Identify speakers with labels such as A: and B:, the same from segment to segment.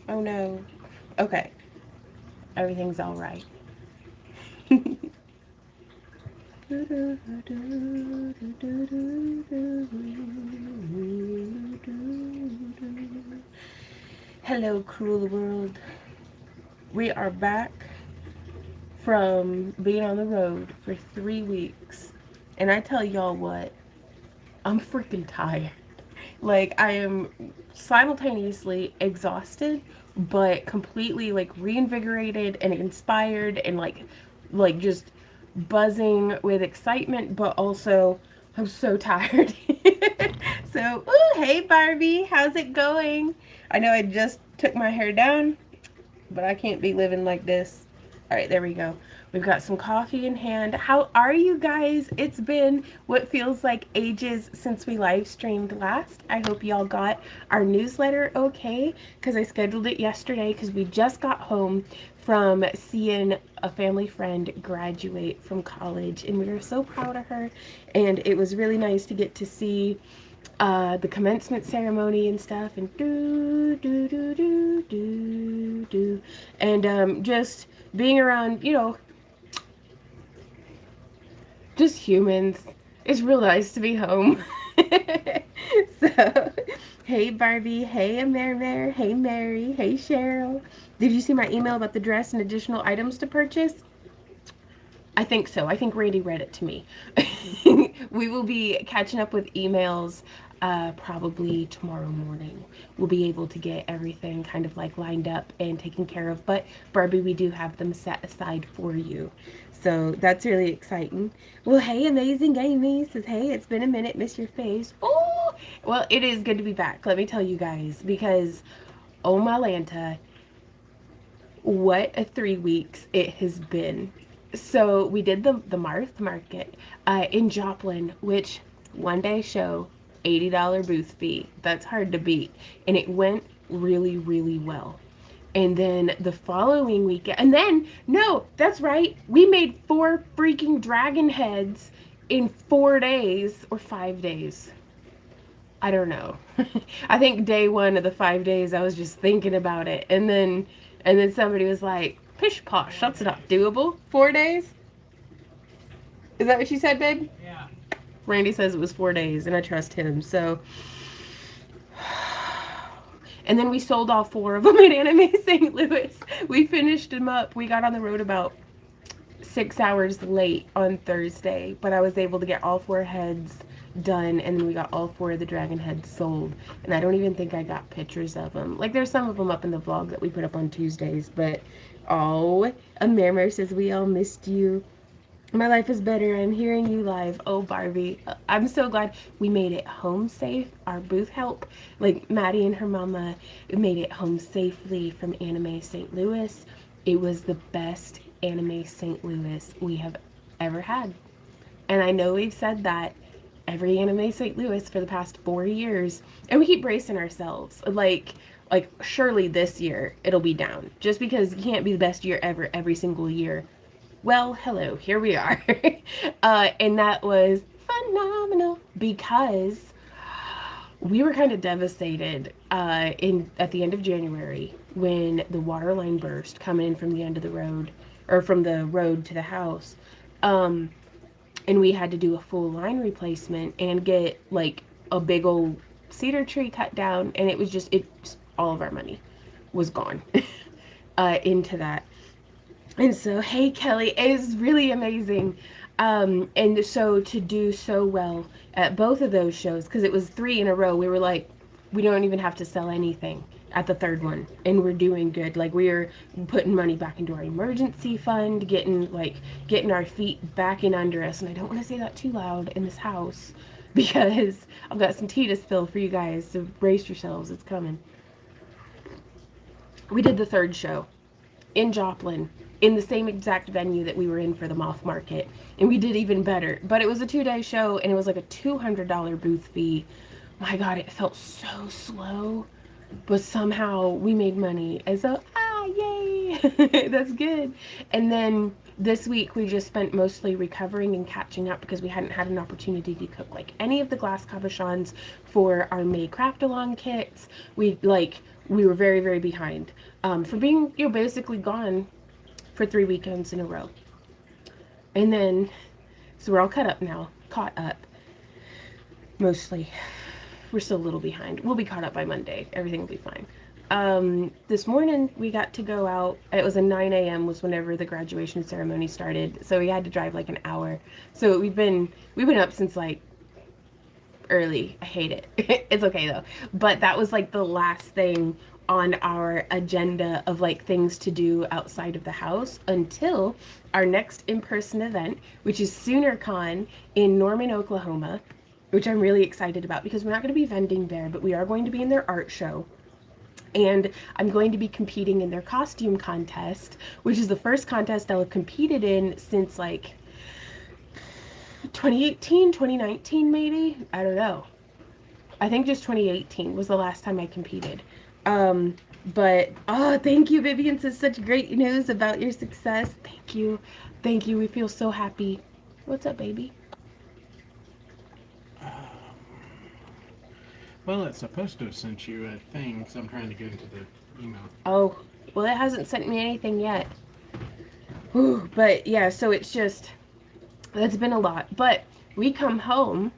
A: Oh no. Okay. Everything's all right. Hello, cruel world. We are back from being on the road for 3 weeks. And I tell y'all what, I'm freaking tired. Like, I am simultaneously exhausted, but completely like reinvigorated and inspired and like just buzzing with excitement, but also I'm so tired. So, ooh, hey Barbie, how's it going? I know I just took my hair down, but I can't be living like this. All right, there we go. We've got some coffee in hand. How are you guys? It's been what feels like ages since we live streamed last. I hope y'all got our newsletter okay, because I scheduled it yesterday because we just got home from seeing a family friend graduate from college, and we were so proud of her. And it was really nice to get to see the commencement ceremony and stuff, and do, and just being around, just humans. It's real nice to be home. So, hey Barbie, hey Mare, hey Mary, hey Cheryl. Did you see my email about the dress and additional items to purchase? I think so. I think Randy read it to me. We will be catching up with emails probably tomorrow morning. We'll be able to get everything kind of like lined up and taken care of. But Barbie, we do have them set aside for you. So that's really exciting. Well, hey, Amazing Amy says, hey, it's been a minute, miss your face. Oh, well, it is good to be back. Let me tell you guys, because oh my Lanta, what a 3 weeks it has been. So we did the Marth Market in Joplin, which one day show, $80 booth fee. That's hard to beat. And it went really, really well. And then the following weekend, and then, no, that's right, we made 4 freaking dragon heads in 4 days or 5 days. I don't know. I think day one of the 5 days, I was just thinking about it, and then somebody was like, "Pish posh, that's not doable. 4 days? Is that what you said, babe?"
B: Yeah.
A: Randy says it was 4 days, and I trust him. So, and then we sold all 4 of them at Anime St. Louis. We finished them up. We got on the road about 6 hours late on Thursday, but I was able to get all 4 heads done, and then we got all 4 of the dragon heads sold. And I don't even think I got pictures of them. Like, there's some of them up in the vlog that we put up on Tuesdays, but oh, a Mermer says we all missed you. My life is better. I'm hearing you live. Oh, Barbie. I'm so glad we made it home safe. Our booth help, like Maddie and her mama, made it home safely from Anime St. Louis. It was the best Anime St. Louis we have ever had. And I know we've said that every Anime St. Louis for the past 4 years, and we keep bracing ourselves. Like surely this year it'll be down, just because you can't be the best year ever every single year. Well, hello, here we are. And that was phenomenal because we were kind of devastated in at the end of January when the water line burst coming in from the end of the road, or from the road to the house. Um, and we had to do a full line replacement and get like a big old cedar tree cut down, and it was just all of our money was gone into that. And so, hey, Kelly, it is really amazing. And so to do so well at both of those shows, because it was 3 in a row, we were like, we don't even have to sell anything at the third one, and we're doing good. Like, we are putting money back into our emergency fund, getting our feet back in under us. And I don't want to say that too loud in this house because I've got some tea to spill for you guys. So brace yourselves, it's coming. We did the third show in Joplin, in the same exact venue that we were in for the Moth Market, and we did even better. But it was a 2-day show, and it was like a $200 booth fee. My God, it felt so slow, but somehow we made money. And so, yay! That's good. And then this week we just spent mostly recovering and catching up because we hadn't had an opportunity to cook like any of the glass cabochons for our May craft along kits. We we were very, very behind for being, basically gone for 3 weekends in a row. And then, so we're all caught up, mostly. We're still a little behind. We'll be caught up by Monday. Everything will be fine. This morning we got to go out. It was a 9 a.m. was whenever the graduation ceremony started. So we had to drive like an hour. So we've been up since like early. I hate it. It's okay though. But that was like the last thing on our agenda of like things to do outside of the house until our next in-person event, which is SoonerCon in Norman, Oklahoma, which I'm really excited about because we're not going to be vending there, but we are going to be in their art show. And I'm going to be competing in their costume contest, which is the first contest I'll have competed in since like 2018, 2019 maybe. I don't know. I think just 2018 was the last time I competed. But thank you, Vivian says such great news about your success. Thank you. Thank you. We feel so happy. What's up, baby?
B: Well, it's supposed to have sent you a thing, so I'm trying to get into the email.
A: Oh, well, it hasn't sent me anything yet. Whew, but yeah, so it's just, that's been a lot. But we come home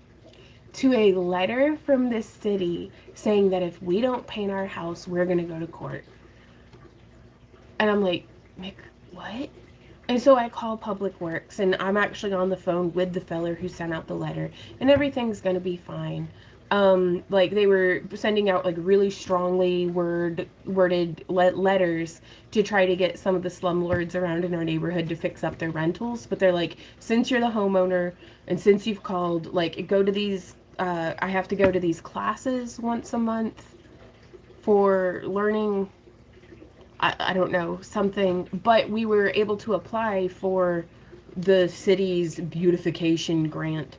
A: to a letter from this city saying that if we don't paint our house, we're going to go to court. And I'm like, Mick, what? And so I call Public Works, and I'm actually on the phone with the feller who sent out the letter, and everything's going to be fine. Like they were sending out like really strongly worded letters to try to get some of the slumlords around in our neighborhood to fix up their rentals. But they're like, since you're the homeowner and since you've called, like go to these, I have to go to these classes once a month for learning, I don't know, something. But we were able to apply for the city's beautification grant.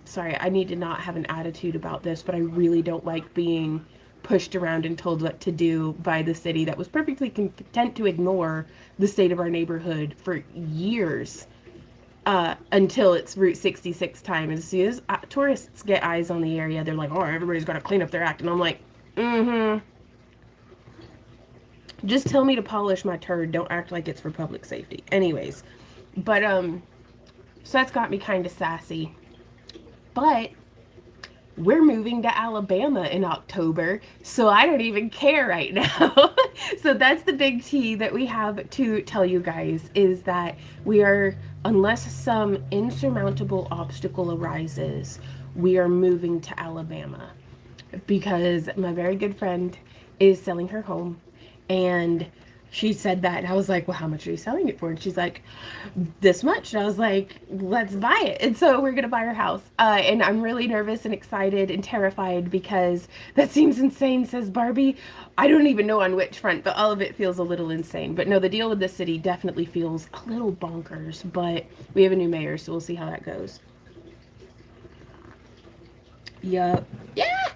A: Sorry, I need to not have an attitude about this, but I really don't like being pushed around and told what to do by the city that was perfectly content to ignore the state of our neighborhood for years, until it's Route 66 time. As soon as tourists get eyes on the area, they're like, oh, everybody's got to clean up their act. And I'm like, just tell me to polish my turd. Don't act like it's for public safety. Anyways, but, so that's got me kind of sassy. But we're moving to Alabama in October, so I don't even care right now. So that's the big tea that we have to tell you guys, is that we are, unless some insurmountable obstacle arises, we are moving to Alabama because my very good friend is selling her home, and she said that, and I was like, well, how much are you selling it for? And she's like, this much. And I was like, let's buy it. And so we're going to buy our house. And I'm really nervous and excited and terrified because that seems insane, says Barbie. I don't even know on which front, but all of it feels a little insane. But no, the deal with the city definitely feels a little bonkers, but we have a new mayor, so we'll see how that goes. Yup. Yeah.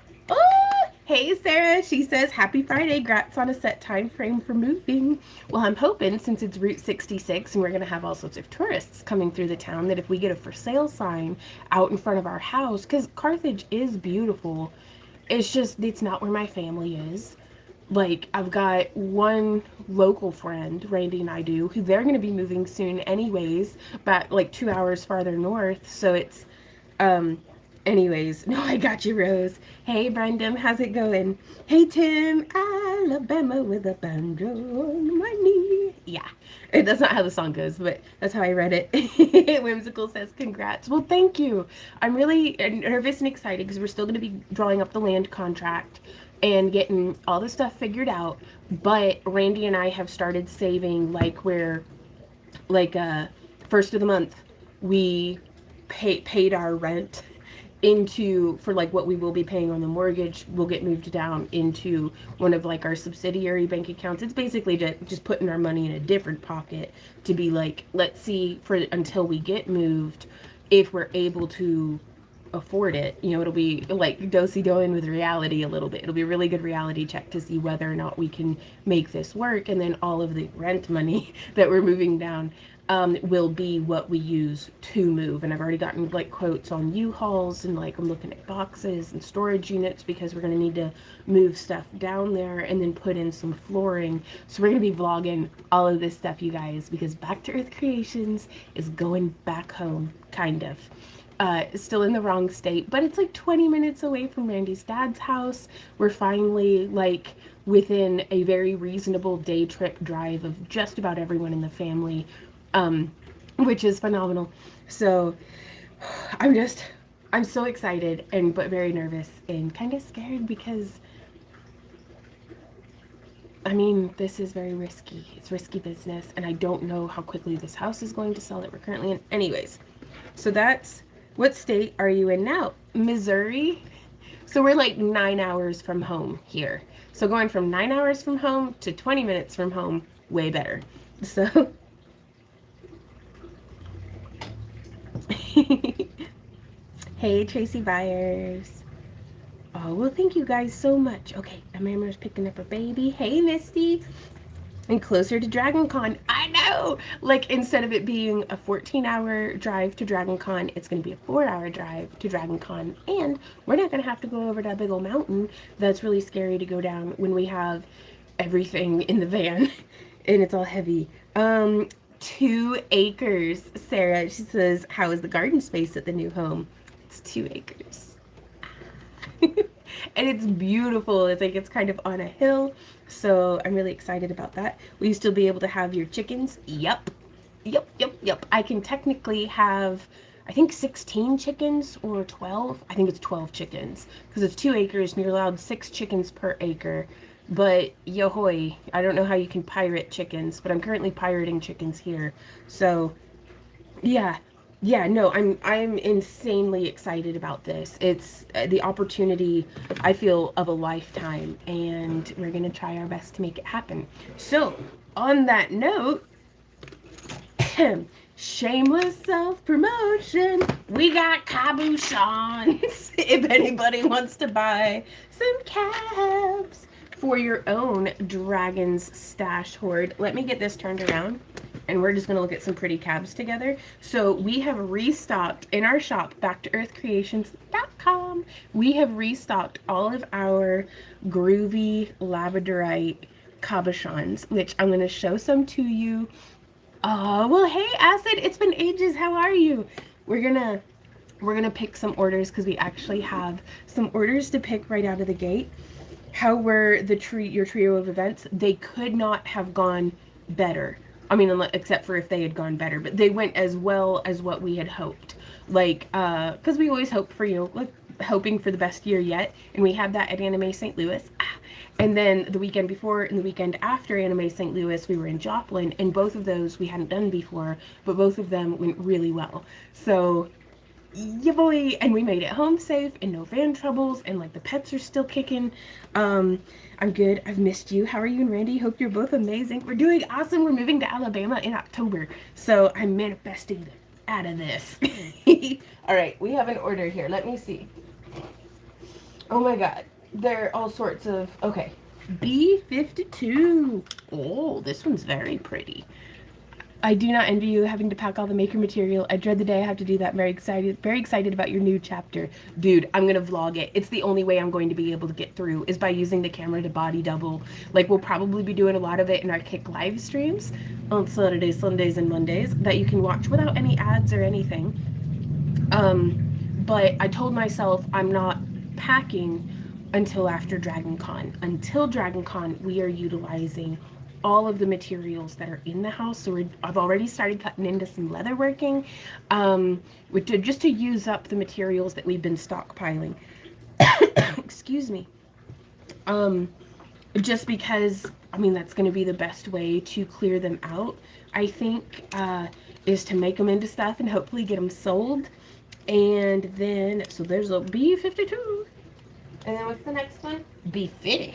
A: Hey, Sarah. She says, happy Friday. Grats on a set time frame for moving. Well, I'm hoping, since it's Route 66 and we're going to have all sorts of tourists coming through the town, that if we get a for sale sign out in front of our house, because Carthage is beautiful, it's just, it's not where my family is. Like, I've got one local friend, Randy and I do, who they're going to be moving soon anyways, but like 2 hours farther north. So it's, anyways, no, I got you, Rose. Hey, Brendan, how's it going? Hey, Tim, Alabama with a banjo on my knee. Yeah, that's not how the song goes, but that's how I read it. Whimsical says, congrats. Well, thank you. I'm really nervous and excited because we're still going to be drawing up the land contract and getting all the stuff figured out. But Randy and I have started saving, like, where, like, first of the month, we paid our rent into, for like what we will be paying on the mortgage, will get moved down into one of like our subsidiary bank accounts. It's basically just putting our money in a different pocket to be like, let's see for until we get moved if we're able to afford it. You know, it'll be like do-si-doing with reality a little bit. It'll be a really good reality check to see whether or not we can make this work. And then all of the rent money that we're moving down will be what we use to move. And I've already gotten like quotes on U-Hauls, and like I'm looking at boxes and storage units because we're going to need to move stuff down there and then put in some flooring. So we're going to be vlogging all of this stuff, you guys, because Back to Earth Creations is going back home, kind of. Still in the wrong state, but it's like 20 minutes away from Randy's dad's house. We're finally like within a very reasonable day trip drive of just about everyone in the family, which is phenomenal. So I'm so excited but very nervous and kind of scared because I mean, this is very risky. It's risky business, and I don't know how quickly this house is going to sell that we're currently in. Anyways, so that's, what state are you in now? Missouri? So we're like 9 hours from home here. So going from 9 hours from home to 20 minutes from home, way better. So hey, Tracy Byers. Oh, well, thank you guys so much. Okay, Amanda's picking up her baby. Hey, Misty. And closer to Dragon Con. I know! Like, instead of it being a 14-hour drive to Dragon Con, it's going to be a 4-hour drive to Dragon Con. And we're not going to have to go over that big old mountain that's really scary to go down when we have everything in the van. And it's all heavy. 2 acres, Sarah. She says, how is the garden space at the new home? It's 2 acres. And it's beautiful. It's like it's kind of on a hill, so I'm really excited about that. Will you still be able to have your chickens? Yep. I can technically have, I think 16 chickens or 12. I think it's 12 chickens because it's 2 acres and you're allowed 6 chickens per acre. But yohoy, I don't know how you can pirate chickens, but I'm currently pirating chickens here. So yeah, no, I'm insanely excited about this. It's the opportunity, I feel, of a lifetime, and we're gonna try our best to make it happen. So on that note, shameless self-promotion, we got cabochons if anybody wants to buy some cabs for your own Dragon's Stash hoard. Let me get this turned around and we're just going to look at some pretty cabs together. So we have restocked in our shop, backtoearthcreations.com. We have restocked all of our groovy labradorite cabochons, which I'm going to show some to you. Oh, well, hey, Acid, it's been ages. How are you? We're gonna pick some orders because we actually have some orders to pick right out of the gate. How were your trio of events? They could not have gone better. I mean, except for if they had gone better, but they went as well as what we had hoped. Like, because we always hope for, like hoping for the best year yet, and we had that at Anime St. Louis. And then the weekend before and the weekend after Anime St. Louis, we were in Joplin, and both of those we hadn't done before, but both of them went really well. So, yeah, boy, and we made it home safe and no van troubles, and like the pets are still kicking. I'm good. I've missed you. How are you and Randy? Hope you're both amazing. We're doing awesome. We're moving to Alabama in October, so I'm manifesting out of this. All right, we have an order here. Let me see. Oh my God. There are all sorts of, okay. B52. Oh, this one's very pretty. I do not envy you having to pack all the maker material. I dread the day I have to do that. Very excited about your new chapter. Dude, I'm going to vlog it. It's the only way I'm going to be able to get through is by using the camera to body double. Like, we'll probably be doing a lot of it in our Kick live streams on Saturdays, Sundays, and Mondays that you can watch without any ads or anything. But I told myself I'm not packing until after Dragon Con. Until Dragon Con, we are utilizing all of the materials that are in the house. So I've already started cutting into some leatherworking, just to use up the materials that we've been stockpiling. Excuse me. Just because, I mean, that's going to be the best way to clear them out, I think, is to make them into stuff and hopefully get them sold. And then, so there's a B52. And then what's the next one? B50.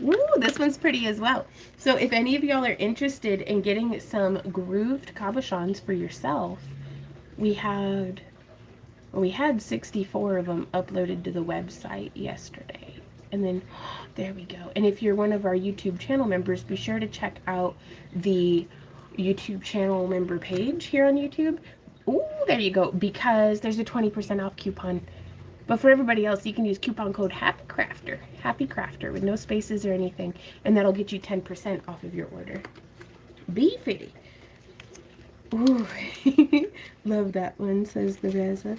A: Woo, this one's pretty as well. So if any of y'all are interested in getting some grooved cabochons for yourself, we had We had 64 of them uploaded to the website yesterday. And then, there we go. And if you're one of our YouTube channel members, be sure to check out the YouTube channel member page here on YouTube. Ooh, there you go. Because there's a 20% off coupon. But for everybody else, you can use coupon code Happy Crafter with no spaces or anything. And that'll get you 10% off of your order. Beefy. Ooh, love that one, says the Reza.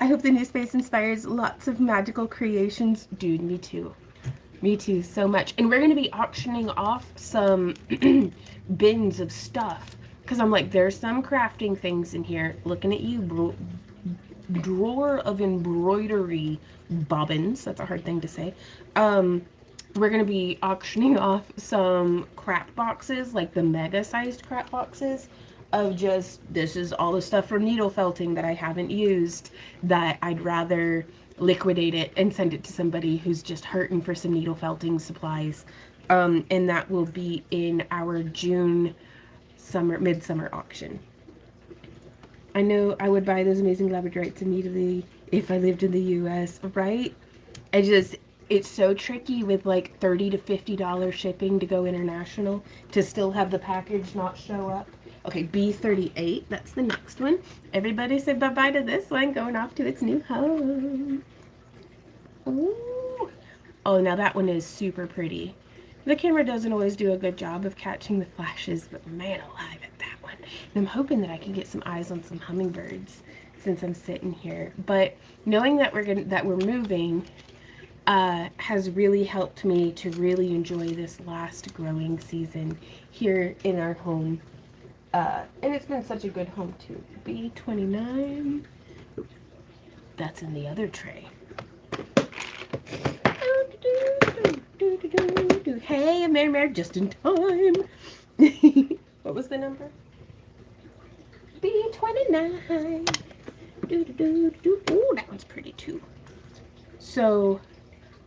A: I hope the new space inspires lots of magical creations. Dude, me too. Me too, so much. And we're going to be auctioning off some bins of stuff. Because I'm like, there's some crafting things in here. Looking at you, bro. Drawer of embroidery bobbins. That's a hard thing to say. We're going to be auctioning off some crap boxes, like the mega-sized crap boxes of just, this is all the stuff from needle felting that I haven't used, that I'd rather liquidate it and send it to somebody who's just hurting for some needle felting supplies. And that will be in our June midsummer auction. I know I would buy those amazing labradorites immediately if I lived in the US, right? It's so tricky with like $30 to $50 shipping to go international to still have the package not show up. Okay, B38, that's the next one. Everybody say bye-bye to this one, going off to its new home. Ooh. Oh, now that one is super pretty. The camera doesn't always do a good job of catching the flashes, but man alive at that one. And I'm hoping that I can get some eyes on some hummingbirds since I'm sitting here. But knowing that we're moving has really helped me to really enjoy this last growing season here in our home. And it's been such a good home too. B29. That's in the other tray. Hey, I'm Mary just in time. What was the number? B29. Ooh, that one's pretty too. So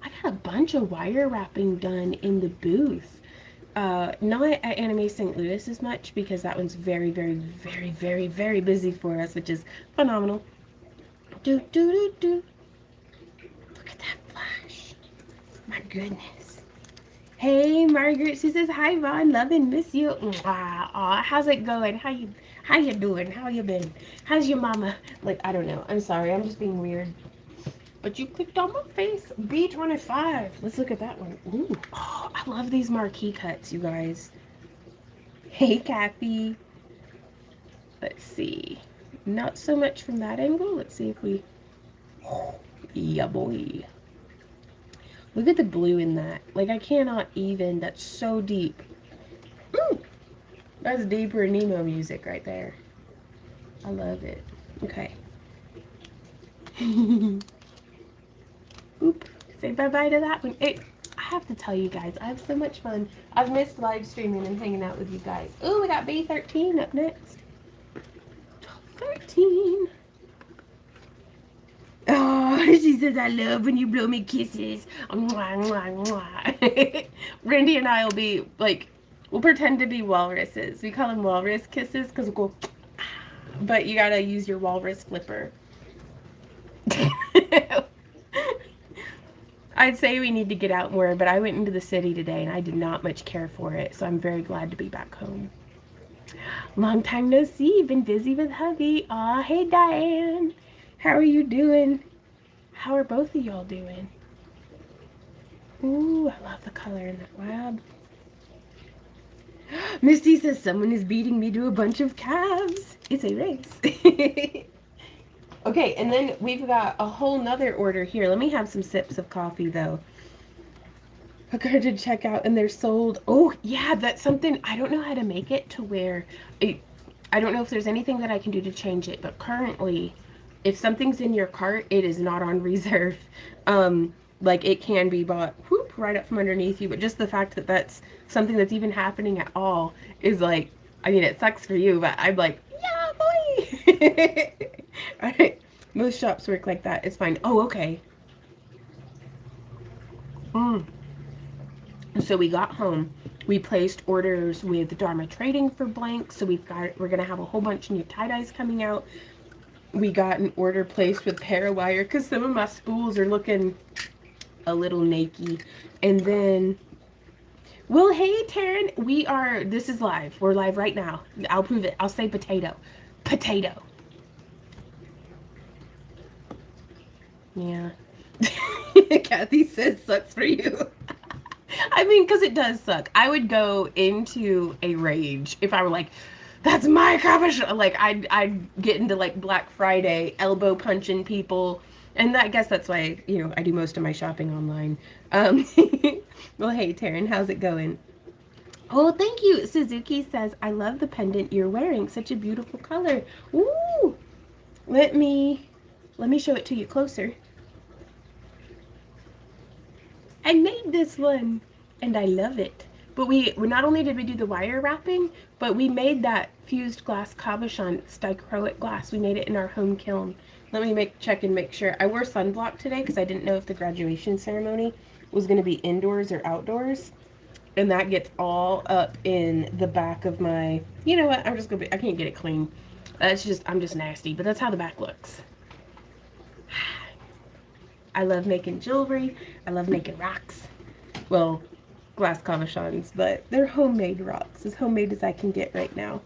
A: I got a bunch of wire wrapping done in the booth. Not at Anime St. Louis as much because that one's very, very, very, very, very busy for us, which is phenomenal. Look at that flash. My goodness. Hey, Margaret. She says, hi, Vaughn. Love and miss you. Aw, how's it going? How you doing? How you been? How's your mama? Like, I don't know. I'm sorry. I'm just being weird. But you clicked on my face. B25. Let's look at that one. Ooh. Oh, I love these marquee cuts, you guys. Hey, Kathy. Let's see. Not so much from that angle. Let's see if we... Oh, yeah, boy. Look at the blue in that. Like, I cannot even. That's so deep. Ooh. That's deeper Nemo music right there. I love it. Okay. Oop. Say bye-bye to that one. Hey, I have to tell you guys, I have so much fun. I've missed live streaming and hanging out with you guys. Ooh, we got B13 up next. 13. Oh, she says, I love when you blow me kisses. Mwah, mwah, mwah. Randy and I will be, like, we'll pretend to be walruses. We call them walrus kisses because we'll go, but you gotta use your walrus flipper. I'd say we need to get out more, but I went into the city today and I did not much care for it, so I'm very glad to be back home. Long time no see. Been busy with hubby. Aw, hey, Diane. How are you doing? How are both of y'all doing? Ooh, I love the color in that lab. Misty says someone is beating me to a bunch of calves. It's a race. Okay, and then we've got a whole nother order here. Let me have some sips of coffee, though. I got to check out, and they're sold. Oh, yeah, that's something. I don't know how to make it to where... I don't know if there's anything that I can do to change it, but currently... If something's in your cart, it is not on reserve. Like, it can be bought whoop, right up from underneath you, but just the fact that that's something that's even happening at all is like, I mean, it sucks for you, but I'm like, yeah, boy! All right, most shops work like that. It's fine. Oh, okay. So we got home. We placed orders with Dharma Trading for blanks, so we're gonna have a whole bunch of new tie-dyes coming out. we got an order placed with Parawire because some of my spools are looking a little naked. And then, well, hey, Taryn, this is live. We're live right now. I'll prove it. I'll say potato. Potato. Yeah. Kathy says sucks for you. I mean, because it does suck. I would go into a rage if I were like, that's my cabochon. Like, I'd get into like Black Friday, elbow punching people. And I guess that's why, I do most of my shopping online. Well, hey, Taryn, how's it going? Oh, thank you. Suzuki says, I love the pendant you're wearing. Such a beautiful color. Ooh. Let me show it to you closer. I made this one and I love it. But we not only did we do the wire wrapping, but we made that fused glass cabochon. It's dichroic glass. We made it in our home kiln. Let me check and make sure. I wore sunblock today because I didn't know if the graduation ceremony was going to be indoors or outdoors. And that gets all up in the back of my, you know what, I can't get it clean. I'm just nasty, but that's how the back looks. I love making jewelry. I love making rocks. Well, glass cabochons, but they're homemade rocks. As homemade as I can get right now.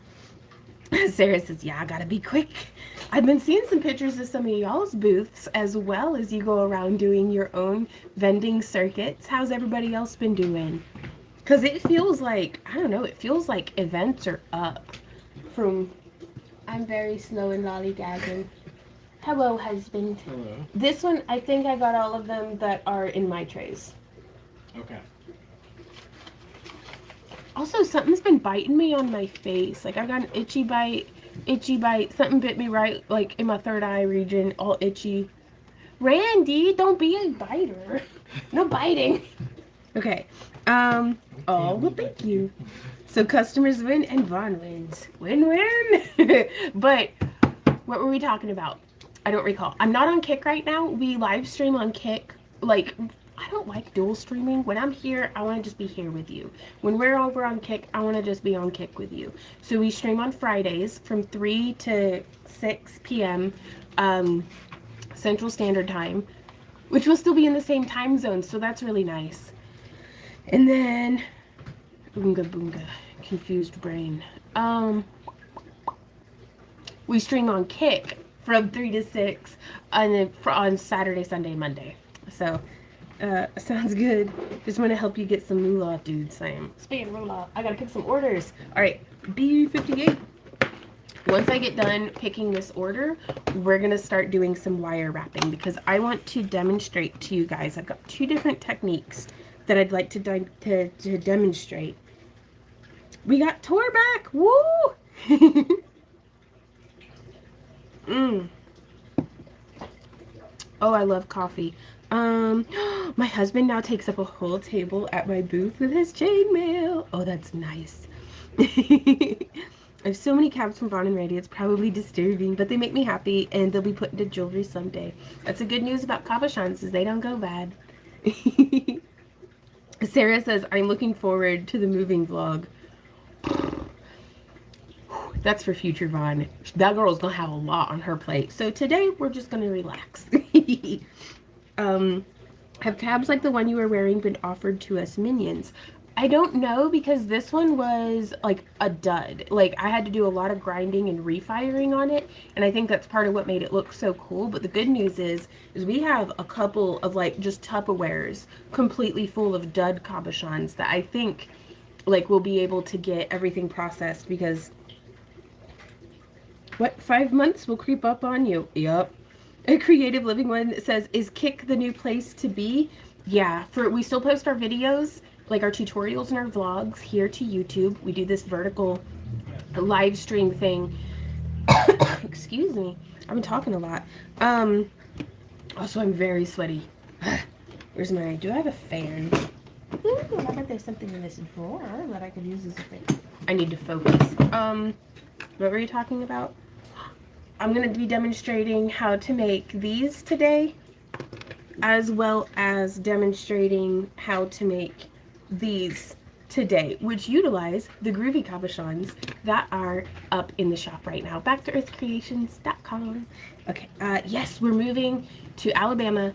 A: Sarah says, yeah, I gotta be quick. I've been seeing some pictures of some of y'all's booths as well as you go around doing your own vending circuits. How's everybody else been doing? Because it feels like, I don't know, it feels like events are up from... I'm very slow and lollygagging. Hello, husband.
B: Hello.
A: This one, I think I got all of them that are in my trays.
B: Okay.
A: Also, something's been biting me on my face. Like, I've got an itchy bite. Something bit me right, like, in my third eye region, all itchy. Randy, don't be a biter. No biting. Okay. Oh, well, thank you. So, customers win and Vaughn wins. Win-win. But, what were we talking about? I don't recall. I'm not on Kick right now. We live stream on Kick. Like, I don't like dual streaming. When I'm here, I want to just be here with you. When we're over on Kick, I want to just be on Kick with you. So we stream on Fridays from 3 to 6 p.m. Central Standard Time, which will still be in the same time zone. So that's really nice. And then, boonga boonga, confused brain. We stream on Kick from 3 to 6 on Saturday, Sunday, Monday. So, sounds good. Just want to help you get some moolah, dude. Sam. Speaking of moolah, I gotta pick some orders. All right, B58. Once I get done picking this order, we're gonna start doing some wire wrapping because I want to demonstrate to you guys. I've got 2 different techniques that I'd like to demonstrate. We got Tor back. Woo! Oh, I love coffee. My husband now takes up a whole table at my booth with his chainmail. Oh, that's nice. I have so many cabs from Vaughn and Randy. It's probably disturbing, but they make me happy, and they'll be put into jewelry someday. That's the good news about cabochons, is they don't go bad. Sarah says, I'm looking forward to the moving vlog. That's for future Vaughn. That girl's gonna have a lot on her plate. So today we're just gonna relax. Have cabs like the one you were wearing been offered to us minions? I don't know because this one was like a dud. Like I had to do a lot of grinding and refiring on it, and I think that's part of what made it look so cool. But the good news is we have a couple of like just Tupperwares completely full of dud cabochons that I think like we'll be able to get everything processed because what, 5 months will creep up on you? Yup. A creative living one says, is Kick the new place to be? Yeah, we still post our videos, like our tutorials and our vlogs here to YouTube. We do this vertical live stream thing. Excuse me. I've been talking a lot. Also, I'm very sweaty. Where's my, do I have a fan? Ooh, I bet there's something in this drawer that I could use as a fan. I need to focus. What were you talking about? I'm going to be demonstrating how to make these today, as well as demonstrating how to make these today, which utilize the groovy cabochons that are up in the shop right now. BackToEarthCreations.com. Okay, yes, we're moving to Alabama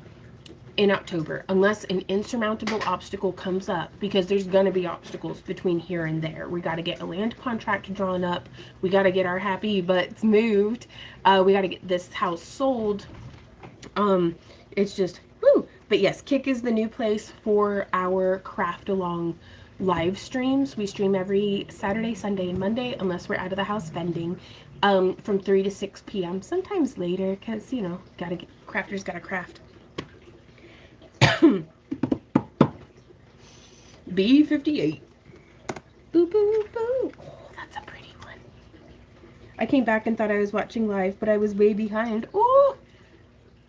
A: in October, unless an insurmountable obstacle comes up, because there's gonna be obstacles between here and there. We got to get a land contract drawn up. We got to get our happy butts moved. We got to get this house sold. It's just woo. But yes, Kick is the new place for our craft along live streams. We stream every Saturday, Sunday, and Monday, unless we're out of the house vending, from 3 to 6 p.m. Sometimes later, because you know, crafters gotta craft. B58. Boo, boo, boo. Oh, that's a pretty one. I came back and thought I was watching live, but I was way behind. Oh,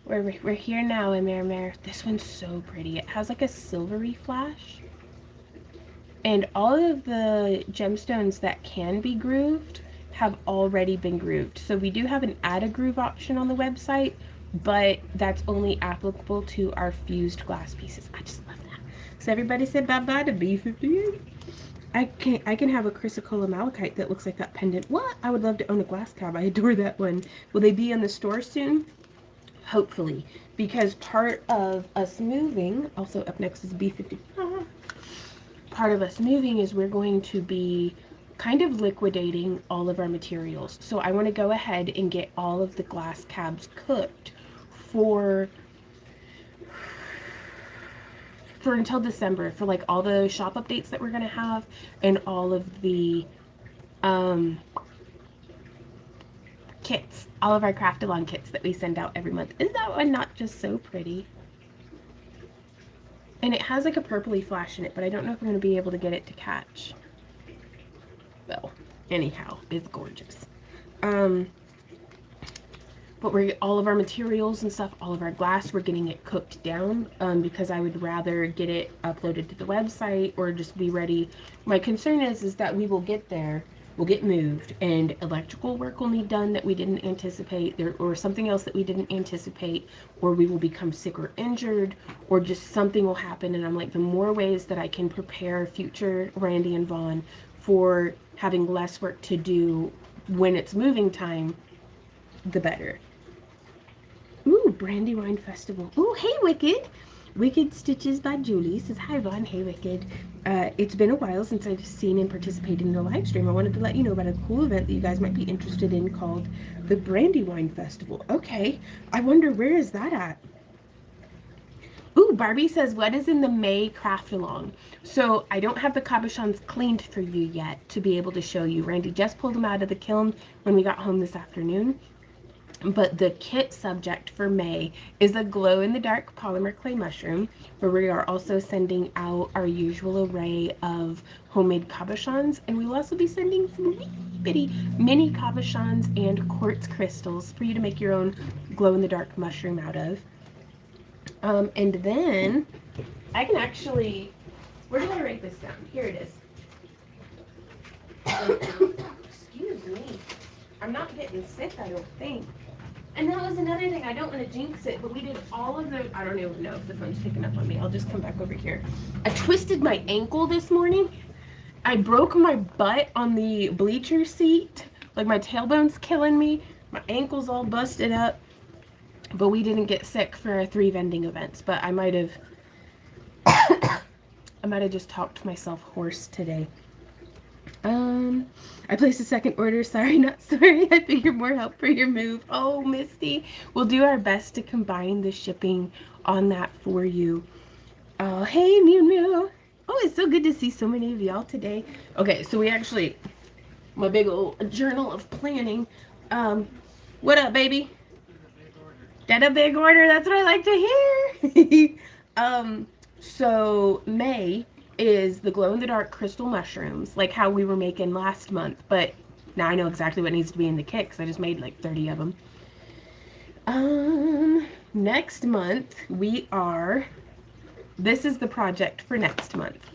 A: we're here now in Mare. This one's so pretty. It has like a silvery flash. And all of the gemstones that can be grooved have already been grooved. So we do have an add a groove option on the website, but that's only applicable to our fused glass pieces. I just love that. So everybody said bye-bye to B58. I can have a chrysocolla malachite that looks like that pendant. What? I would love to own a glass cab. I adore that one. Will they be in the store soon? Hopefully. Because part of us moving, also up next is B55. Part of us moving is we're going to be kind of liquidating all of our materials. So I want to go ahead and get all of the glass cabs cooked for until December, for like all the shop updates that we're going to have and all of the kits, all of our craft along kits that we send out every month. Is that one not just so pretty? And it has like a purpley flash in it, but I don't know if I'm going to be able to get it to catch. Well, anyhow, it's gorgeous. But all of our materials and stuff, all of our glass, we're getting it cooked down, because I would rather get it uploaded to the website or just be ready. My concern is that we will get there, we'll get moved, and electrical work will need done that we didn't anticipate, or something else that we didn't anticipate, or we will become sick or injured, or just something will happen. And I'm like, the more ways that I can prepare future Randy and Vaughn for having less work to do when it's moving time, the better. Ooh, Brandywine Festival. Ooh, hey, Wicked. Wicked Stitches by Julie says, hi, Vaughn. Hey, Wicked. It's been a while since I've seen and participated in a live stream. I wanted to let you know about a cool event that you guys might be interested in called the Brandywine Festival. Okay. I wonder, where is that at? Ooh, Barbie says, what is in the May craft along? So I don't have the cabochons cleaned for you yet to be able to show you. Randy just pulled them out of the kiln when we got home this afternoon. But the kit subject for May is a glow-in-the-dark polymer clay mushroom, where we are also sending out our usual array of homemade cabochons, and we will also be sending some bitty mini cabochons and quartz crystals for you to make your own glow-in-the-dark mushroom out of. And then I can actually, where did I write this down? Here it is. Excuse me. I'm not getting sick, I don't think. And that was another thing. I don't want to jinx it, but we did all of the, I don't even know if the phone's picking up on me. I'll just come back over here. I twisted my ankle this morning. I broke my butt on the bleacher seat. Like, my tailbone's killing me. My ankle's all busted up. But we didn't get sick for our 3 vending events. But I might have just talked myself hoarse today. I placed a second order. Sorry, not sorry. I figure more help for your move. Oh, Misty. We'll do our best to combine the shipping on that for you. Oh, hey, Mew Mew. Oh, it's so good to see so many of y'all today. Okay, so we actually, my big old journal of planning. What up, baby? That a big order. That's what I like to hear. So May is the glow-in-the-dark crystal mushrooms, like how we were making last month, but now I know exactly what needs to be in the kit because I just made like 30 of them. Next month this is the project for next month.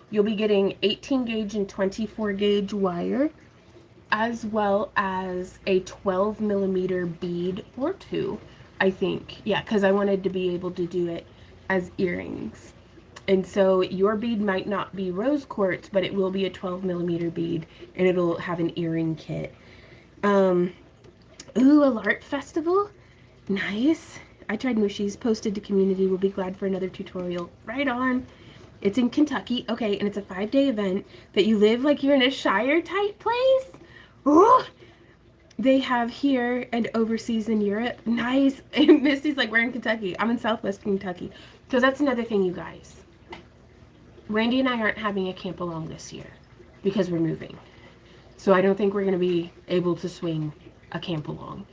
A: You'll be getting 18 gauge and 24 gauge wire, as well as a 12 millimeter bead or 2, I think. Yeah, because I wanted to be able to do it as earrings. And so your bead might not be rose quartz, but it will be a 12 millimeter bead, and it'll have an earring kit. Ooh, a LARP festival? Nice. I tried mushies, posted to community, will be glad for another tutorial. Right on. It's in Kentucky. Okay, and it's a 5-day event that you live like you're in a Shire type place. Ooh. They have here and overseas in Europe. Nice. And Misty's like, we're in Kentucky. I'm in Southwest Kentucky. Because that's another thing, you guys. Randy and I aren't having a camp along this year because we're moving. So I don't think we're going to be able to swing a camp along.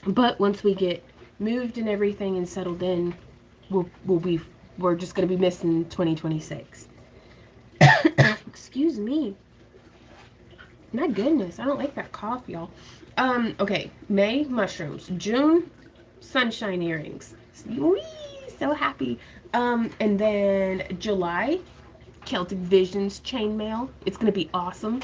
A: But once we get moved and everything and settled in, we're just going to be missing 2026. Excuse me. My goodness, I don't like that cough, y'all. Okay, May, mushrooms. June, sunshine earrings. Whee, so happy. And then July, Celtic Visions chainmail. It's gonna be awesome.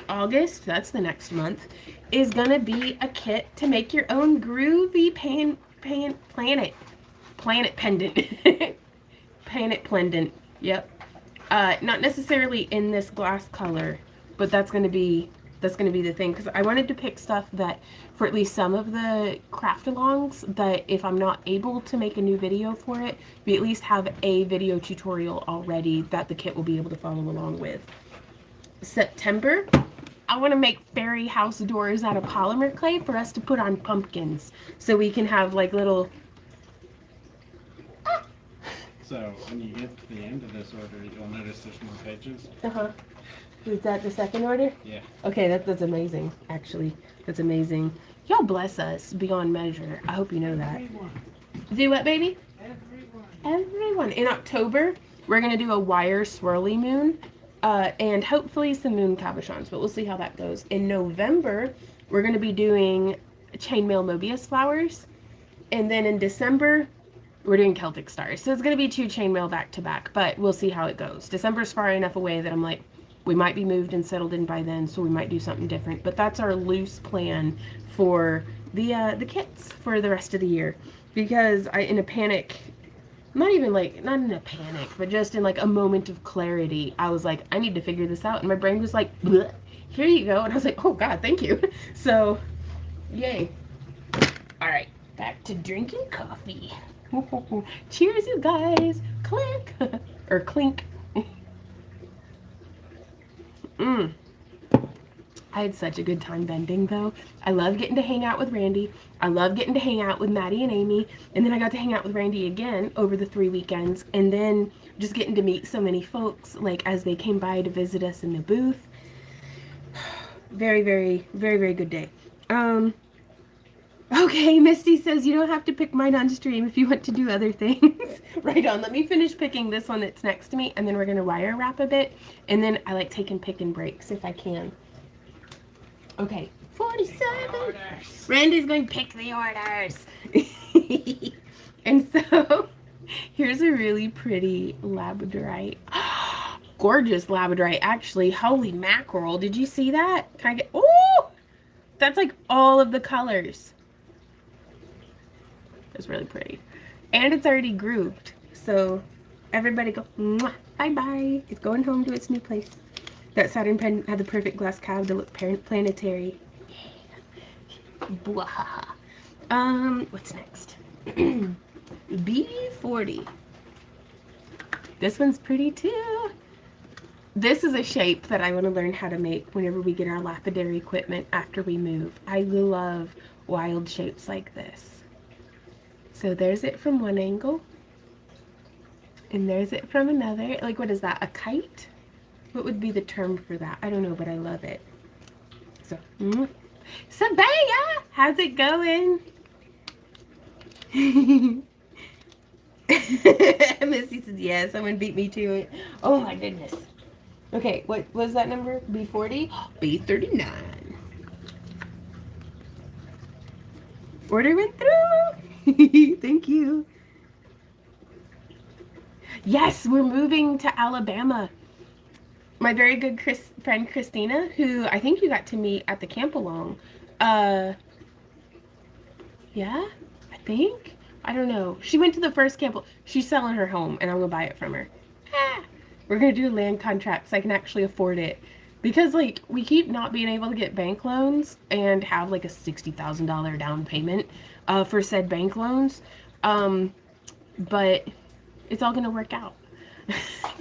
A: August, that's the next month, is gonna be a kit to make your own groovy planet pendant. Planet pendant. Yep. Not necessarily in this glass color, but that's gonna be the thing, because I wanted to pick stuff that for at least some of the craft alongs, that if I'm not able to make a new video for it, we at least have a video tutorial already that the kit will be able to follow along with. September, I want to make fairy house doors out of polymer clay for us to put on pumpkins, so we can have like little.
B: So when you get to the end of this order, you'll notice there's more pages.
A: Is that the second order?
B: Yeah.
A: Okay, that's amazing, actually. That's amazing. Y'all bless us beyond measure. I hope you know that.
B: Everyone.
A: Do what, baby?
B: Everyone.
A: Everyone. In October, we're going to do a wire swirly moon, and hopefully some moon cabochons, but we'll see how that goes. In November, we're going to be doing chainmail Mobius flowers, and then in December, we're doing Celtic stars. So it's going to be 2 chainmail back to back, but we'll see how it goes. December's far enough away that I'm like, we might be moved and settled in by then, so we might do something different. But that's our loose plan for the kits for the rest of the year. Because in a panic, not in a panic, but just in like a moment of clarity, I was like, I need to figure this out. And my brain was like, bleh, here you go. And I was like, oh God, thank you. So, yay. All right, back to drinking coffee. Cheers, you guys. Clink. Or clink. I had such a good time vending, though. I love getting to hang out with Randy. I love getting to hang out with Maddie and Amy. And then I got to hang out with Randy again over the 3 weekends. And then just getting to meet so many folks, like, as they came by to visit us in the booth. Very, very, very, very good day. Okay, Misty says you don't have to pick mine on stream if you want to do other things. Right on. Let me finish picking this one that's next to me, and then we're going to wire wrap a bit. And then I like taking pick and breaks if I can. Okay, 47. Randy's going to pick the orders. And so, here's a really pretty labradorite. Gorgeous labradorite, actually. Holy mackerel. Did you see that? Can I get... Oh! That's like all of the colors. It's really pretty. And it's already grooved. So everybody go, mwah, bye-bye. It's going home to its new place. That Saturn pen had the perfect glass cab to look planetary. Bwahaha. What's next? B40. This one's pretty too. This is a shape that I want to learn how to make whenever we get our lapidary equipment after we move. I love wild shapes like this. So there's it from one angle. And there's it from another. Like, what is that? A kite? What would be the term for that? I don't know, but I love it. So, Sabaya, how's it going? Missy says, yeah, someone beat me to it. Oh my goodness. Okay, what was that number? B40? B39. Order went through. Thank you. Yes, we're moving to Alabama. My very good friend Christina, who I think you got to meet at the camp along. Yeah, I think. I don't know. She went to the first camp. She's selling her home, and I'm gonna buy it from her. Ah, we're gonna do a land contract so I can actually afford it. Because like we keep not being able to get bank loans and have like a $60,000 down payment for said bank loans, but it's all gonna work out.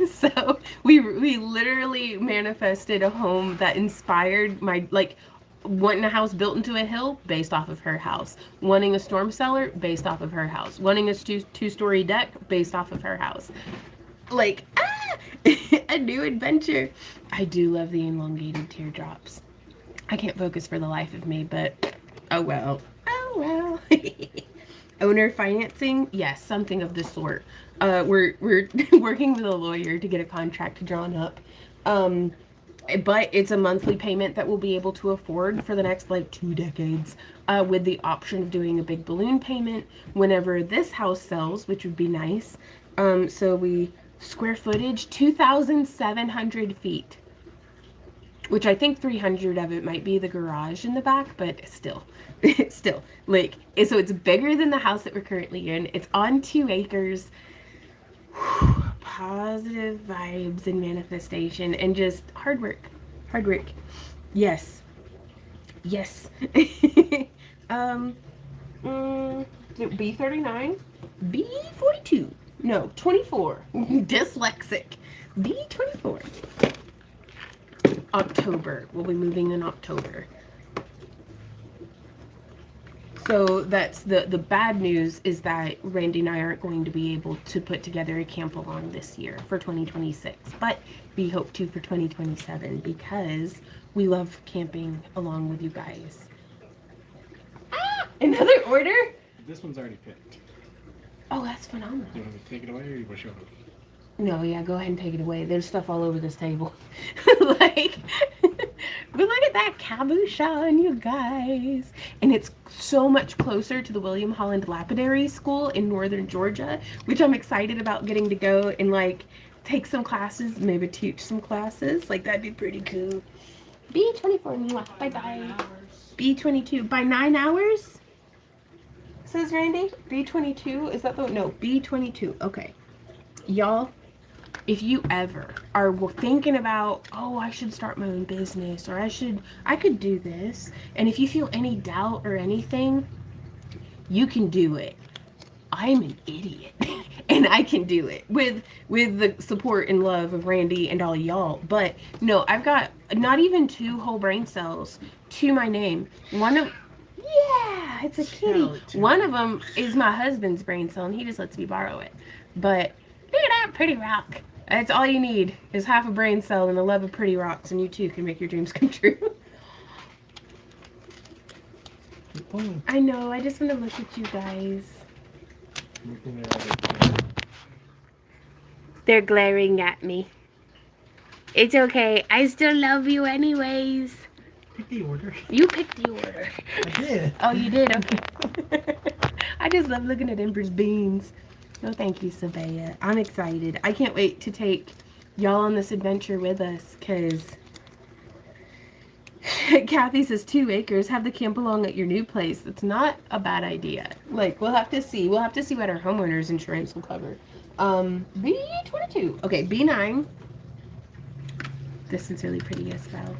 A: So we literally manifested a home that inspired my like wanting a house built into a hill based off of her house, wanting a storm cellar based off of her house, wanting a two-story deck based off of her house. Like a new adventure. I do love the elongated teardrops. I can't focus for the life of me, but oh well. Oh well. Owner financing, yes, something of the sort. We're working with a lawyer to get a contract drawn up. But it's a monthly payment that we'll be able to afford for the next like 2 decades, with the option of doing a big balloon payment whenever this house sells, which would be nice. So we square footage 2,700 feet, which I think 300 of it might be the garage in the back, but still, still like so it's bigger than the house that we're currently in. It's on 2 acres. Positive vibes and manifestation and just hard work. Yes. B39, B42, no, 24. Dyslexic. B24. October. We'll be moving in October. So that's the bad news, is that Randy and I aren't going to be able to put together a camp along this year for 2026, but we hope to for 2027 because we love camping along with you guys. Ah, another order?
B: This one's already picked.
A: Oh, that's phenomenal.
B: Do you want me to take it away or you want to show it?
A: No, yeah, go ahead and take it away. There's stuff all over this table. Like, but look at that cabochon, you guys. And it's so much closer to the William Holland Lapidary School in northern Georgia, which I'm excited about getting to go and, like, take some classes, maybe teach some classes. Like, that'd be pretty cool. B24, bye-bye. B22, by 9 hours? Says Randy. B22, is that the, no, B22, okay. Y'all, if you ever are thinking about, oh, I should start my own business, or I could do this, and if you feel any doubt or anything, you can do it. I'm an idiot, and I can do it with the support and love of Randy and all y'all. But no, I've got not even 2 whole brain cells to my name. Yeah, it's a kitty. One of them is my husband's brain cell, and he just lets me borrow it. But look at that pretty rock. That's all you need is half a brain cell and the love of pretty rocks, and you too can make your dreams come true. I know, I just want to look at you guys. They're glaring at me. It's okay. I still love you anyways.
B: Pick the order.
A: You picked the order.
B: I did.
A: Oh, you did? Okay. I just love looking at Ember's beans. Oh, thank you, Sabaya. I'm excited. I can't wait to take y'all on this adventure with us, because Kathy says 2 acres. Have the camp along at your new place. It's not a bad idea. Like, we'll have to see. We'll have to see what our homeowner's insurance will cover. B22. Okay, B9. This one's really pretty as well.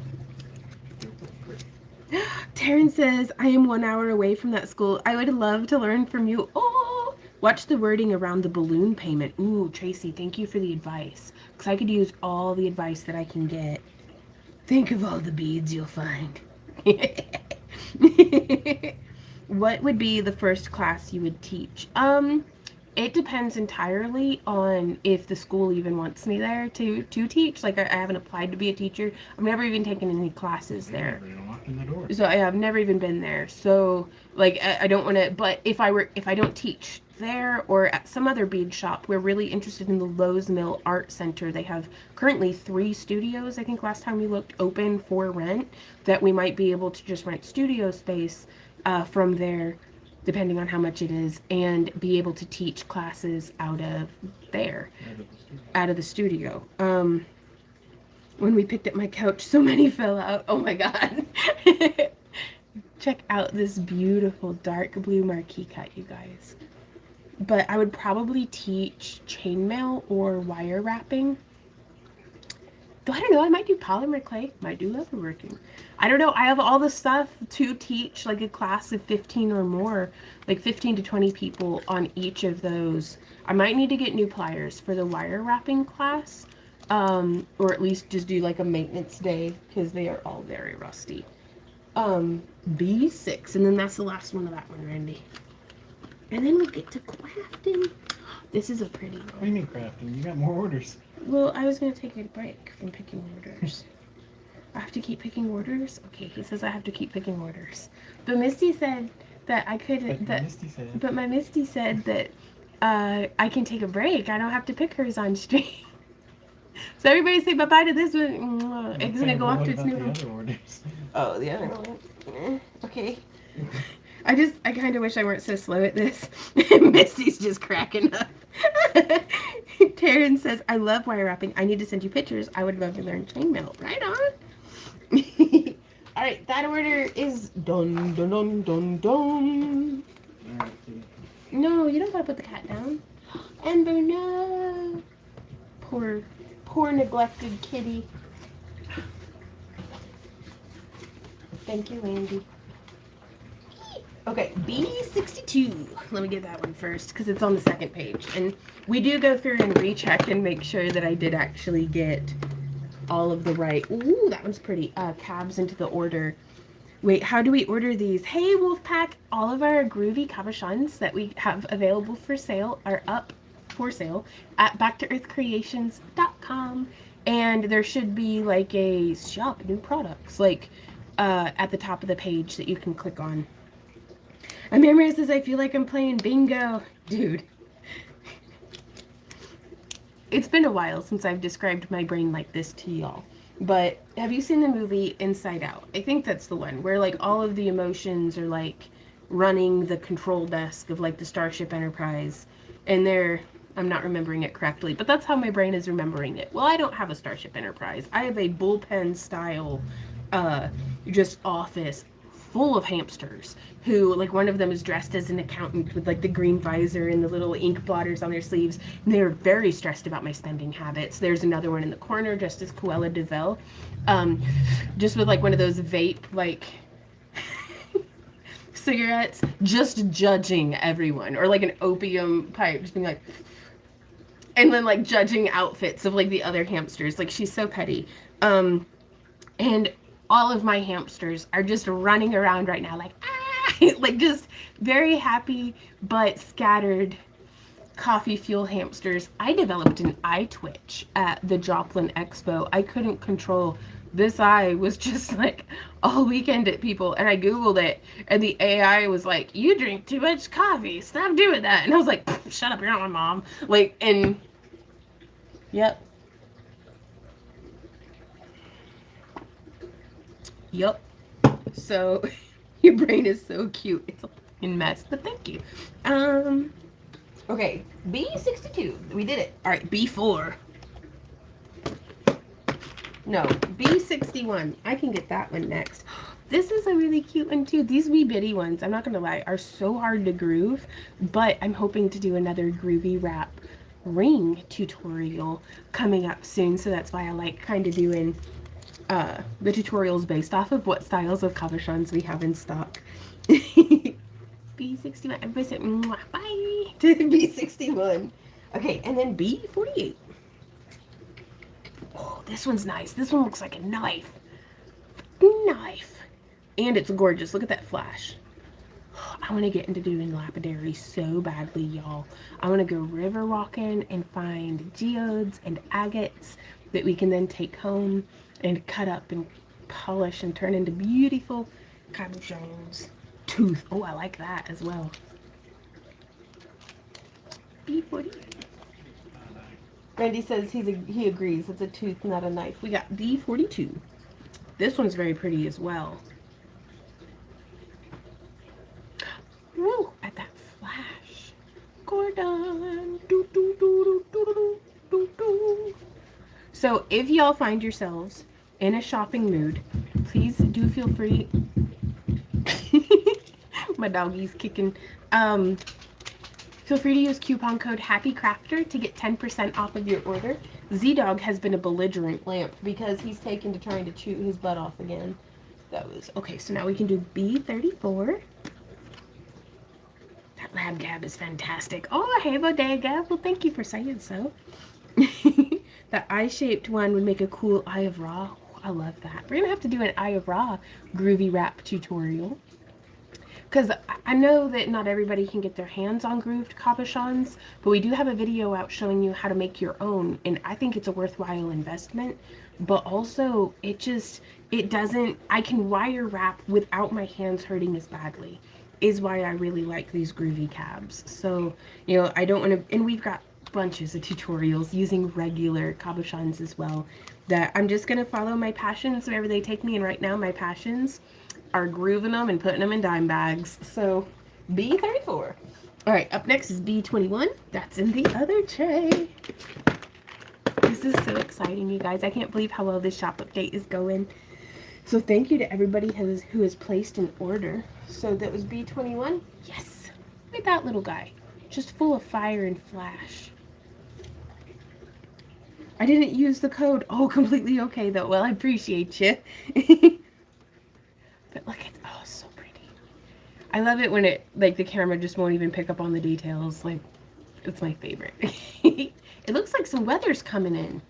A: Taryn says, I am 1 hour away from that school. I would love to learn from you. Oh, watch the wording around the balloon payment. Ooh, Tracy, thank you for the advice, because I could use all the advice that I can get. Think of all the beads you'll find. What would be the first class you would teach? It depends entirely on if the school even wants me there to teach. Like, I haven't applied to be a teacher. I've never even taken any classes there. So I've never even been there. So, like, I don't want to, but if I don't teach there or at some other bead shop, we're really interested in the Lowe's Mill Art Center. They have currently 3 studios, I think last time we looked, open for rent, that we might be able to just rent studio space from there, depending on how much it is, and be able to teach classes out of there, out of the studio. When we picked up my couch, so many fell out. Oh my God. Check out this beautiful dark blue marquee cut, you guys. but I would probably teach chainmail or wire wrapping. Though I don't know, I might do polymer clay, might do leatherworking. I don't know. I have all the stuff to teach like a class of 15 or more, like 15 to 20 people on each of those. I might need to get new pliers for the wire wrapping class, or at least just do like a maintenance day because they are all very rusty. B6, and then that's the last one of that one, Randy. And then we'll get to crafting. This is a pretty one.
B: What do you mean crafting? You got more orders.
A: Well, I was going to take a break from picking orders. I have to keep picking orders? Okay, he says I have to keep picking orders. But Misty said that I couldn't. But my Misty said that I can take a break. I don't have to pick hers on stream. So everybody say bye-bye to this one. It's going to go off to its new home.
B: The other orders?
A: Oh, the other one. Okay. I kind of wish I weren't so slow at this. Misty's just cracking up. Taryn says, I love wire wrapping. I need to send you pictures. I would love to learn chainmail. Right on. All right, that order is done, done, done, done, done.
B: All right, kitty.
A: No, you don't gotta put the cat down. Ember, no. Poor neglected kitty. Thank you, Randy. Okay, B62. Let me get that one first because it's on the second page. And we do go through and recheck and make sure that I did actually get all of the right. Ooh, that one's pretty. Cabs into the order. Wait, how do we order these? Hey, Wolfpack, all of our groovy cabochons that we have available for sale are up for sale at backtoearthcreations.com. And there should be like a shop, new products, like at the top of the page that you can click on. Amir says, I feel like I'm playing bingo. Dude. It's been a while since I've described my brain like this to y'all. But have you seen the movie Inside Out? I think that's the one where like all of the emotions are like running the control desk of like the Starship Enterprise. And I'm not remembering it correctly, but that's how my brain is remembering it. Well, I don't have a Starship Enterprise. I have a bullpen style just office full of hamsters who, like, one of them is dressed as an accountant with like the green visor and the little ink blotters on their sleeves, and they're very stressed about my spending habits. There's another one in the corner just as Cruella de Vil, just with like one of those vape like cigarettes, just judging everyone, or like an opium pipe, just being like, and then like judging outfits of like the other hamsters. Like, she's so petty. And all of my hamsters are just running around right now like, ah! Like just very happy but scattered coffee fuel hamsters. I developed an eye twitch at the Joplin Expo. I couldn't control. This eye was just like all weekend at people, and I Googled it, and the AI was like, you drink too much coffee, stop doing that. And I was like, shut up, you're not my mom. Like, and yep. Yup. So your brain is so cute. It's a fucking mess, but thank you. Okay, B62. We did it. All right, B4. No, B61. I can get that one next. This is a really cute one too. These wee bitty ones, I'm not gonna lie, are so hard to groove, but I'm hoping to do another groovy wrap ring tutorial coming up soon. So that's why I like kind of doing the tutorials based off of what styles of cabochons we have in stock. B61. Everybody say bye to B61. Okay, and then B48. Oh, this one's nice. This one looks like a knife. Knife. And it's gorgeous. Look at that flash. I want to get into doing lapidary so badly, y'all. I want to go river walking and find geodes and agates that we can then take home and cut up and polish and turn into beautiful cabochons. Tooth. Oh, I like that as well. B40. Randy says he agrees. It's a tooth, not a knife. We got B42. This one's very pretty as well. Woo! At that flash. Gordon. Do, do, do, do, do, do, do. So if y'all find yourselves in a shopping mood, please do feel free. My doggy's kicking. Feel free to use coupon code HAPPYCRAFTER to get 10% off of your order. Z-Dog has been a belligerent lamp because he's taken to trying to chew his butt off again. That was, okay, so now we can do B34. That lab gab is fantastic. Oh, hey, Bodega. Well, thank you for saying so. That eye-shaped one would make a cool Eye of Ra. Oh, I love that. We're going to have to do an Eye of Ra groovy wrap tutorial. Because I know that not everybody can get their hands on grooved cabochons, but we do have a video out showing you how to make your own, and I think it's a worthwhile investment. But also, it doesn't, I can wire wrap without my hands hurting as badly, is why I really like these groovy cabs. So, you know, I don't want to, and we've got bunches of tutorials using regular cabochons as well, that I'm just going to follow my passions wherever they take me, and right now my passions are grooving them and putting them in dime bags. So B34. All right, up next is B21. That's in the other tray. This is so exciting, you guys. I can't believe how well this shop update is going. So thank you to everybody who has placed an order. So that was B21. Yes. Look at that little guy. Just full of fire and flash. I didn't use the code. Oh, completely okay, though. Well, I appreciate you. But look, it's, oh, so pretty. I love it when it, like, the camera just won't even pick up on the details. Like, it's my favorite. It looks like some weather's coming in.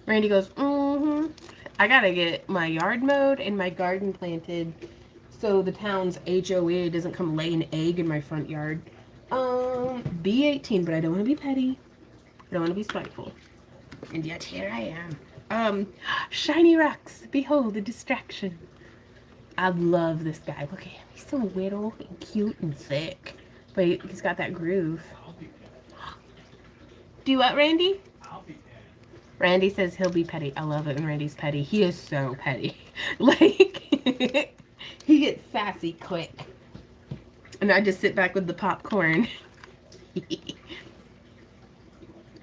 A: Randy goes, I gotta get my yard mowed and my garden planted so the town's HOA doesn't come lay an egg in my front yard. B18, but I don't want to be petty. I don't want to be spiteful. And yet here I am. Shiny rocks. Behold, the distraction. I love this guy. Look at him. He's so little and cute and thick. But he's got that groove.
B: I'll be petty.
A: Do what, Randy?
B: I'll be petty.
A: Randy says he'll be petty. I love it when Randy's petty. He is so petty. Like, he gets sassy quick. And I just sit back with the popcorn.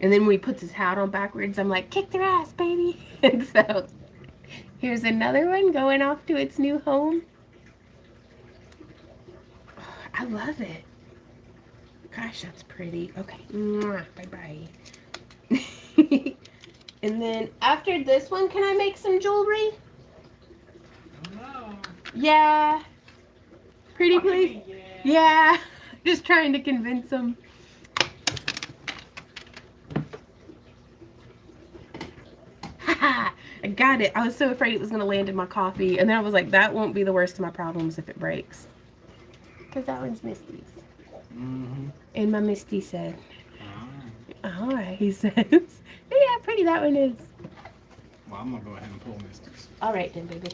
A: And then when he puts his hat on backwards, I'm like, kick their ass, baby. And so, here's another one going off to its new home. Oh, I love it. Gosh, that's pretty. Okay. Bye-bye. And then after this one, can I make some jewelry?
B: I don't know.
A: Yeah. Pretty please? Yeah. Just trying to convince him. Haha. I got it. I was so afraid it was going to land in my coffee. And then I was like, that won't be the worst of my problems if it breaks. Because that one's Misty's. And my Misty said, alright, he says. Yeah, pretty that one is.
B: Well, I'm going to go ahead and pull Misty's.
A: Alright then, baby.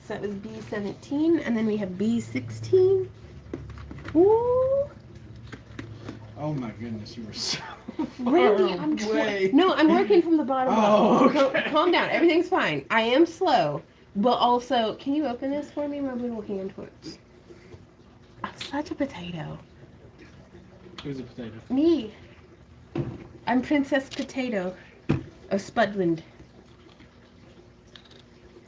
A: So that was B17. And then we have B16. Ooh.
B: Oh my goodness, you were so
A: Randy, I'm no, I'm working from the bottom up.
B: okay.
A: Calm down. Everything's fine. I am slow. But also, can you open this for me? My little hand hurts. I'm such a potato.
B: Who's a potato?
A: Me. I'm Princess Potato of Spudland.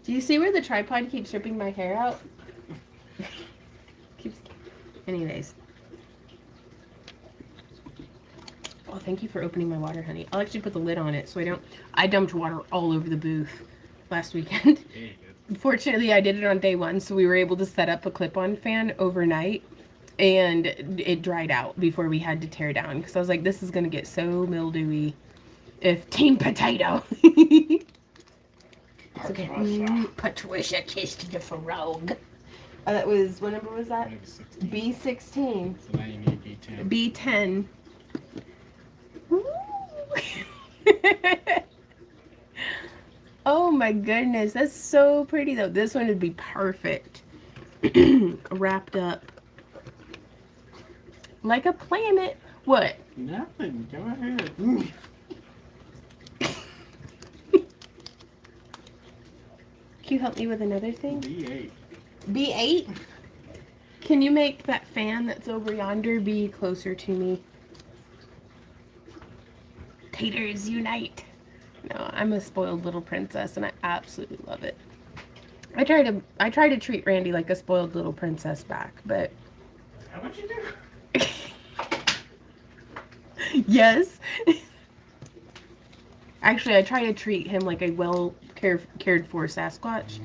A: Do you see where the tripod keeps ripping my hair out? Anyways. Oh, thank you for opening my water, honey. I'll actually put the lid on it so I dumped water all over the booth last weekend.
B: Yeah, you did.
A: Fortunately, I did it on day one, so we were able to set up a clip-on fan overnight, and it dried out before we had to tear down, because I was like, this is going to get so mildewy if Team Potato. It's okay. Patricia kissed the frog. That was, what number was that? B16.
B: So now you need B10.
A: B10. Oh my goodness, that's so pretty though. This one would be perfect. Wrapped up like a planet. What?
B: Nothing. Go ahead.
A: Can you help me with another thing?
B: B8.
A: B8? Can you make that fan that's over yonder be closer to me? Taters unite. No, I'm a spoiled little princess and I absolutely love it. I try to treat Randy like a spoiled little princess back, but
B: How much you do?
A: Yes. Actually, I try to treat him like a well cared for Sasquatch.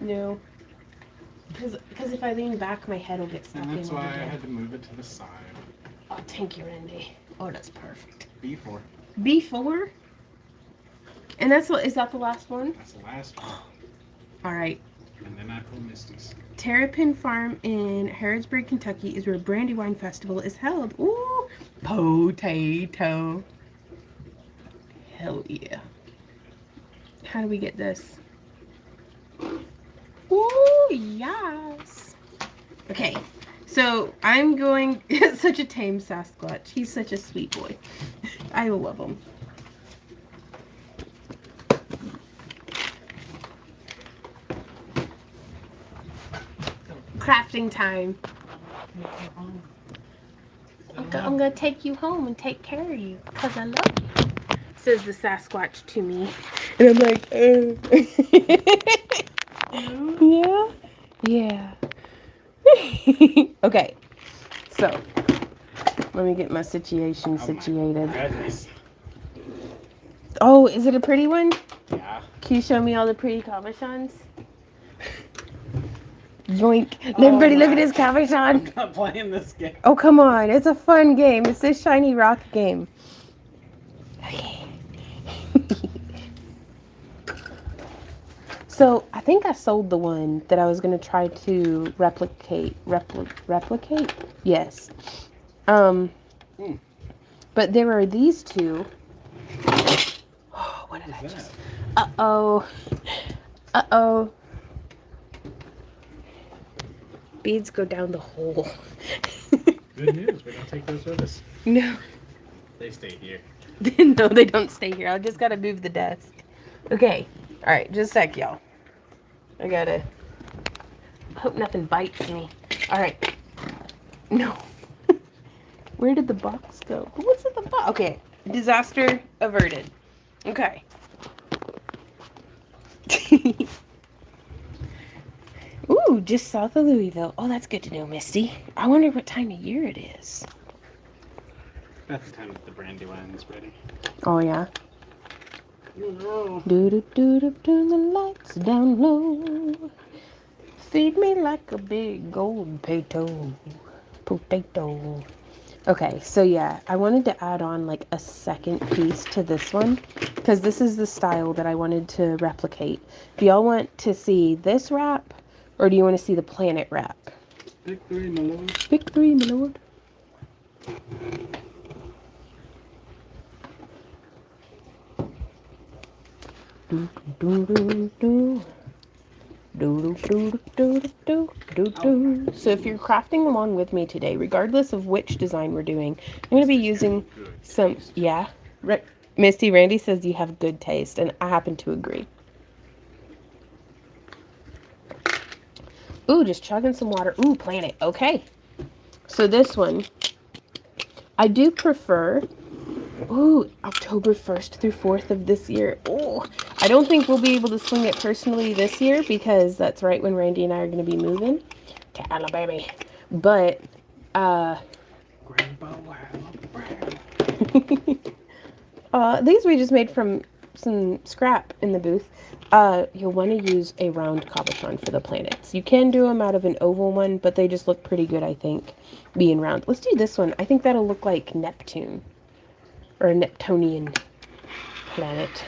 A: No. Because if I lean back, my head will get stuck in.
B: And that's why I had to move it to the side.
A: Oh, thank you, Randy. Oh, that's perfect.
B: B4.
A: B4? And is that the last one?
B: That's the last one.
A: All right.
B: And then I pull Misty's.
A: Terrapin Farm in Harrodsburg, Kentucky is where Brandywine Festival is held. Ooh, potato. Hell yeah. How do we get this? Ooh, yes. Okay, so I'm going, such a tame Sasquatch. He's such a sweet boy. I love him. Crafting time. I'm going to take you home and take care of you because I love you, says the Sasquatch to me. And I'm like, yeah, yeah. Okay, so let me get my situation situated.
B: Goodness.
A: Oh, is it a pretty one?
B: Yeah.
A: Can you show me all the pretty cabochons? Yoink. Everybody look at his cabochon.
B: I'm not playing this game.
A: Oh, come on. It's a fun game. It's this shiny rock game. Okay. So, I think I sold the one that I was going to try to replicate. Replicate? Yes. But there are these two. Oh, what did I just... Uh-oh. Uh-oh. Beads go down the hole.
B: Good news. We don't take those with us.
A: No.
B: They stay here.
A: No, they don't stay here. I just gotta move the desk. Okay. Alright, just a sec, y'all. I gotta... hope nothing bites me. Alright. No. Where did the box go? What's in the box? Okay. Disaster averted. Okay. Ooh, just south of Louisville. Oh, that's good to know, Misty. I wonder what time of year it is.
B: About the time that the Brandywine's ready.
A: Oh, yeah.
B: No.
A: Do turn the lights down low. Feed me like a big gold potato. Okay, so yeah, I wanted to add on like a second piece to this one because this is the style that I wanted to replicate. Do y'all want to see this wrap or do you want to see the planet wrap?
B: Victory, my lord.
A: Victory, my lord. Do, do, do, do. So if you're crafting along with me today, regardless of which design we're doing, I'm going to be using some, yeah. Misty, Randy says you have good taste, and I happen to agree. Ooh, just chugging some water. Ooh, planet. Okay. So this one, I do prefer, ooh, October 1st through 4th of this year. Ooh, I don't think we'll be able to swing it personally this year because that's right when Randy and I are going to be moving to Alabama. But, these we just made from some scrap in the booth. You'll want to use a round cabochon for the planets. You can do them out of an oval one, but they just look pretty good, I think, being round. Let's do this one. I think that'll look like Neptune. Or a Neptunian planet.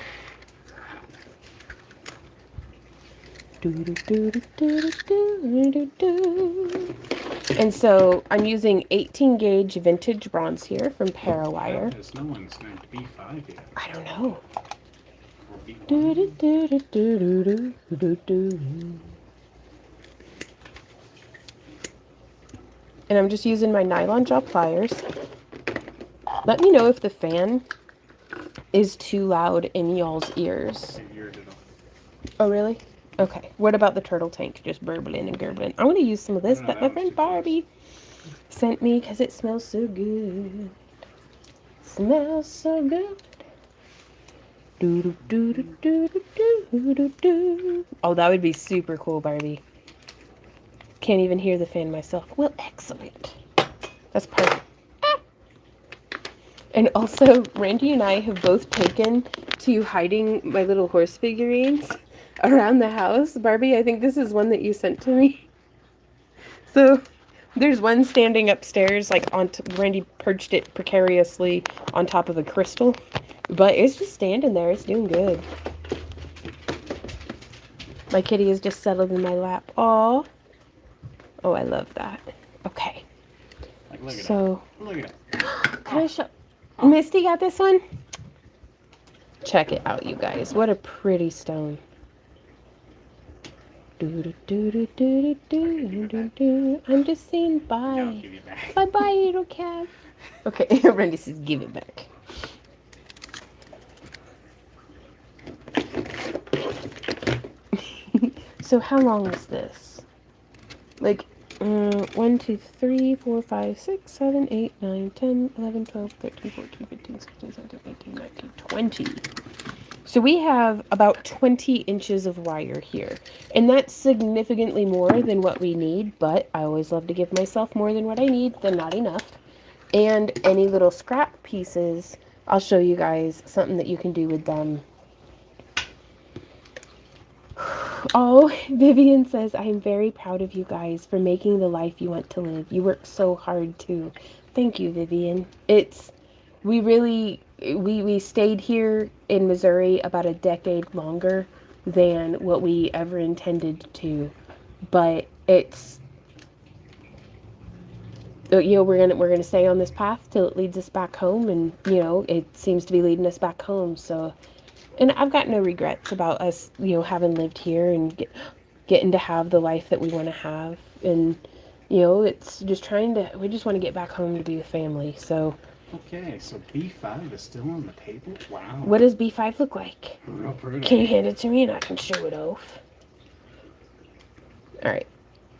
A: And so I'm using 18 gauge vintage bronze here from Parawire.
B: There's no one's going to B5 yet.
A: I don't know. And I'm just using my nylon jaw pliers. Let me know if the fan is too loud in y'all's ears. Oh, really? Okay. What about the turtle tank just burbling and gurgling? I want to use some of this that my friend Barbie sent me because it smells so good. Smells so good. Oh, that would be super cool, Barbie. Can't even hear the fan myself. Well, excellent. That's perfect. Ah. And also, Randy and I have both taken to hiding my little horse figurines around the house. Barbie, I think this is one that you sent to me. So there's one standing upstairs, like Randy perched it precariously on top of a crystal. But it's just standing there. It's doing good. My kitty is just settled in my lap. Aw. Oh, I love that. Okay.
B: Like, look at
A: So,
B: that. Look at that.
A: can I show? Misty got this one? Check it out, you guys. What a pretty stone. I'm just saying bye.
B: I'll give you back.
A: Bye-bye, little cat. Okay, Randy says give it back. So how long is this? Like, 1, 2, 3, 4, 5, 6, 7, 8, 9, 10, 11, 12, 13, 14, 15, 16, 17, 18, 19, 20. So we have about 20 inches of wire here. And that's significantly more than what we need, but I always love to give myself more than what I need than not enough. And any little scrap pieces, I'll show you guys something that you can do with them. Oh, Vivian says, I am very proud of you guys for making the life you want to live. You work so hard too. Thank you, Vivian. We stayed here in Missouri about a decade longer than what we ever intended to. But it's, we're gonna stay on this path till it leads us back home, and it seems to be leading us back home. So, and I've got no regrets about us, having lived here and getting to have the life that we want to have. And it's just we just want to get back home to be with family. So.
B: Okay, so B5 is still on the table? Wow.
A: What does B5 look like?
B: Real pretty.
A: Can you hand it to me and I can show it off? All right.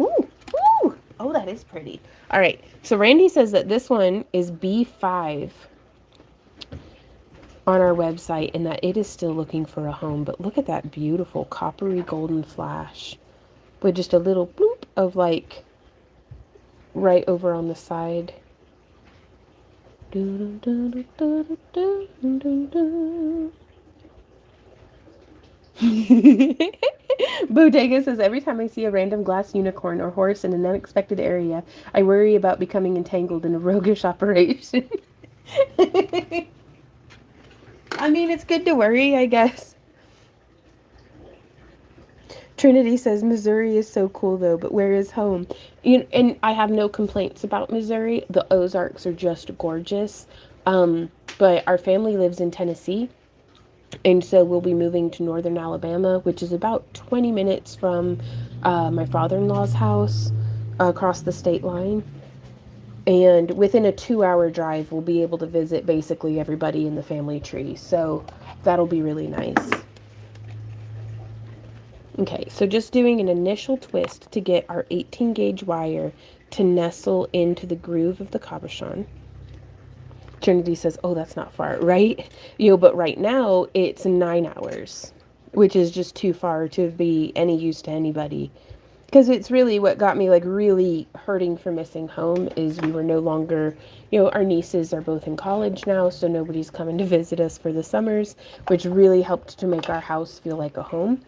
A: Ooh, ooh. Oh, that is pretty. All right. So Randy says that this one is B5 on our website and that it is still looking for a home. But look at that beautiful coppery golden flash with just a little bloop of like right over on the side. Bodega says, every time I see a random glass unicorn or horse in an unexpected area, I worry about becoming entangled in a roguish operation. I mean, it's good to worry, I guess. Trinity says, Missouri is so cool, though, but where is home? And I have no complaints about Missouri. The Ozarks are just gorgeous. But our family lives in Tennessee. And so we'll be moving to northern Alabama, which is about 20 minutes from my father-in-law's house across the state line. And within a 2-hour drive, we'll be able to visit basically everybody in the family tree. So that'll be really nice. Okay, so just doing an initial twist to get our 18 gauge wire to nestle into the groove of the cabochon. Trinity says, oh, that's not far, right? But right now it's 9 hours, which is just too far to be any use to anybody. Because it's really what got me like really hurting for missing home is we were no longer, our nieces are both in college now, so nobody's coming to visit us for the summers, which really helped to make our house feel like a home.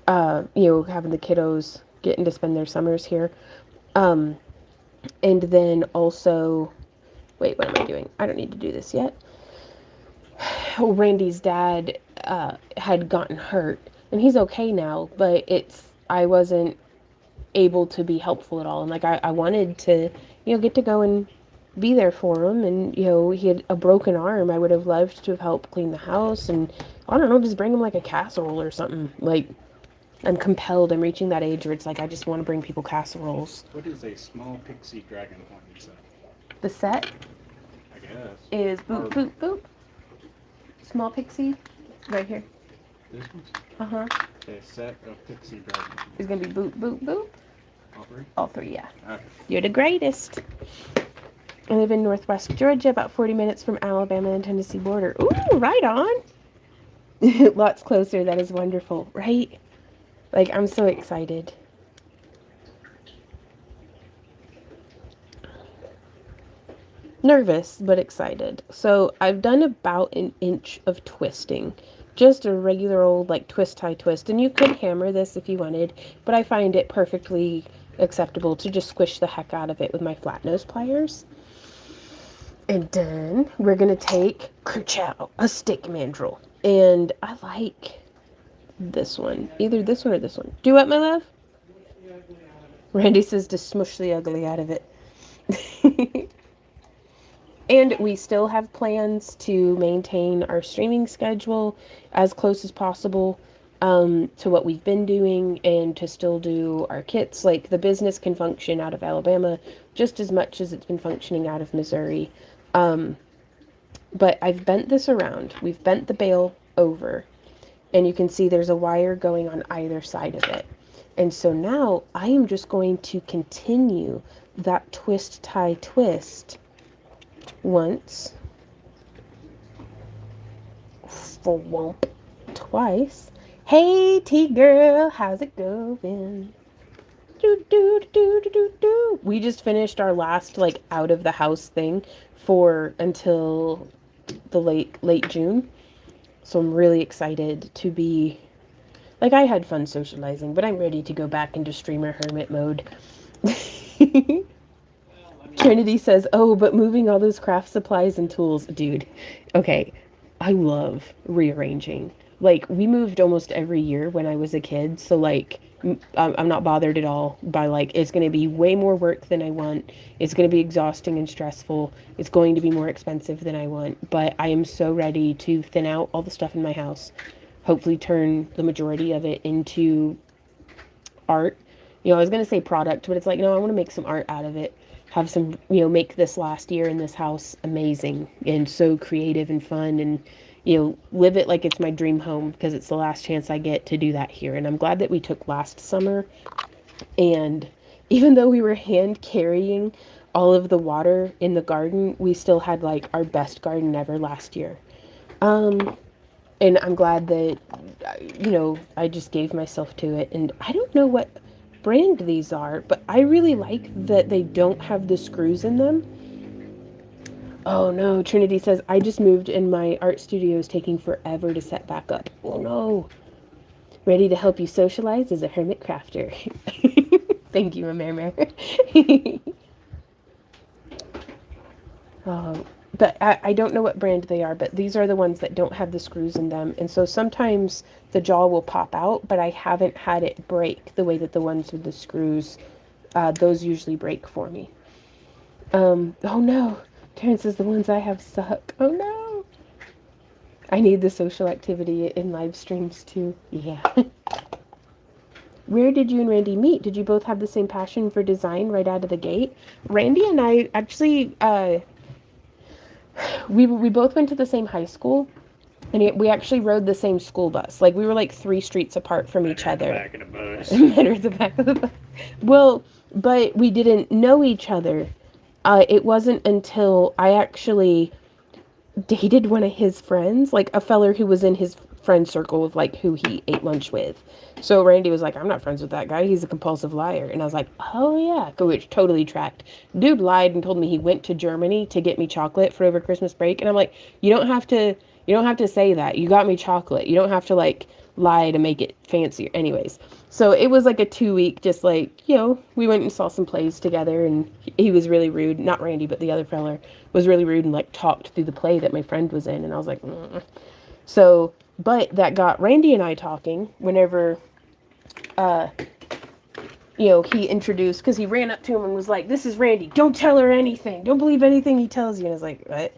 A: Having the kiddos getting to spend their summers here. And then also, wait, what am I doing? I don't need to do this yet. Randy's dad had gotten hurt, and he's okay now, but I wasn't able to be helpful at all. And like, I wanted to, get to go and be there for him. And, he had a broken arm. I would have loved to have helped clean the house and, I don't know, just bring him like a casserole or something. Like, I'm compelled. I'm reaching that age where it's like I just want to bring people casseroles.
B: What is a small pixie dragon horn set?
A: The set
B: I guess.
A: is boop, boop, boop. Small pixie, right here.
B: This one's
A: Uh-huh.
B: a set of pixie dragon horns.
A: It's going to be boop, boop, boop.
B: All three?
A: All three, yeah.
B: Okay.
A: You're the greatest. I live in Northwest Georgia, about 40 minutes from Alabama and Tennessee border. Ooh, right on. Lots closer. That is wonderful, right? Like, I'm so excited. Nervous, but excited. So I've done about an inch of twisting. Just a regular old like twist tie twist. And you could hammer this if you wanted, but I find it perfectly acceptable to just squish the heck out of it with my flat nose pliers. And then we're gonna take kerchow, a stick mandrel. And I like this one. Either this one or this one. Do what, my love? Randy says to smush the ugly out of it. And we still have plans to maintain our streaming schedule as close as possible to what we've been doing and to still do our kits. Like the business can function out of Alabama just as much as it's been functioning out of Missouri. But I've bent this around. We've bent the bale over. And you can see there's a wire going on either side of it. And so now I am just going to continue that twist tie twist once, whomp, twice. Hey T girl, how's it going? Do do do do do do. We just finished our last like out of the house thing for until the late June. So I'm really excited to be like I had fun socializing, but I'm ready to go back into streamer hermit mode. Trinity says, "Oh, but moving all those craft supplies and tools, dude." Okay, I love rearranging. Like we moved almost every year when I was a kid, so like I'm not bothered at all by like it's going to be way more work than I want. It's going to be exhausting and stressful. It's going to be more expensive than I want, but I am so ready to thin out all the stuff in my house. Hopefully turn the majority of it into art. You know, I was going to say product, but it's like, no, I want to make some art out of it. Have some, you know, make this last year in this house amazing and so creative and fun and, you know, live it like it's my dream home because it's the last chance I get to do that here. And I'm glad that we took last summer. And even though we were hand carrying all of the water in the garden, we still had like our best garden ever last year. And I'm glad that, you know, I just gave myself to it. And I don't know what brand these are, but I really like that they don't have the screws in them. Oh no, Trinity says, I just moved and my art studio is taking forever to set back up. Oh no. Ready to help you socialize as a hermit crafter. Thank you, Mary. But I don't know what brand they are, but these are the ones that don't have the screws in them. And so sometimes the jaw will pop out, but I haven't had it break the way that the ones with the screws, those usually break for me. Oh no, Terrence says the ones I have suck. Oh no. I need the social activity in live streams too. Yeah. Where did you and Randy meet? Did you both have the same passion for design right out of the gate? Randy and I actually, we both went to the same high school, and we actually rode the same school bus. Like we were like 3 streets apart from each other.
B: Back of the bus.
A: Met her at the back of the bus. Well, but we didn't know each other. It wasn't until I actually dated one of his friends, like a feller who was in his friend circle of like who he ate lunch with. So Randy was like, I'm not friends with that guy. He's a compulsive liar. And I was like, oh yeah, which totally tracked. Dude lied and told me he went to Germany to get me chocolate for over Christmas break. And I'm like, you don't have to say that. You got me chocolate. You don't have to like lie to make it fancier. Anyways, so it was like a 2-week, just like, you know, we went and saw some plays together and he was really rude. Not Randy, but the other fella was really rude and like talked through the play that my friend was in. And I was like, mm. So, but that got Randy and I talking whenever, you know, he introduced, because he ran up to him and was like, this is Randy. Don't tell her anything. Don't believe anything he tells you. And I was like, what?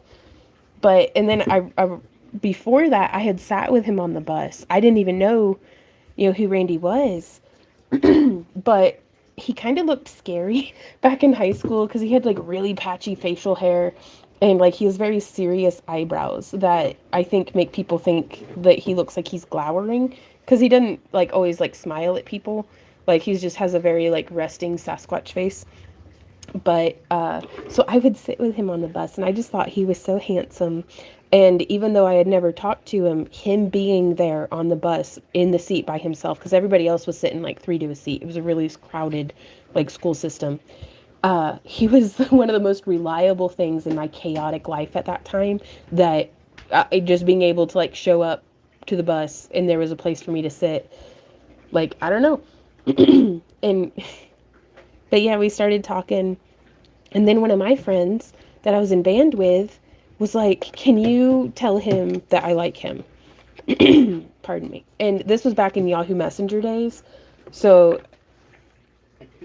A: But, and then I before that, I had sat with him on the bus. I didn't even know, you know, who Randy was. But he kind of looked scary back in high school because he had like really patchy facial hair and like he has very serious eyebrows that I think make people think that he looks like he's glowering because he doesn't like always like smile at people. Like he just has a very like resting Sasquatch face. But so I would sit with him on the bus and I just thought he was so handsome. And even though I had never talked to him being there on the bus in the seat by himself, because everybody else was sitting like 3 to a seat. It was a really crowded like school system. He was one of the most reliable things in my chaotic life at that time. That just being able to like show up to the bus and there was a place for me to sit. Like I don't know, and but yeah, we started talking, and then one of my friends that I was in band with was like, "Can you tell him that I like him?" Pardon me. And this was back in Yahoo Messenger days, so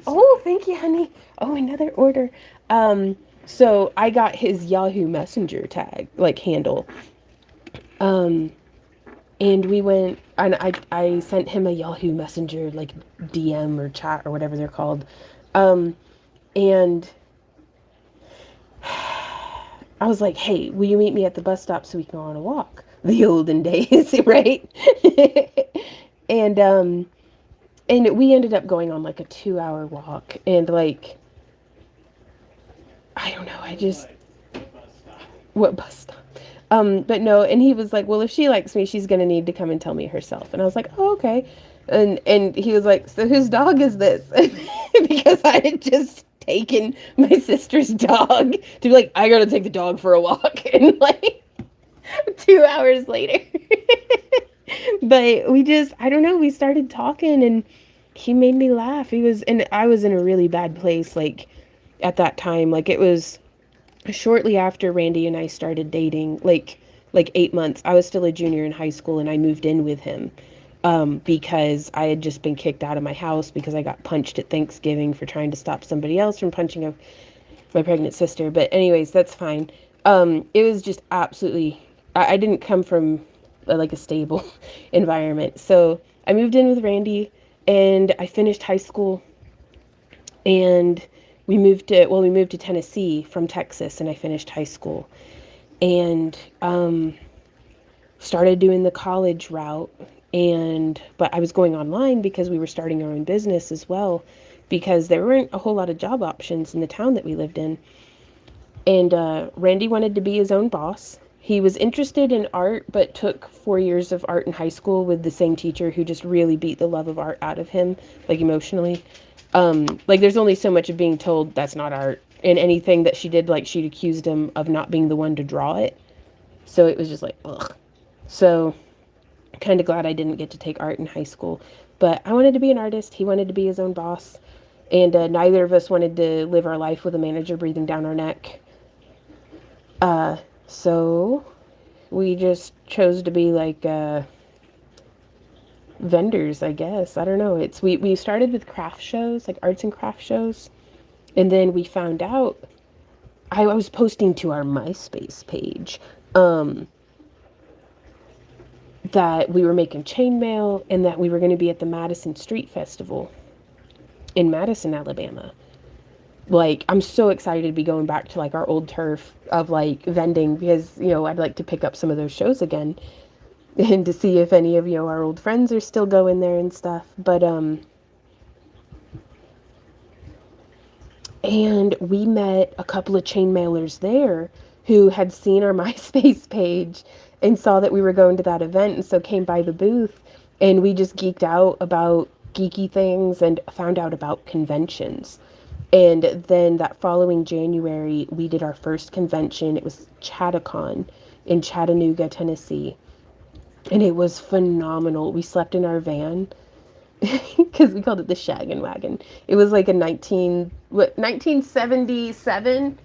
A: oh, thank you, honey. Oh, another order. Um, so I got his Yahoo Messenger tag, like handle. Um, and we went and I sent him a Yahoo Messenger like DM or chat or whatever they're called. Um, and I was like, "Hey, will you meet me at the bus stop so we can go on a walk?" The olden days, right? and and we ended up going on like a 2 hour walk and like I don't know, I just what bus stop? But no, and he was like, "Well, if she likes me, she's gonna need to come and tell me herself." And I was like, "Oh, okay." And he was like, "So whose dog is this?" Because I had just taken my sister's dog to be like, "I gotta take the dog for a walk," and like 2 hours later. But we just, I don't know, we started talking and he made me laugh. He was, and I was in a really bad place, like at that time. Like it was shortly after Randy and I started dating, like 8 months. I was still a junior in high school and I moved in with him. Because I had just been kicked out of my house because I got punched at Thanksgiving for trying to stop somebody else from punching my pregnant sister. But anyways, that's fine. It was just absolutely. I didn't come from like a stable environment, so I moved in with Randy, and I finished high school, and we moved to Tennessee from Texas, and I finished high school, and started doing the college route. And but I was going online because we were starting our own business as well, because there weren't a whole lot of job options in the town that we lived in. And Randy wanted to be his own boss. He was interested in art, but took 4 years of art in high school with the same teacher who just really beat the love of art out of him, like emotionally. Like there's only so much of being told that's not art. And anything that she did, like she'd accused him of not being the one to draw it. So it was just like, ugh. So kind of glad I didn't get to take art in high school. But I wanted to be an artist. He wanted to be his own boss. And neither of us wanted to live our life with a manager breathing down our neck. So we just chose to be like vendors, I guess. I don't know. We started with craft shows, like arts and craft shows, and then we found out I was posting to our MySpace page that we were making chainmail and that we were going to be at the Madison Street Festival in Madison, Alabama. Like I'm so excited to be going back to like our old turf of like vending because I'd like to pick up some of those shows again and to see if any of our old friends are still going there and stuff. But and we met a couple of chain mailers there who had seen our MySpace page and saw that we were going to that event and so came by the booth, and we just geeked out about geeky things and found out about conventions. And then that following January, we did our first convention. It was Chattacon in Chattanooga, Tennessee. And it was phenomenal. We slept in our van because we called it the Shaggin' Wagon. It was like a 1977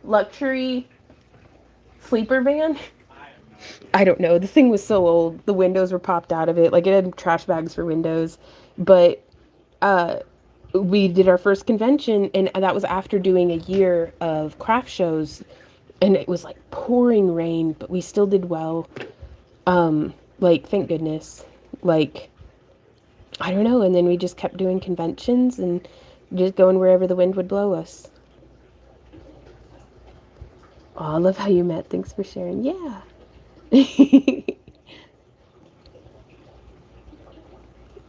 A: luxury sleeper van. I don't know. The thing was so old. The windows were popped out of it. Like it had trash bags for windows. But we did our first convention, and that was after doing a year of craft shows, and it was like pouring rain, but we still did well. Like thank goodness. Like I don't know, and then we just kept doing conventions and just going wherever the wind would blow us. Oh, I love how you met. Thanks for sharing. Yeah.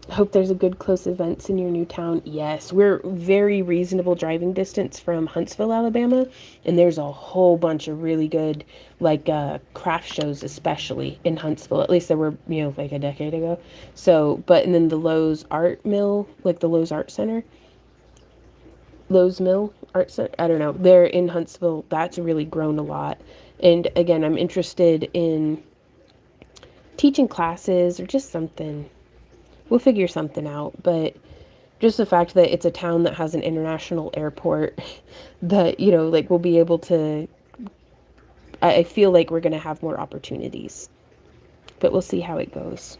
A: Hope there's a good close events in your new town. Yes, we're very reasonable driving distance from Huntsville, Alabama, and there's a whole bunch of really good like craft shows, especially in Huntsville. At least there were, like a decade ago. So, but and then the Lowe's Art Mill, like the Lowe's Art Center, Lowe's Mill, art center, I don't know, they're in Huntsville. That's really grown a lot. And again, I'm interested in teaching classes or just something. We'll figure something out, but just the fact that it's a town that has an international airport that, like we'll be able to, I feel like we're going to have more opportunities, but we'll see how it goes.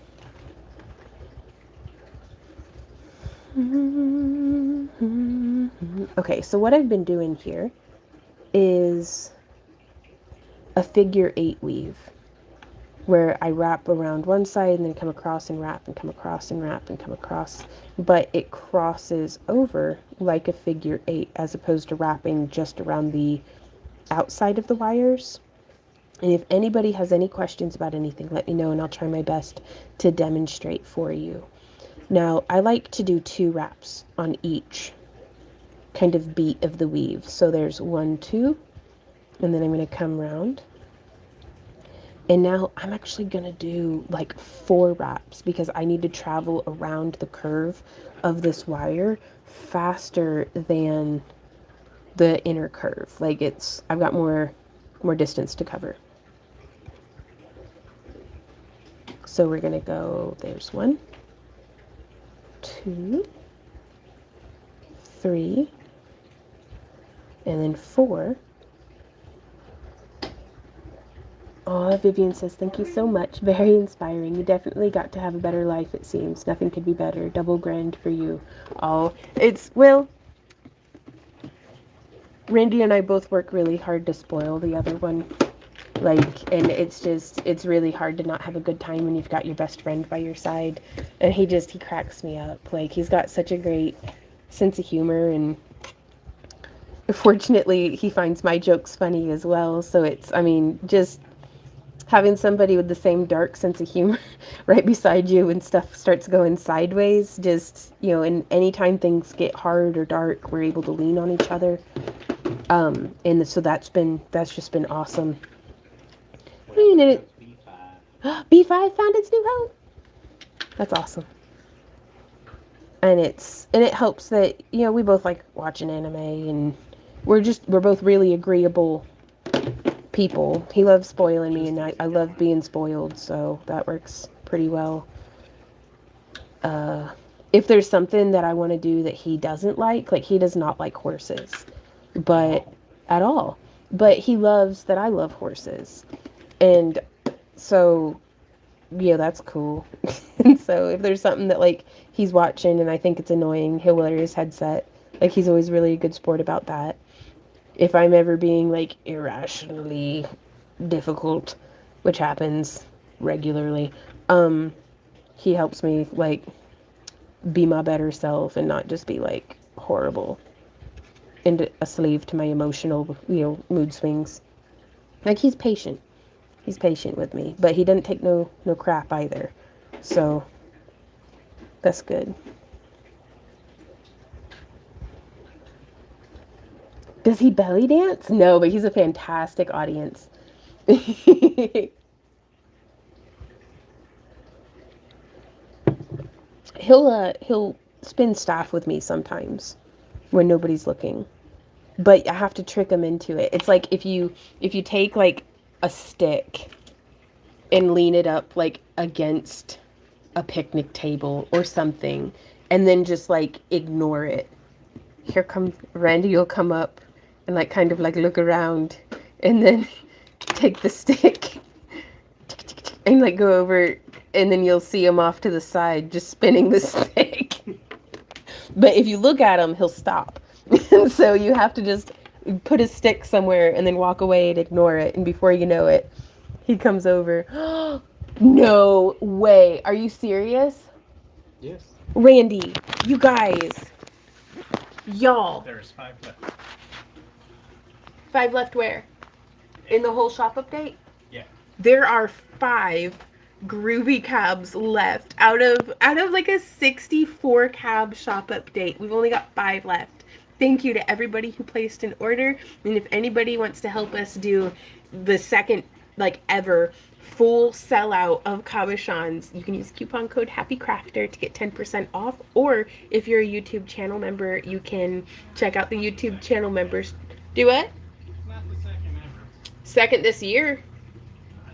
A: Okay, so what I've been doing here is a figure 8 weave where I wrap around one side and then come across and wrap and come across and wrap and come across, but it crosses over like a figure 8 as opposed to wrapping just around the outside of the wires. And if anybody has any questions about anything, let me know and I'll try my best to demonstrate for you. Now, I like to do 2 wraps on each kind of beat of the weave. So there's 1, 2, and then I'm going to come around. And now I'm actually going to do like 4 wraps because I need to travel around the curve of this wire faster than the inner curve. Like I've got more distance to cover. So we're going to go, there's 1, 2, 3, and then 4. Oh, Vivian says, thank you so much. Very inspiring. You definitely got to have a better life, it seems. Nothing could be better. Double grand for you. Oh, Randy and I both work really hard to spoil the other one. And it's really hard to not have a good time when you've got your best friend by your side. And he cracks me up. Like, he's got such a great sense of humor, and fortunately, he finds my jokes funny as well. So just having somebody with the same dark sense of humor right beside you when stuff starts going sideways, and anytime things get hard or dark, we're able to lean on each other. And so that's just been awesome. B5 found its new home. That's awesome. And it helps that, we both like watching anime, and we're both really agreeable people. He loves spoiling me, and I love being spoiled, so that works pretty well. If there's something that I want to do that he doesn't like he does not like horses, at all. But he loves that I love horses. And so, yeah, that's cool. And so if there's something that he's watching and I think it's annoying, he'll wear his headset. He's always really a good sport about that. If I'm ever being irrationally difficult, which happens regularly, he helps me be my better self and not just be horrible and a slave to my emotional, mood swings. He's patient. He's patient with me, but he doesn't take no crap either. So that's good. Does he belly dance? No, but he's a fantastic audience. He'll spin staff with me sometimes when nobody's looking, but I have to trick him into it. It's like if you take a stick and lean it up against a picnic table or something, and then just ignore it. Here comes Randy. You'll come up and kind of look around, and then take the stick and go over, and then you'll see him off to the side just spinning the stick. But if you look at him, he'll stop. And so you have to just put a stick somewhere and then walk away and ignore it, and before you know it, he comes over. No way. Are you serious?
B: Yes.
A: Randy, you guys. Y'all.
B: There's 5 left.
A: 5 left where? In the whole shop update?
B: Yeah.
A: There are 5 groovy cabs left out of a 64 cab shop update. We've only got 5 left. Thank you to everybody who placed an order. And if anybody wants to help us do the second like ever full sellout of cabochons. You can use coupon code HappyCrafter to get 10% off, or if you're a YouTube channel member, you can check out the YouTube channel members. Do what?
B: It's not the second ever.
A: Second this year.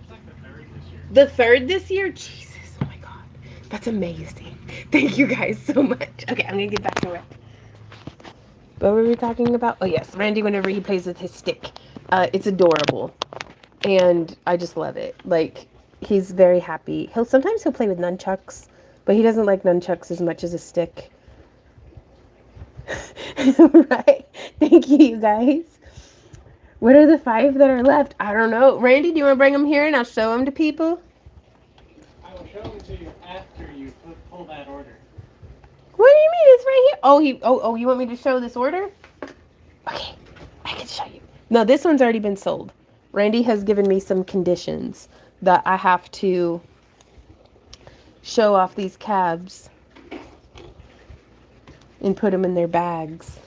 B: It's like the third this year.
A: The third this year? Jesus, oh my god. That's amazing. Thank you guys so much. Okay, I'm gonna get back to it. What were we talking about? Oh yes, Randy whenever he plays with his stick. It's adorable. And I just love it. Like, he's very happy. Sometimes he'll play with nunchucks, but he doesn't like nunchucks as much as a stick. Right? Thank you, you guys. What are the 5 that are left? I don't know. Randy, do you want to bring them here and I'll show them to people?
B: I will show them to you after you pull that order.
A: What do you mean? It's right here. Oh, you want me to show this order? Okay, I can show you. No, this one's already been sold. Randy has given me some conditions that I have to show off these cabs and put them in their bags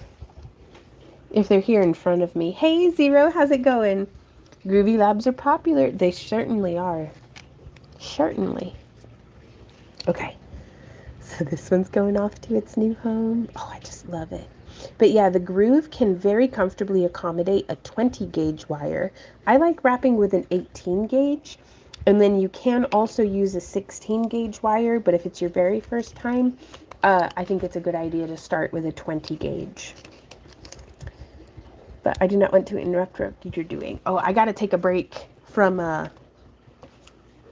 A: if they're here in front of me. Hey, Zero, how's it going? Groovy Labs are popular. They certainly are. Certainly. Okay. So this one's going off to its new home. Oh, I just love it. But yeah, the groove can very comfortably accommodate a 20 gauge wire. I like wrapping with an 18 gauge. And then you can also use a 16 gauge wire. But if it's your very first time, I think it's a good idea to start with a 20 gauge. But I do not want to interrupt what you're doing. Oh, I got to take a break from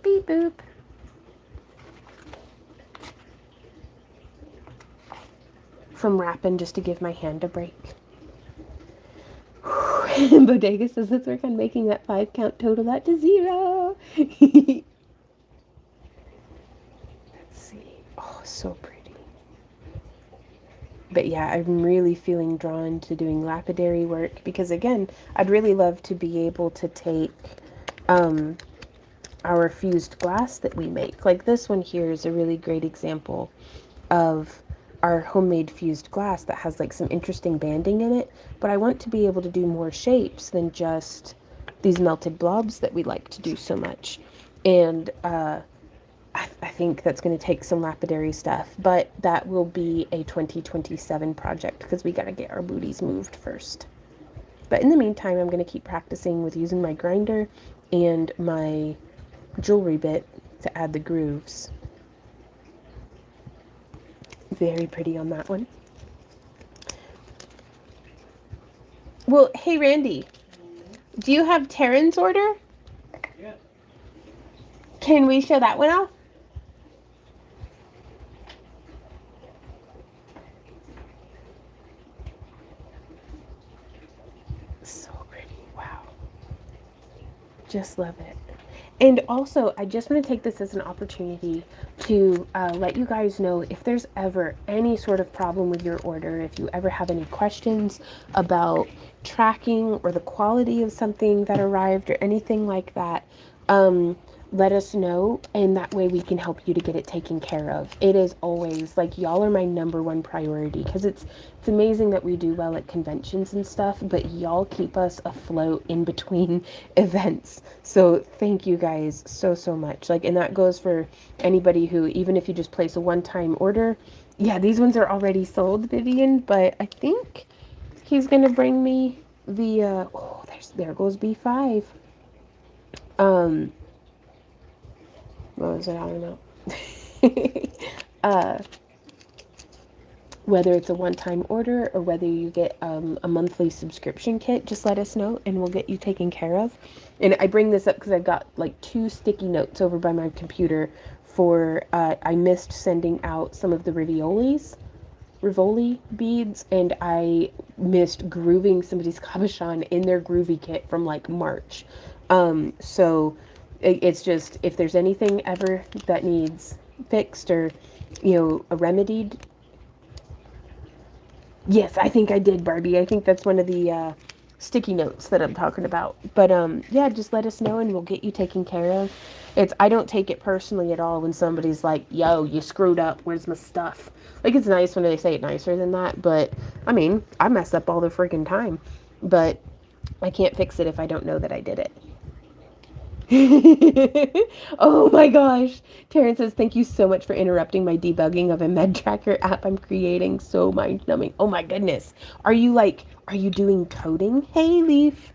A: beep boop. From wrapping just to give my hand a break. Bodega says let's work on making that 5 count total that to 0. Let's see. Oh, so pretty. But yeah, I'm really feeling drawn to doing lapidary work because again, I'd really love to be able to take our fused glass that we make. Like this one here is a really great example of our homemade fused glass that has like some interesting banding in it, but I want to be able to do more shapes than just these melted blobs that we like to do so much. And I think that's going to take some lapidary stuff, but that will be a 2027 project because we got to get our booties moved first. But in the meantime, I'm going to keep practicing with using my grinder and my jewelry bit to add the grooves. Very pretty on that one. Well, hey Randy, do you have Taryn's order?
B: Yeah.
A: Can we show that one off? So pretty, wow. Just love it. And also, I just want to take this as an opportunity to let you guys know if there's ever any sort of problem with your order, if you ever have any questions about tracking or the quality of something that arrived or anything like that, let us know, and that way we can help you to get it taken care of. It is always, like, y'all are my #1 priority, because it's amazing that we do well at conventions and stuff, but y'all keep us afloat in between events. So thank you guys so much. Like, and that goes for anybody who, even if you just place a one-time order, yeah, these ones are already sold, Vivian, but I think he's gonna bring me the oh, there goes B5. What was it? I don't know. Whether it's a one-time order or whether you get a monthly subscription kit, just let us know and we'll get you taken care of. And I bring this up because I got like 2 sticky notes over by my computer for I missed sending out some of the Rivoli beads, and I missed grooving somebody's cabochon in their groovy kit from like March. So it's just, if there's anything ever that needs fixed or, you know, remedied. Yes, I think I did, Barbie. I think that's one of the sticky notes that I'm talking about. But yeah, just let us know and we'll get you taken care of. I don't take it personally at all when somebody's like, yo, you screwed up, where's my stuff? Like, it's nice when they say it nicer than that, but I mean, I mess up all the freaking time. But I can't fix it if I don't know that I did it. Oh my gosh. Taryn says, thank you so much for interrupting my debugging of a med tracker app I'm creating. So mind numbing. Oh my goodness. Are you doing coding? Hey, Leaf.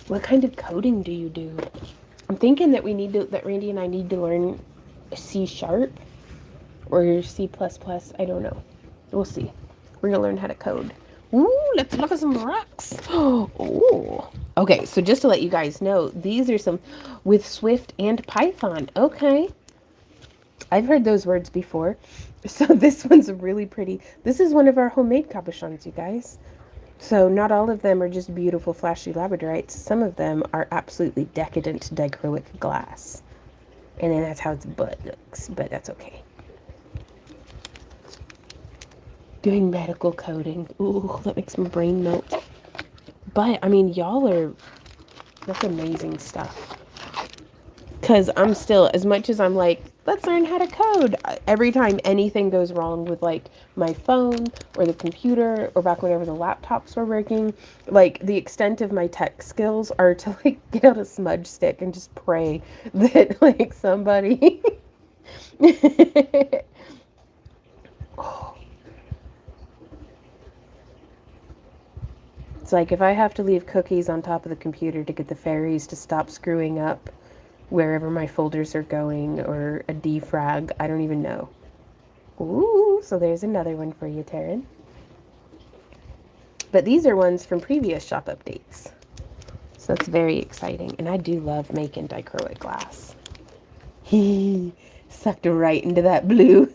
A: What kind of coding do you do? I'm thinking that that Randy and I need to learn C sharp or C++. I don't know. We'll see. We're going to learn how to code. Ooh, let's look at some rocks. Oh, okay. So just to let you guys know, these are some with Swift and Python. Okay. I've heard those words before. So this one's really pretty. This is one of our homemade cabochons, you guys. So not all of them are just beautiful, flashy labradorites. Some of them are absolutely decadent dichroic glass. And then that's how its butt looks, but that's okay. Doing medical coding. Ooh, that makes my brain melt. But, I mean, that's amazing stuff. Because I'm still, as much as I'm like, let's learn how to code. Every time anything goes wrong with like my phone or the computer or back whenever the laptops were working, like the extent of my tech skills are to like get out a smudge stick and just pray that like somebody. It's like if I have to leave cookies on top of the computer to get the fairies to stop screwing up wherever my folders are going, or a defrag, I don't even know. Ooh, so there's another one for you, Taryn. But these are ones from previous shop updates. So that's very exciting. And I do love making dichroic glass. He sucked right into that blue.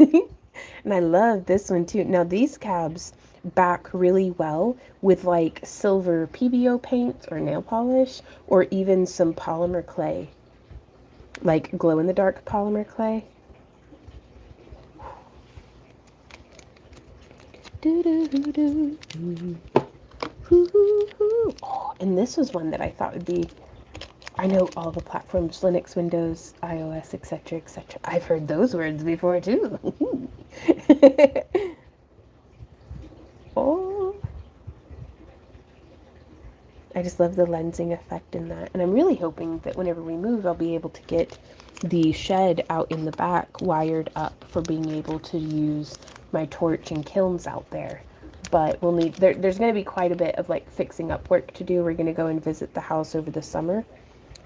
A: And I love this one too. Now these cabs back really well with like silver PBO paint or nail polish, or even some polymer clay, like glow in the dark polymer clay. Oh, and this was one that I thought would be, I know all the platforms, Linux, Windows, iOS, etc., etc. I've heard those words before too. Oh, I just love the lensing effect in that. And I'm really hoping that whenever we move, I'll be able to get the shed out in the back wired up for being able to use my torch and kilns out there. But we'll need, there's going to be quite a bit of like fixing up work to do. We're going to go and visit the house over the summer.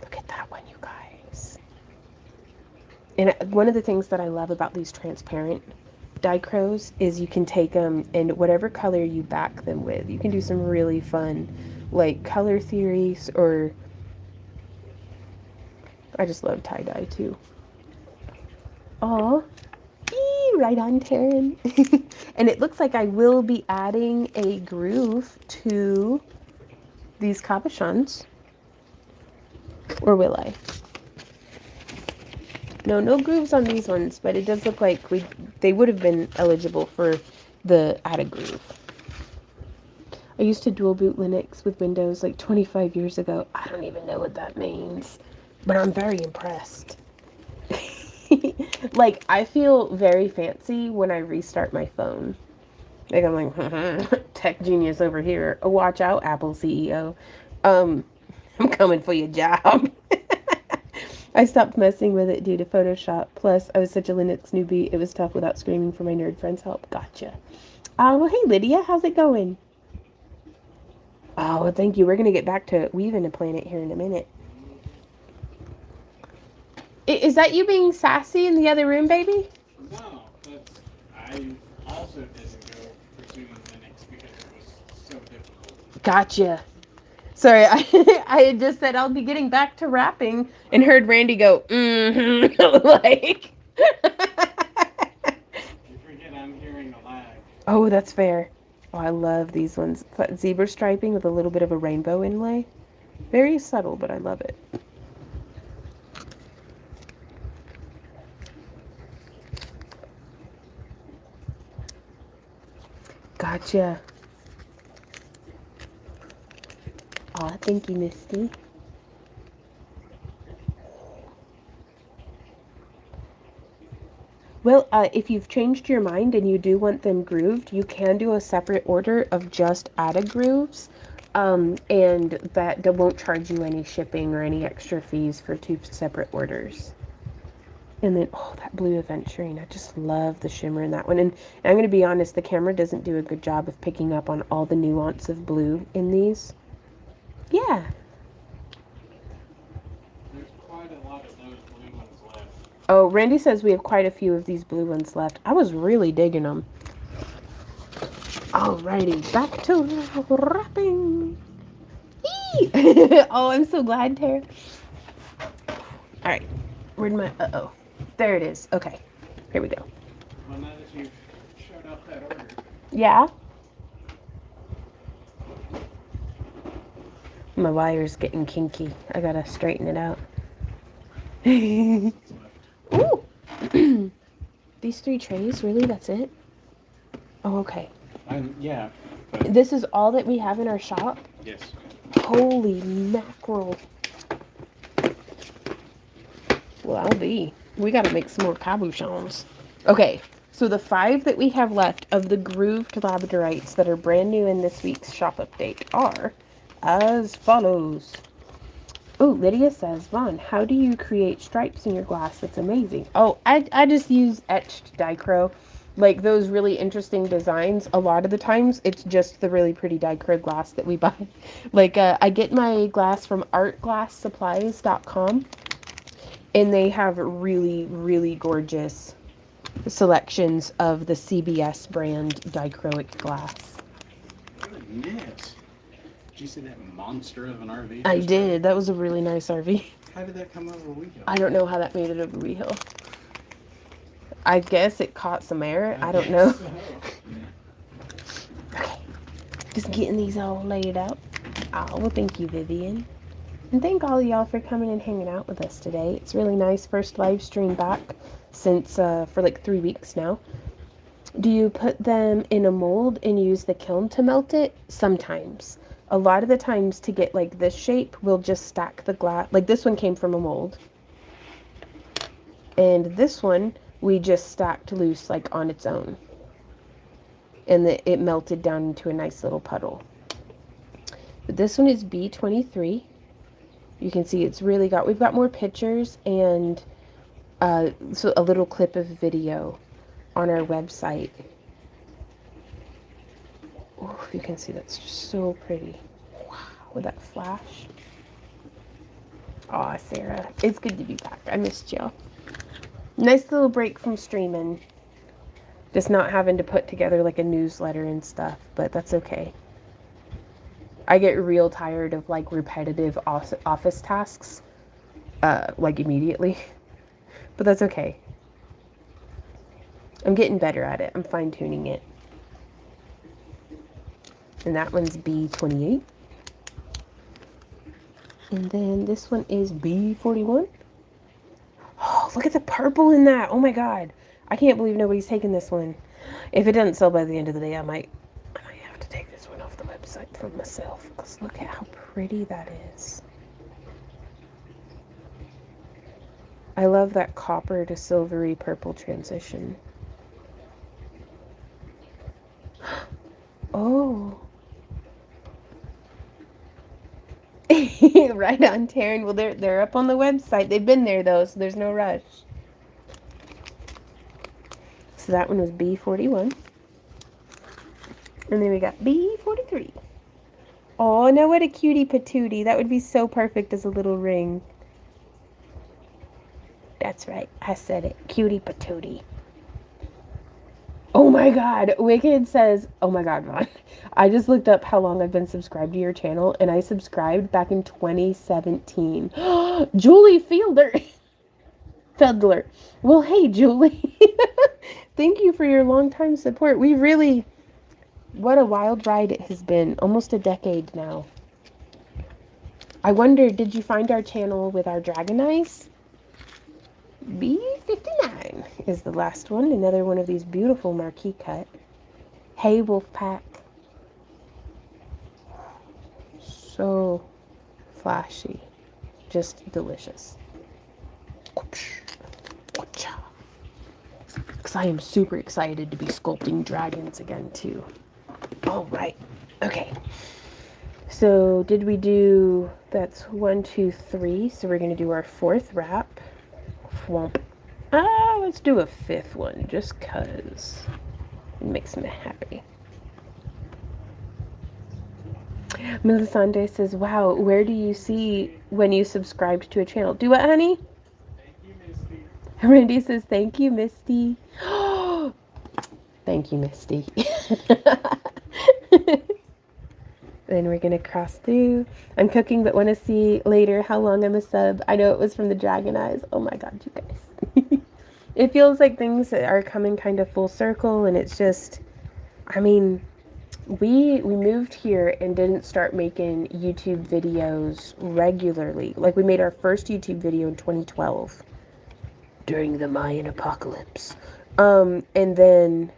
A: Look at that one, you guys. And one of the things that I love about these transparent dichros is you can take them and whatever color you back them with, you can do some really fun like color theories, or I just love tie-dye too. Aw, right on, Taryn. And it looks like I will be adding a groove to these cabochons. Or will I? No grooves on these ones, but it does look like they would have been eligible for the add a groove. I used to dual boot Linux with Windows like 25 years ago. I don't even know what that means, but I'm very impressed. Like, I feel very fancy when I restart my phone. Like, I'm like, tech genius over here. Oh, watch out, Apple CEO. I'm coming for your job. I stopped messing with it due to Photoshop. Plus, I was such a Linux newbie, it was tough without screaming for my nerd friends' help. Gotcha. Well, hey, Lydia, how's it going? Oh, well, thank you. We're going to get back to weaving a planet here in a minute. Is that you being sassy in the other room, baby?
B: No, I also didn't go pursuing Linux because it was so difficult.
A: Gotcha. Sorry, I had just said I'll be getting back to rapping and heard Randy go, like.
B: You forget I'm hearing a lag.
A: Oh, that's fair. Oh, I love these ones. Zebra striping with a little bit of a rainbow inlay. Very subtle, but I love it. Gotcha. Aw, thank you, Misty. Well, if you've changed your mind and you do want them grooved, you can do a separate order of just added grooves. And that won't charge you any shipping or any extra fees for 2 separate orders. And then, oh, that blue aventurine. I just love the shimmer in that one. And I'm going to be honest, the camera doesn't do a good job of picking up on all the nuance of blue in these. Yeah.
B: There's quite a lot of those blue ones left.
A: Oh, Randy says we have quite a few of these blue ones left. I was really digging them. Alrighty, back to wrapping. Oh, I'm so glad, Tara. Alright, where'd my... Uh-oh. There it is. Okay, here we go.
B: Well, now that you've showed off that order.
A: Yeah? My wire's getting kinky. I gotta straighten it out. Ooh! These 3 trays? Really? That's it? Oh, okay.
B: Yeah. But
A: This is all that we have in our shop?
B: yes.
A: Holy mackerel. Well, I'll be. We gotta make some more cabochons. Okay, so the 5 that we have left of the grooved labradorites that are brand new in this week's shop update are as follows. Oh, Lydia says, Vaughn, how do you create stripes in your glass? That's amazing. Oh, I just use etched dichro. Like those really interesting designs, a lot of the times it's just the really pretty dichro glass that we buy. Like I get my glass from artglasssupplies.com, and they have really, really gorgeous selections of the CBS brand dichroic glass.
B: Goodness. Did you see that monster of an RV?
A: I did. That was a really nice RV.
B: How did that come over Wee Hill?
A: I don't know how that made it over Wee Hill. I guess it caught some air. I don't know. Okay. Just getting these all laid out. Oh, well, thank you, Vivian. And thank all of y'all for coming and hanging out with us today. It's really nice. First live stream back since for like 3 weeks now. Do you put them in a mold and use the kiln to melt it? Sometimes. A lot of the times to get like this shape, we'll just stack the glass. Like this one came from a mold. And this one, we just stacked loose like on its own. And it melted down into a nice little puddle. But this one is B23. You can see it's really we've got more pictures and so a little clip of video on our website. Oh, you can see that's just so pretty. Wow, with that flash. Aw, Sarah, it's good to be back. I missed you. Nice little break from streaming. Just not having to put together like a newsletter and stuff, but that's okay. I get real tired of like repetitive office tasks, like immediately, but that's okay. I'm getting better at it. I'm fine tuning it. And that one's B28. And then this one is B41. Oh, look at the purple in that. Oh my God. I can't believe nobody's taken this one. If it doesn't sell by the end of the day, I might have to take this one off the website for myself. Because look at how pretty that is. I love that copper to silvery purple transition. Oh. Right on, Taryn. Well, they're up on the website. They've been there though, so there's no rush. So that one was B41. And then we got B43. Oh, now what a cutie patootie. That would be so perfect as a little ring. That's right. I said it. Cutie patootie. Oh my God. Wicked says, oh my God, Ron. I just looked up how long I've been subscribed to your channel, and I subscribed back in 2017. Julie Fielder. Feldler. Well, hey, Julie. Thank you for your long-time support. We really... What a wild ride it has been. Almost a decade now. I wonder, did you find our channel with our dragon eyes? B59 is the last one. Another one of these beautiful marquee cut. Hey, Wolfpack. So flashy. Just delicious. Because I am super excited to be sculpting dragons again, too. All right. Okay. So did we do, that's 1, 2, 3. So we're going to do our 4th wrap. Whomp. Let's do a 5th one just because it makes me happy. Melisande says, wow, where do you see when you subscribed to a channel? Do what, honey?
B: Thank you, Misty.
A: Randy says, thank you, Misty. Thank you, Misty. Then we're going to cross through. I'm cooking, but want to see later how long I'm a sub. I know it was from the Dragon Eyes. Oh my God, you guys. It feels like things are coming kind of full circle, and it's just, I mean, we moved here and didn't start making YouTube videos regularly. Like, we made our first YouTube video in 2012 during the Mayan apocalypse. And then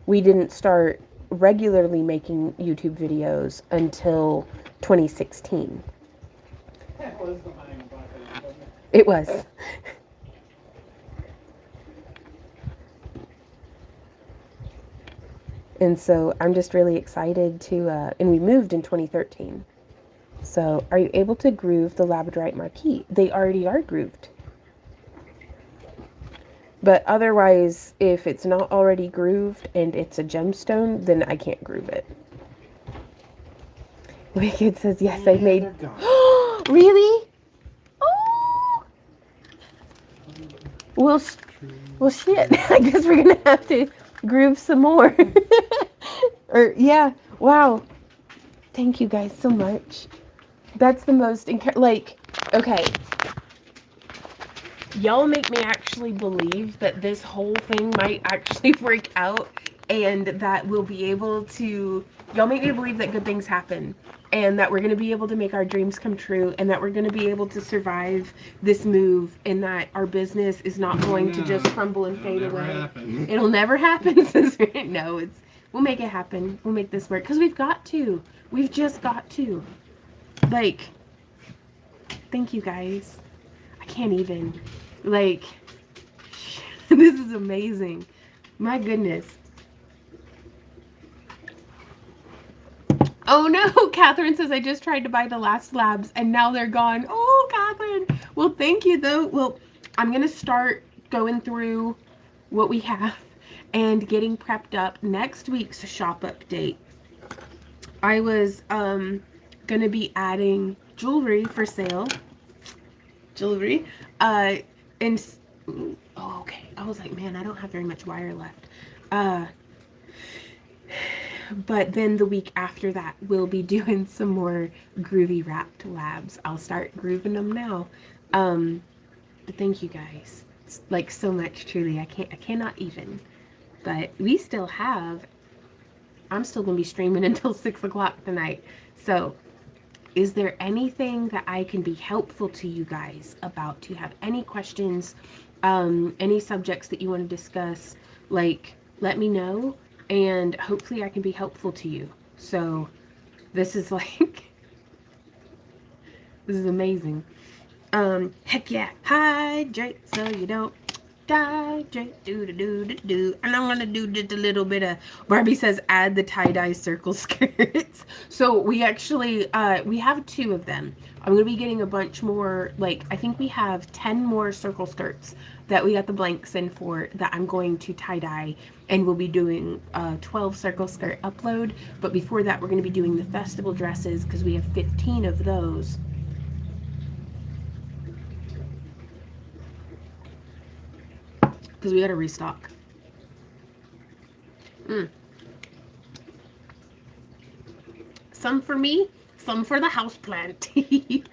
A: we didn't start regularly making YouTube videos until 2016.
B: That was the Mayan apocalypse, wasn't it?
A: It was. And so I'm just really excited to, and we moved in 2013. So are you able to groove the labradorite marquee? They already are grooved. But otherwise, if it's not already grooved and it's a gemstone, then I can't groove it. Wicked says, yes, I've made... Really? Oh! Well, shit. I guess we're going to have to groove some more. Or, yeah. Wow. Thank you guys so much. That's the most... like, okay. Y'all make me actually believe that this whole thing might actually work out and that we'll be able to... Y'all make me believe that good things happen and that we're going to be able to make our dreams come true and that we're going to be able to survive this move and that our business is not going to just crumble and fade away.
B: Happen.
A: It'll never happen. No, we'll make it happen. We'll make this work because we've got to. We've just got to. Like, thank you guys. I can't even. Like, this is amazing. My goodness. Oh no, Catherine says, I just tried to buy the last labs and now they're gone. Oh, Catherine. Well, thank you though. Well, I'm going to start going through what we have and getting prepped up. Next week's shop update, I was going to be adding jewelry for sale. Jewelry. And, oh, okay. I was like, man, I don't have very much wire left. But then the week after that, we'll be doing some more groovy wrapped labs. I'll start grooving them now. But thank you guys, like, so much, truly. I cannot even. But we still have, I'm still going to be streaming until 6 o'clock tonight. So is there anything that I can be helpful to you guys about? Do you have any questions, any subjects that you want to discuss? Like, let me know, and hopefully I can be helpful to you. So this is like, this is amazing. Heck yeah, hydrate so you don't hydrate, do. And I'm gonna do just a little bit of, Barbie says, add the tie-dye circle skirts. So we actually, we have 2 of them. I'm gonna be getting a bunch more, like, I think we have 10 more circle skirts that we got the blanks in for that I'm going to tie-dye, and we'll be doing a 12 circle skirt upload. But before that, we're gonna be doing the festival dresses because we have 15 of those. Because we got to restock. Some for me, some for the houseplant.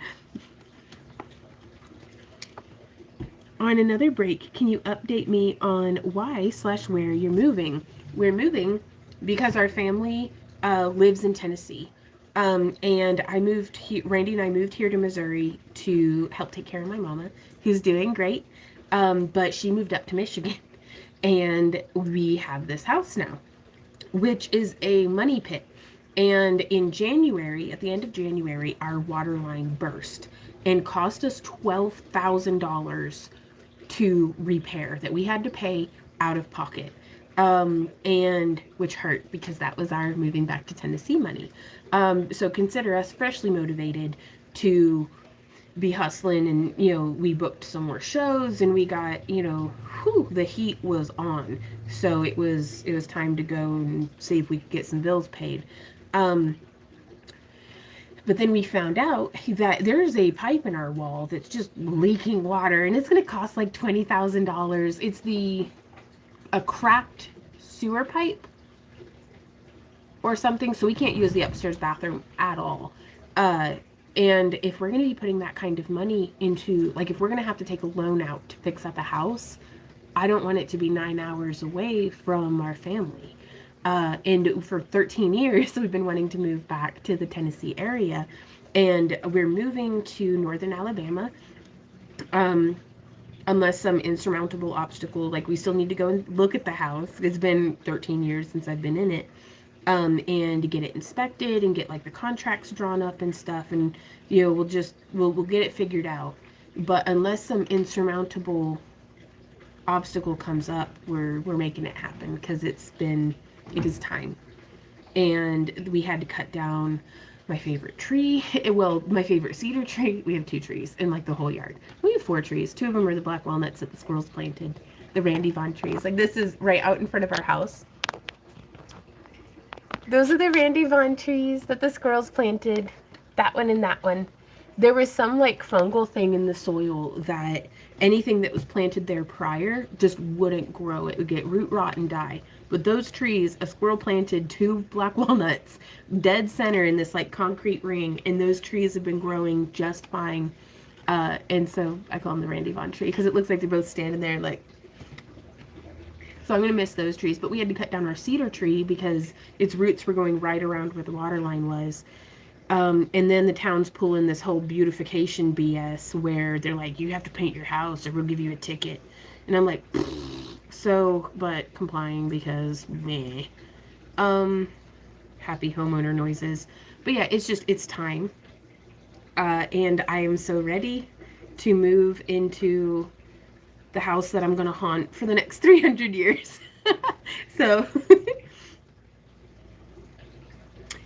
A: On another break, can you update me on why/where you're moving? We're moving because our family lives in Tennessee. And I moved here, Randy and I moved here to Missouri to help take care of my mama, who's doing great. But she moved up to Michigan, and we have this house now, which is a money pit. And in January, at the end of January, our water line burst and cost us $12,000 to repair that we had to pay out of pocket. And which hurt because that was our moving back to Tennessee money. So consider us freshly motivated to be hustling, and we booked some more shows, and we got, whew, the heat was on. So it was time to go and see if we could get some bills paid. um but then we found out that there's a pipe in our wall that's just leaking water, and it's going to cost like $20,000. It's a cracked sewer pipe or something, so we can't use the upstairs bathroom at all. Uh, and if we're going to be putting that kind of money into, like, if we're going to have to take a loan out to fix up a house, I don't want it to be 9 hours away from our family. And for 13 years, we've been wanting to move back to the Tennessee area, and we're moving to northern Alabama. Um, Unless some insurmountable obstacle, like we still need to go and look at the house. It's been 13 years since I've been in it. And get it inspected and get like the contracts drawn up and stuff, and we'll get it figured out. But unless some insurmountable obstacle comes up, we're making it happen, because it is time. And we had to cut down my favorite tree. Well, my favorite cedar tree. We have 2 trees in like the whole yard. We have 4 trees. 2 of them are the black walnuts that the squirrels planted. The Randy Vaughn trees. Like, this is right out in front of our house. Those are the Randy Vaughn trees that the squirrels planted. That one and that one. There was some like fungal thing in the soil that anything that was planted there prior just wouldn't grow. It would get root rot and die. But those trees, a squirrel planted 2 black walnuts dead center in this like concrete ring, and those trees have been growing just fine. And so I call them the Randy Vaughn tree, because it looks like they're both standing there like. So I'm going to miss those trees. But we had to cut down our cedar tree because its roots were going right around where the water line was. And then the town's pulling this whole beautification BS where they're like, you have to paint your house or we'll give you a ticket. And I'm like, so, but complying because meh. Happy homeowner noises. But yeah, it's time. And I am so ready to move into the house that I'm going to haunt for the next 300 years. So,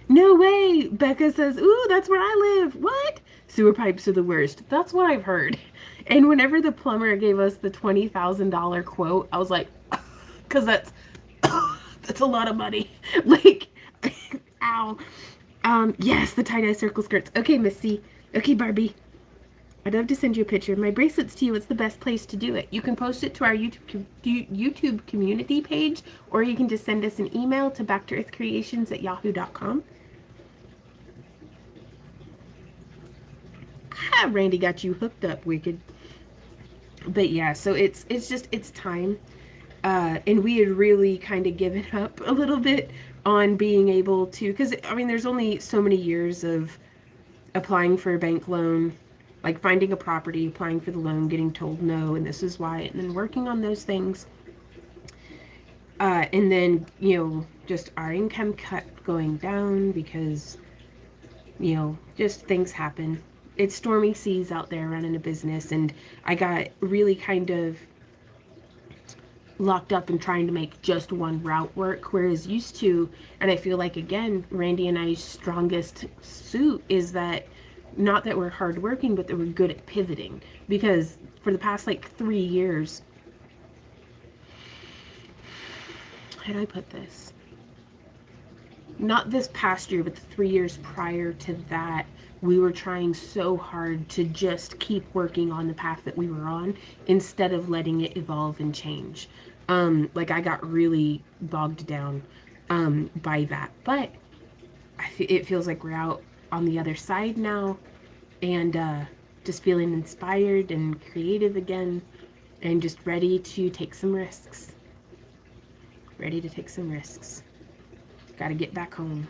A: no way. Becca says, ooh, that's where I live. What? Sewer pipes are the worst. That's what I've heard. And whenever the plumber gave us the $20,000 quote, I was like, because that's a lot of money. Like, ow. Yes, the tie-dye circle skirts. Okay, Missy. Okay, Barbie. I'd love to send you a picture of my bracelets to you. It's the best place to do it. You can post it to our YouTube community page, or you can just send us an email to backtoearthcreations@yahoo.com. Ah, Randy got you hooked up, wicked. But yeah, so it's time. And we had really kind of given up a little bit on being able to, because I mean, there's only so many years of applying for a bank loan, like finding a property, applying for the loan, getting told no, and this is why, and then working on those things. And then, just our income kept going down because, just things happen. It's stormy seas out there running a business, and I got really kind of locked up in trying to make just one route work, whereas used to, and I feel like, again, Randy and I's strongest suit is that not that we're hardworking, but that we're good at pivoting. Because for the past like 3 years, how do I put this? Not this past year, but the 3 years prior to that, we were trying so hard to just keep working on the path that we were on instead of letting it evolve and change. Like, I got really bogged down by that. But it feels like we're out on the other side now, and just feeling inspired and creative again, and just ready to take some risks. Got to get back home.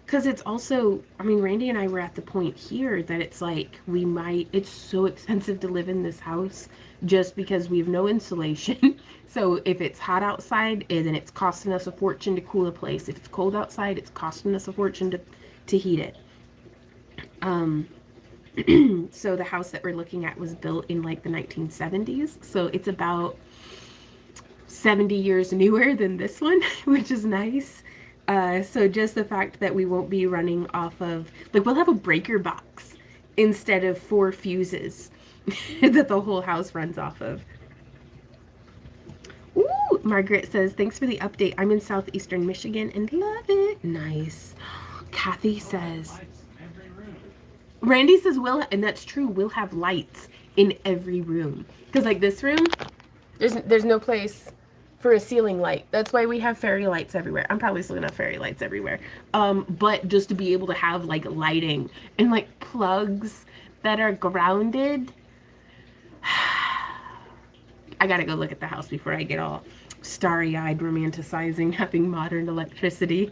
A: Because it's also, I mean, Randy and I were at the point here that it's like it's so expensive to live in this house just because we have no insulation. So if it's hot outside, then it's costing us a fortune to cool a place. If it's cold outside, it's costing us a fortune to heat it. So the house that we're looking at was built in like the 1970s. So it's about 70 years newer than this one, which is nice. So just the fact that we won't be running off of, like, we'll have a breaker box instead of 4 fuses that the whole house runs off of. Ooh, Margaret says, thanks for the update. I'm in southeastern Michigan and love it. Nice. Kathy says, Randy says, and that's true, we'll have lights in every room. Because, like, this room, there's no place for a ceiling light. That's why we have fairy lights everywhere. I'm probably still gonna have fairy lights everywhere. But just to be able to have, like, lighting and, like, plugs that are grounded. I gotta go look at the house before I get all starry-eyed romanticizing having modern electricity.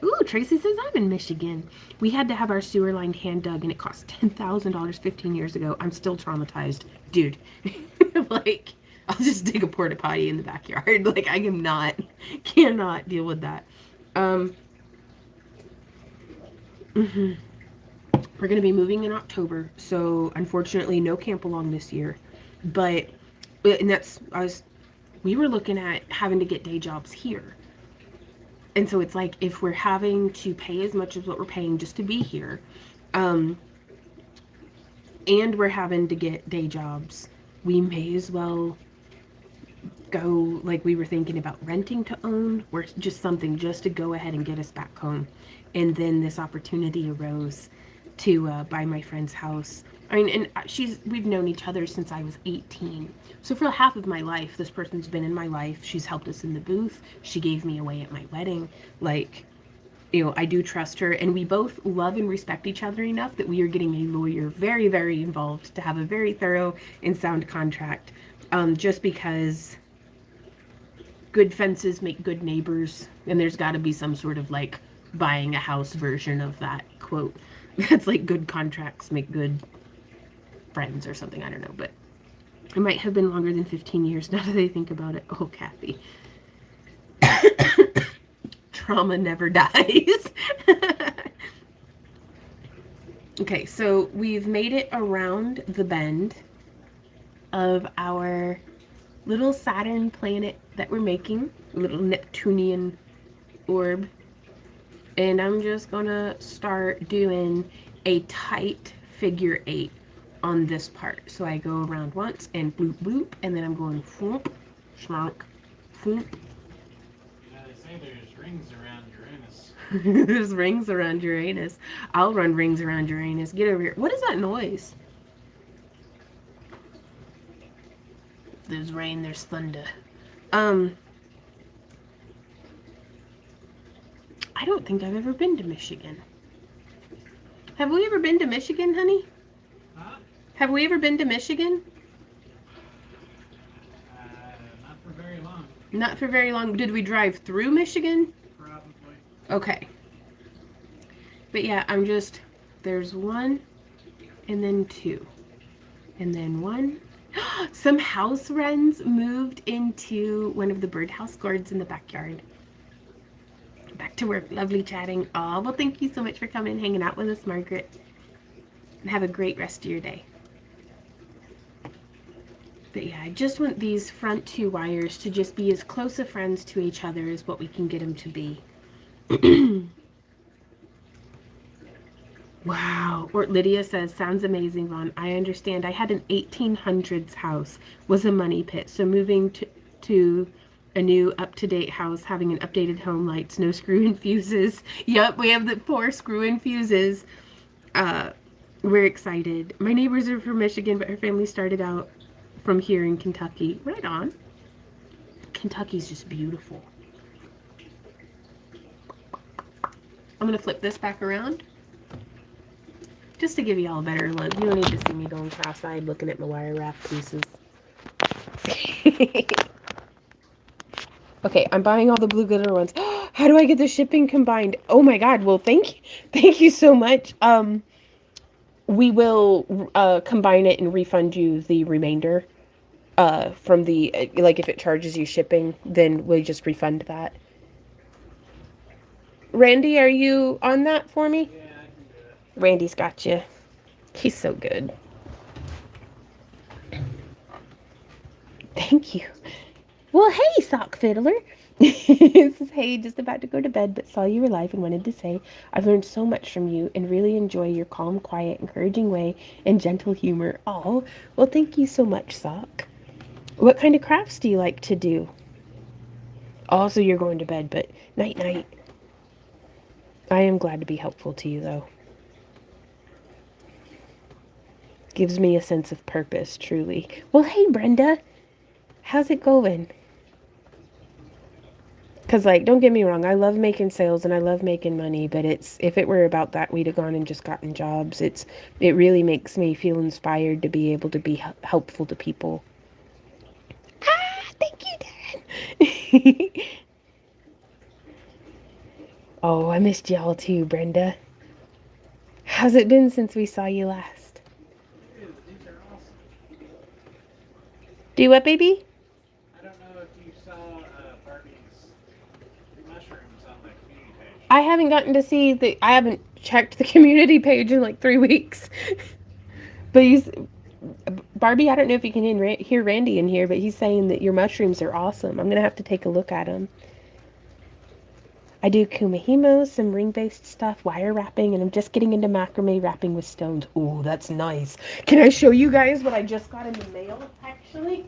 A: Ooh, Tracy says, I'm in Michigan. We had to have our sewer line hand dug and it cost $10,000 15 years ago. I'm still traumatized. Dude, like, I'll just dig a porta potty in the backyard. Like, I cannot deal with that. We're going to be moving in October. So, unfortunately, no camp along this year. But, and we were looking at having to get day jobs here. And so it's like, if we're having to pay as much as what we're paying just to be here, and we're having to get day jobs, we may as well go, like, we were thinking about renting to own, or just something just to go ahead and get us back home. And then this opportunity arose to buy my friend's house. I mean, and we've known each other since I was 18. So for half of my life, this person's been in my life. She's helped us in the booth. She gave me away at my wedding. Like, you know, I do trust her. And we both love and respect each other enough that we are getting a lawyer very, very involved to have a very thorough and sound contract. Just because good fences make good neighbors. And there's got to be some sort of, like, buying a house version of that quote. That's like, good contracts make good friends or something. I don't know, but it might have been longer than 15 years now that I think about it. Oh, Kathy. Trauma never dies. Okay, so we've made it around the bend of our little Saturn planet that we're making, a little Neptunian orb. And I'm just gonna start doing a tight figure 8 on this part. So I go around once and bloop bloop, and then I'm going whoop, schmonk, whoop.
B: You know, they say there's rings around Uranus.
A: There's rings around Uranus. I'll run rings around Uranus. Get over here. What is that noise? There's rain, there's thunder. I don't think I've ever been to Michigan. Have we ever been to Michigan, honey?
B: Huh?
A: Have we ever been to Michigan?
B: Not for very long.
A: Not for very long. Did we drive through Michigan?
B: Probably.
A: Okay. But yeah, there's 1, and then 2, and then 1. Some house wrens moved into one of the birdhouse gourds in the backyard. Back to work. Lovely chatting. Aw, well, thank you so much for coming and hanging out with us, Margaret. And have a great rest of your day. But yeah, I just want these front 2 wires to just be as close of friends to each other as what we can get them to be. Wow. Or Lydia says, sounds amazing, Vaughn. I understand. I had an 1800s house, was a money pit. So moving to a new up-to-date house, having an updated home lights, no screw-in fuses. Yep, we have the 4 screw-in fuses. We're excited. My neighbors are from Michigan, but her family started out from here in Kentucky. Right on. Kentucky's just beautiful. I'm going to flip this back around just to give you all a better look. You don't need to see me going cross-eyed looking at my wire wrap pieces. Okay, I'm buying all the blue glitter ones. How do I get the shipping combined? Oh my God. Well, thank you so much. We will combine it and refund you the remainder from the, like, if it charges you shipping, then we'll just refund that. Randy, are you on that for me?
B: Yeah, I can do it.
A: Randy's got you. He's so good. Thank you. Well, hey, sock fiddler. This is Hey, just about to go to bed, but saw you were live and wanted to say I've learned so much from you and really enjoy your calm, quiet, encouraging way and gentle humor. Oh, well, thank you so much, Sock. What kind of crafts do you like to do? Also, you're going to bed, but night, night. I am glad to be helpful to you, though. Gives me a sense of purpose, truly. Well, hey, Brenda. How's it going? Because, like, don't get me wrong, I love making sales and I love making money, but it's, if it were about that, we'd have gone and just gotten jobs. It really makes me feel inspired to be able to be helpful to people. Ah, thank you, Darren. Oh, I missed y'all too, Brenda. How's it been since we saw you last?
B: These are awesome.
A: Do what, baby?
B: I don't know if you saw Barbie's mushrooms on the community page.
A: I haven't gotten to see I haven't checked the community page in like 3 weeks. But Barbie, I don't know if you can hear Randy in here, but he's saying that your mushrooms are awesome. I'm going to have to take a look at them. I do kumihimo, some ring-based stuff, wire wrapping, and I'm just getting into macrame wrapping with stones. Ooh, that's nice. Can I show you guys what I just got in the mail, actually?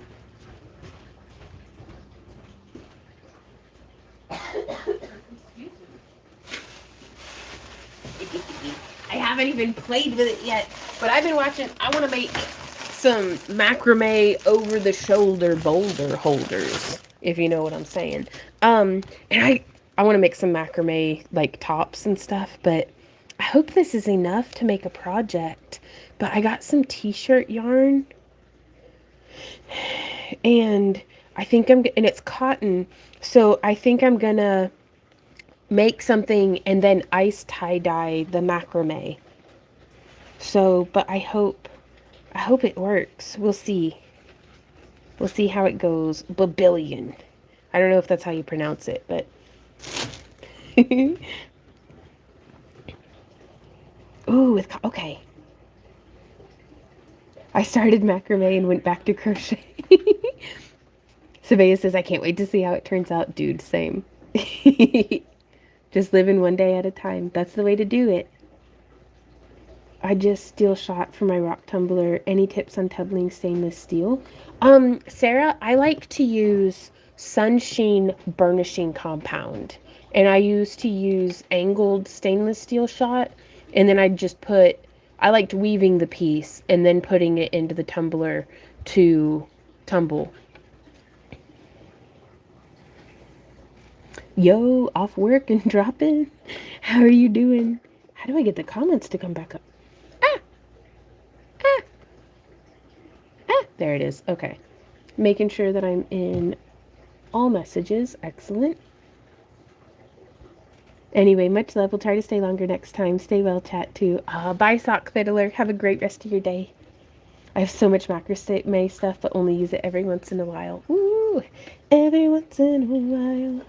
A: I haven't even played with it yet, but I've been watching. I want to make some macrame over the shoulder boulder holders, if you know what I'm saying. And I want to make some macrame like tops and stuff, but I hope this is enough to make a project. But I got some t-shirt yarn and and it's cotton, so I think I'm gonna make something and then ice tie-dye the macrame. So, but I hope it works. We'll see. We'll see how it goes. Babillion. I don't know if that's how you pronounce it, but ooh, okay. I started macrame and went back to crochet. Sabea says I can't wait to see how it turns out. Dude, same. Just living one day at a time. That's the way to do it. I just steel shot for my rock tumbler. Any tips on tumbling stainless steel? Sarah, I like to use sunsheen burnishing compound. And I used to use angled stainless steel shot. And then I liked weaving the piece and then putting it into the tumbler to tumble. Yo, off work and dropping. How are you doing? How do I get the comments to come back up? Ah! Ah! Ah! There it is. Okay. Making sure that I'm in all messages. Excellent. Anyway, much love. We'll try to stay longer next time. Stay well, chat too. Bye, Sock Fiddler. Have a great rest of your day. I have so much macrame stuff, but only use it every once in a while. Ooh, every once in a while.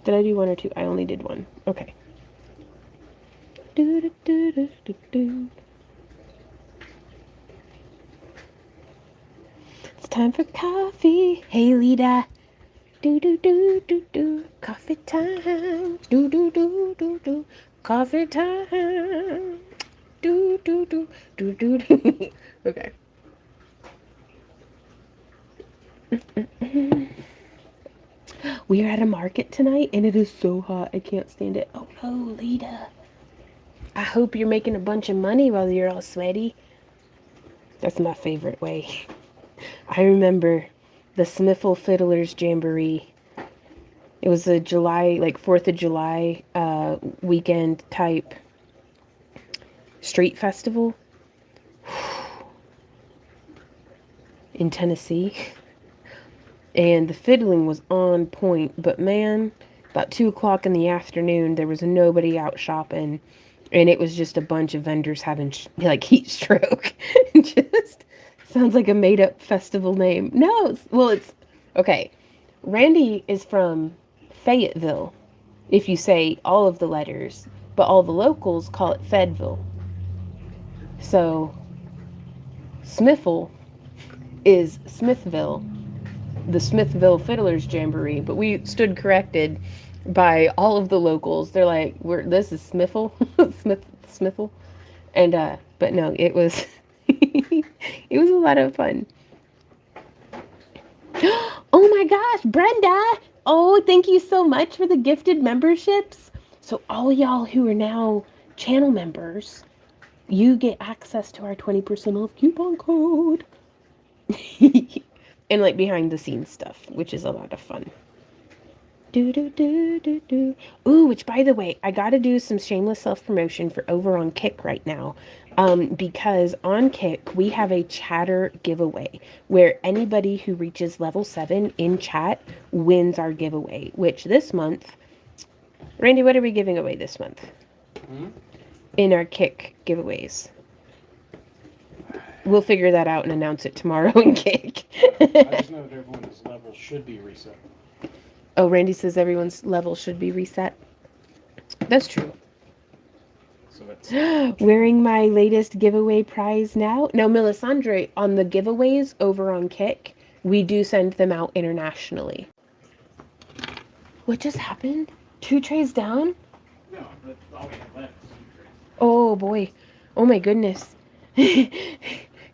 A: Did I do one or two? I only did one. Okay. Do, do, do, do, do, do. It's time for coffee. Hey, Lita. Do, do, do, do, do. Coffee time. Do, do, do, do, do. Coffee time. Do, do, do, do, do, do. Okay. We are at a market tonight and it is so hot. I can't stand it. Oh no, Lita. I hope you're making a bunch of money while you're all sweaty. That's my favorite way. I remember the Smithville Fiddlers Jamboree. It was a July, like 4th of July weekend type street festival in Tennessee. And the fiddling was on point, but man, about 2 o'clock in the afternoon, there was nobody out shopping, and it was just a bunch of vendors having like heat stroke. Just sounds like a made-up festival name. No, it's okay. Randy is from Fayetteville, if you say all of the letters, but all the locals call it Fedville. So Smithville is Smithville, the Smithville Fiddlers Jamboree, but we stood corrected by all of the locals. They're like, this is Smithville, Smithville," and but no, it was it was a lot of fun. Oh my gosh, Brenda! Oh, thank you so much for the gifted memberships. So all y'all who are now channel members, you get access to our 20% off coupon code. And like behind the scenes stuff, which is a lot of fun. Ooh, which by the way, I gotta do some shameless self-promotion for over on Kick right now. Because on Kick, we have a chatter giveaway where anybody who reaches level 7 in chat wins our giveaway, which this month, Randy, what are we giving away this month? In our Kick giveaways. We'll figure that out and announce it tomorrow in Kick.
C: I just know that everyone's level should be reset.
A: Oh, Randy says everyone's level should be reset. That's true.
C: So it's
A: Wearing my latest giveaway prize now. No, Melisandre, on the giveaways over on Kick, we do send them out internationally. What just happened? 2 trays down?
B: No, but all we have left is 2 trays.
A: Oh boy. Oh my goodness.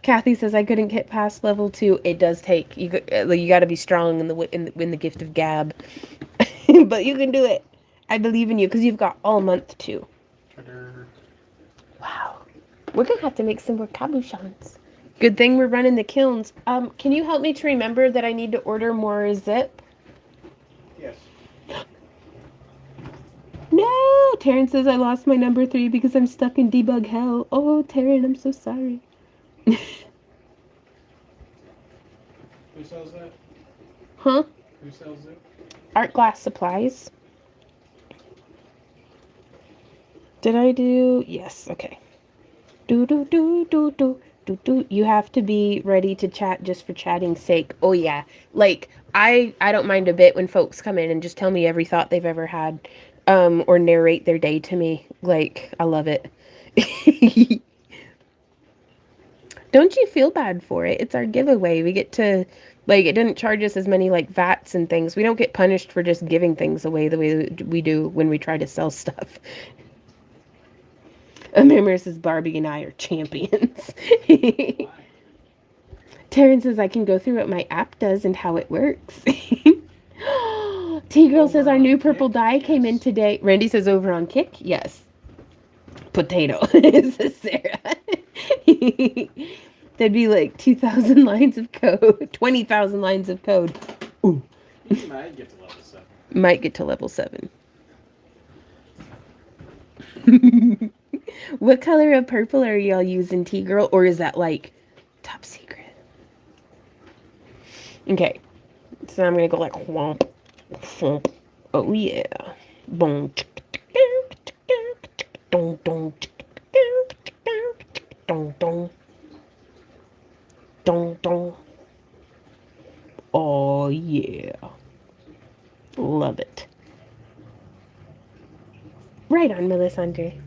A: Kathy says I couldn't get past level 2. It does take you got to be strong in the gift of gab. But you can do it. I believe in you because you've got all month too. Wow. We're going to have to make some more cabochons. Good thing we're running the kilns. Can you help me to remember that I need to order more zip?
B: Yes.
A: No! Taryn says I lost my number 3 because I'm stuck in debug hell. Oh, Taryn, I'm so sorry.
B: Who sells that?
A: Huh?
B: Who sells it?
A: Art Glass Supplies. Did I do? Yes, okay. You have to be ready to chat just for chatting's sake. Oh yeah. Like I don't mind a bit when folks come in and just tell me every thought they've ever had or narrate their day to me. Like I love it. Don't you feel bad for it? It's our giveaway. We get to, like, it doesn't charge us as many, like, VATs and things. We don't get punished for just giving things away the way we do when we try to sell stuff. Amir says Barbie and I are champions. Taryn says I can go through what my app does and how it works. T-Girl says our new purple dye came in today. Randy says over on Kick. Yes. Potato, says Sarah. That'd be like 2,000 lines of code. 20,000 lines of code. Ooh.
B: You might get to level 7.
A: Might get to level 7. What color of purple are y'all using, T-Girl? Or is that like top secret? Okay. So I'm going to go like whomp. Whomp. Oh yeah. Boom. Dong, dong. Dong, dong. Dong, dong. Oh, yeah. Love it. Right on, Melisandre.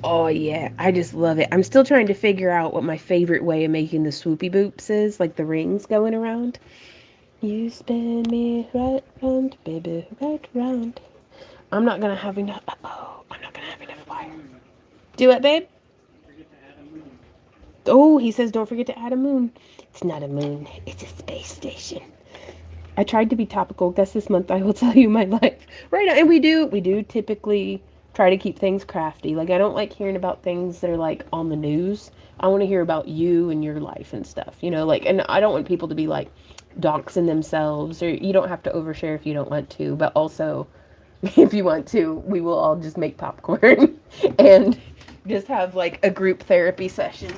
A: Oh, yeah. I just love it. I'm still trying to figure out what my favorite way of making the swoopy boops is, like the rings going around. You spin me right round, baby, right round. I'm not gonna have enough. I'm not gonna have enough wire. Do it, babe.
B: Forget to add a moon.
A: Oh, he says don't forget to add a moon. It's not a moon. It's a space station. I tried to be topical. Guess this month I will tell you my life. Right, and we do typically try to keep things crafty. Like I don't like hearing about things that are like on the news. I want to hear about you and your life and stuff. You know, like, and I don't want people to be like doxing themselves, or you don't have to overshare if you don't want to, but also if you want to, we will all just make popcorn and just have like a group therapy session.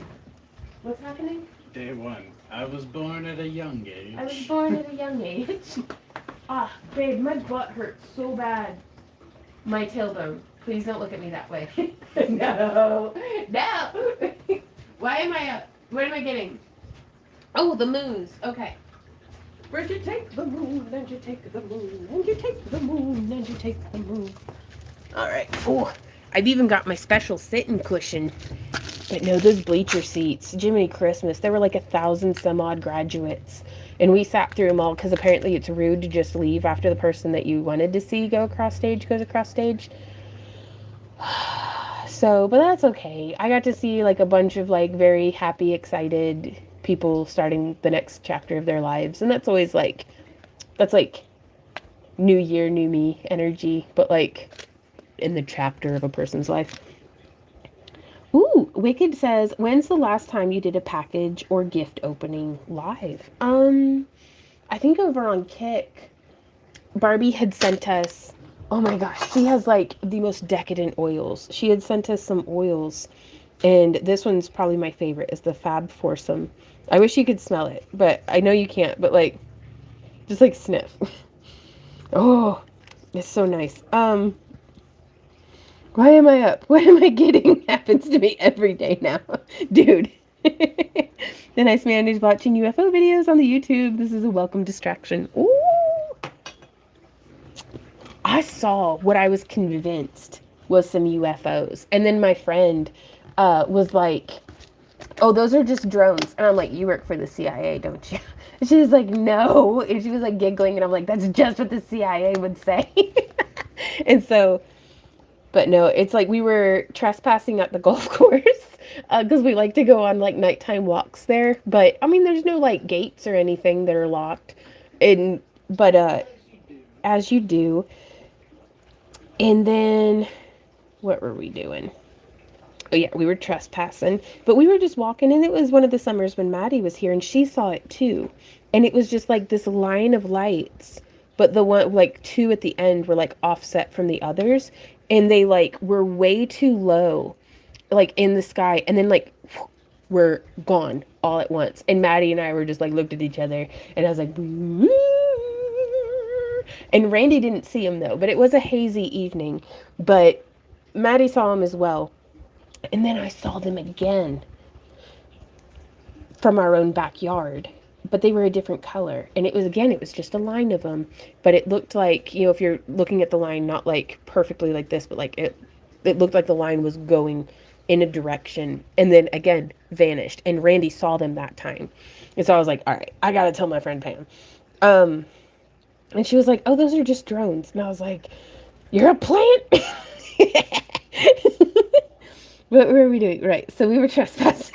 A: What's happening?
B: Day 1. I was born at a young age.
A: I was born at a young age. Ah, babe, my butt hurts so bad. My tailbone. Please don't look at me that way. No. Why am I what am I getting? Oh, the moons. Okay. Where'd you take the moon? And you take the moon. And you take the moon. And you take the moon. All right. Oh, I've even got my special sitting cushion But no, those bleacher seats, Jiminy Christmas, there were like 1,000 some odd graduates. And we sat through them all because apparently it's rude to just leave after the person that you wanted to see go across stage goes across stage. So, but that's okay. I got to see like a bunch of like very happy, excited people starting the next chapter of their lives. And that's like new year, new me energy, but like in the chapter of a person's life. Ooh, Wicked says, when's the last time you did a package or gift opening live? I think over on Kick, Barbie had sent us, oh my gosh, she has like the most decadent oils. She had sent us some oils, and this one's probably my favorite, is the Fab Foursome. I wish you could smell it, but I know you can't, but like, just like sniff. Oh, it's so nice. Why am I up? What am I getting? Happens to me every day now. Dude. The nice man who's watching UFO videos on the YouTube. This is a welcome distraction. Ooh. I saw what I was convinced was some UFOs. And then my friend was like, oh, those are just drones. And I'm like, you work for the CIA, don't you? And she was like, no. And she was like giggling. And I'm like, that's just what the CIA would say. And so... But no, it's like we were trespassing at the golf course because we like to go on like nighttime walks there. But I mean, there's no like gates or anything that are locked. But as you do. And then what were we doing? Oh yeah, we were trespassing, but we were just walking, and it was one of the summers when Maddie was here, and she saw it too. And it was just like this line of lights, but the one like two at the end were like offset from the others, and they like were way too low, like in the sky, and then like were gone all at once. And Maddie and I were just like looked at each other, and I was like, "Woo." And Randy didn't see him though, but it was a hazy evening. But Maddie saw him as well. And then I saw them again from our own backyard, but they were a different color. And it was just a line of them, but it looked like, you know, if you're looking at the line, not like perfectly like this, but like it looked like the line was going in a direction and then again vanished. And Randy saw them that time. And so I was like, all right, I got to tell my friend Pam. And she was like, oh, those are just drones. And I was like, you're a plant? What were we doing? Right. So we were trespassing.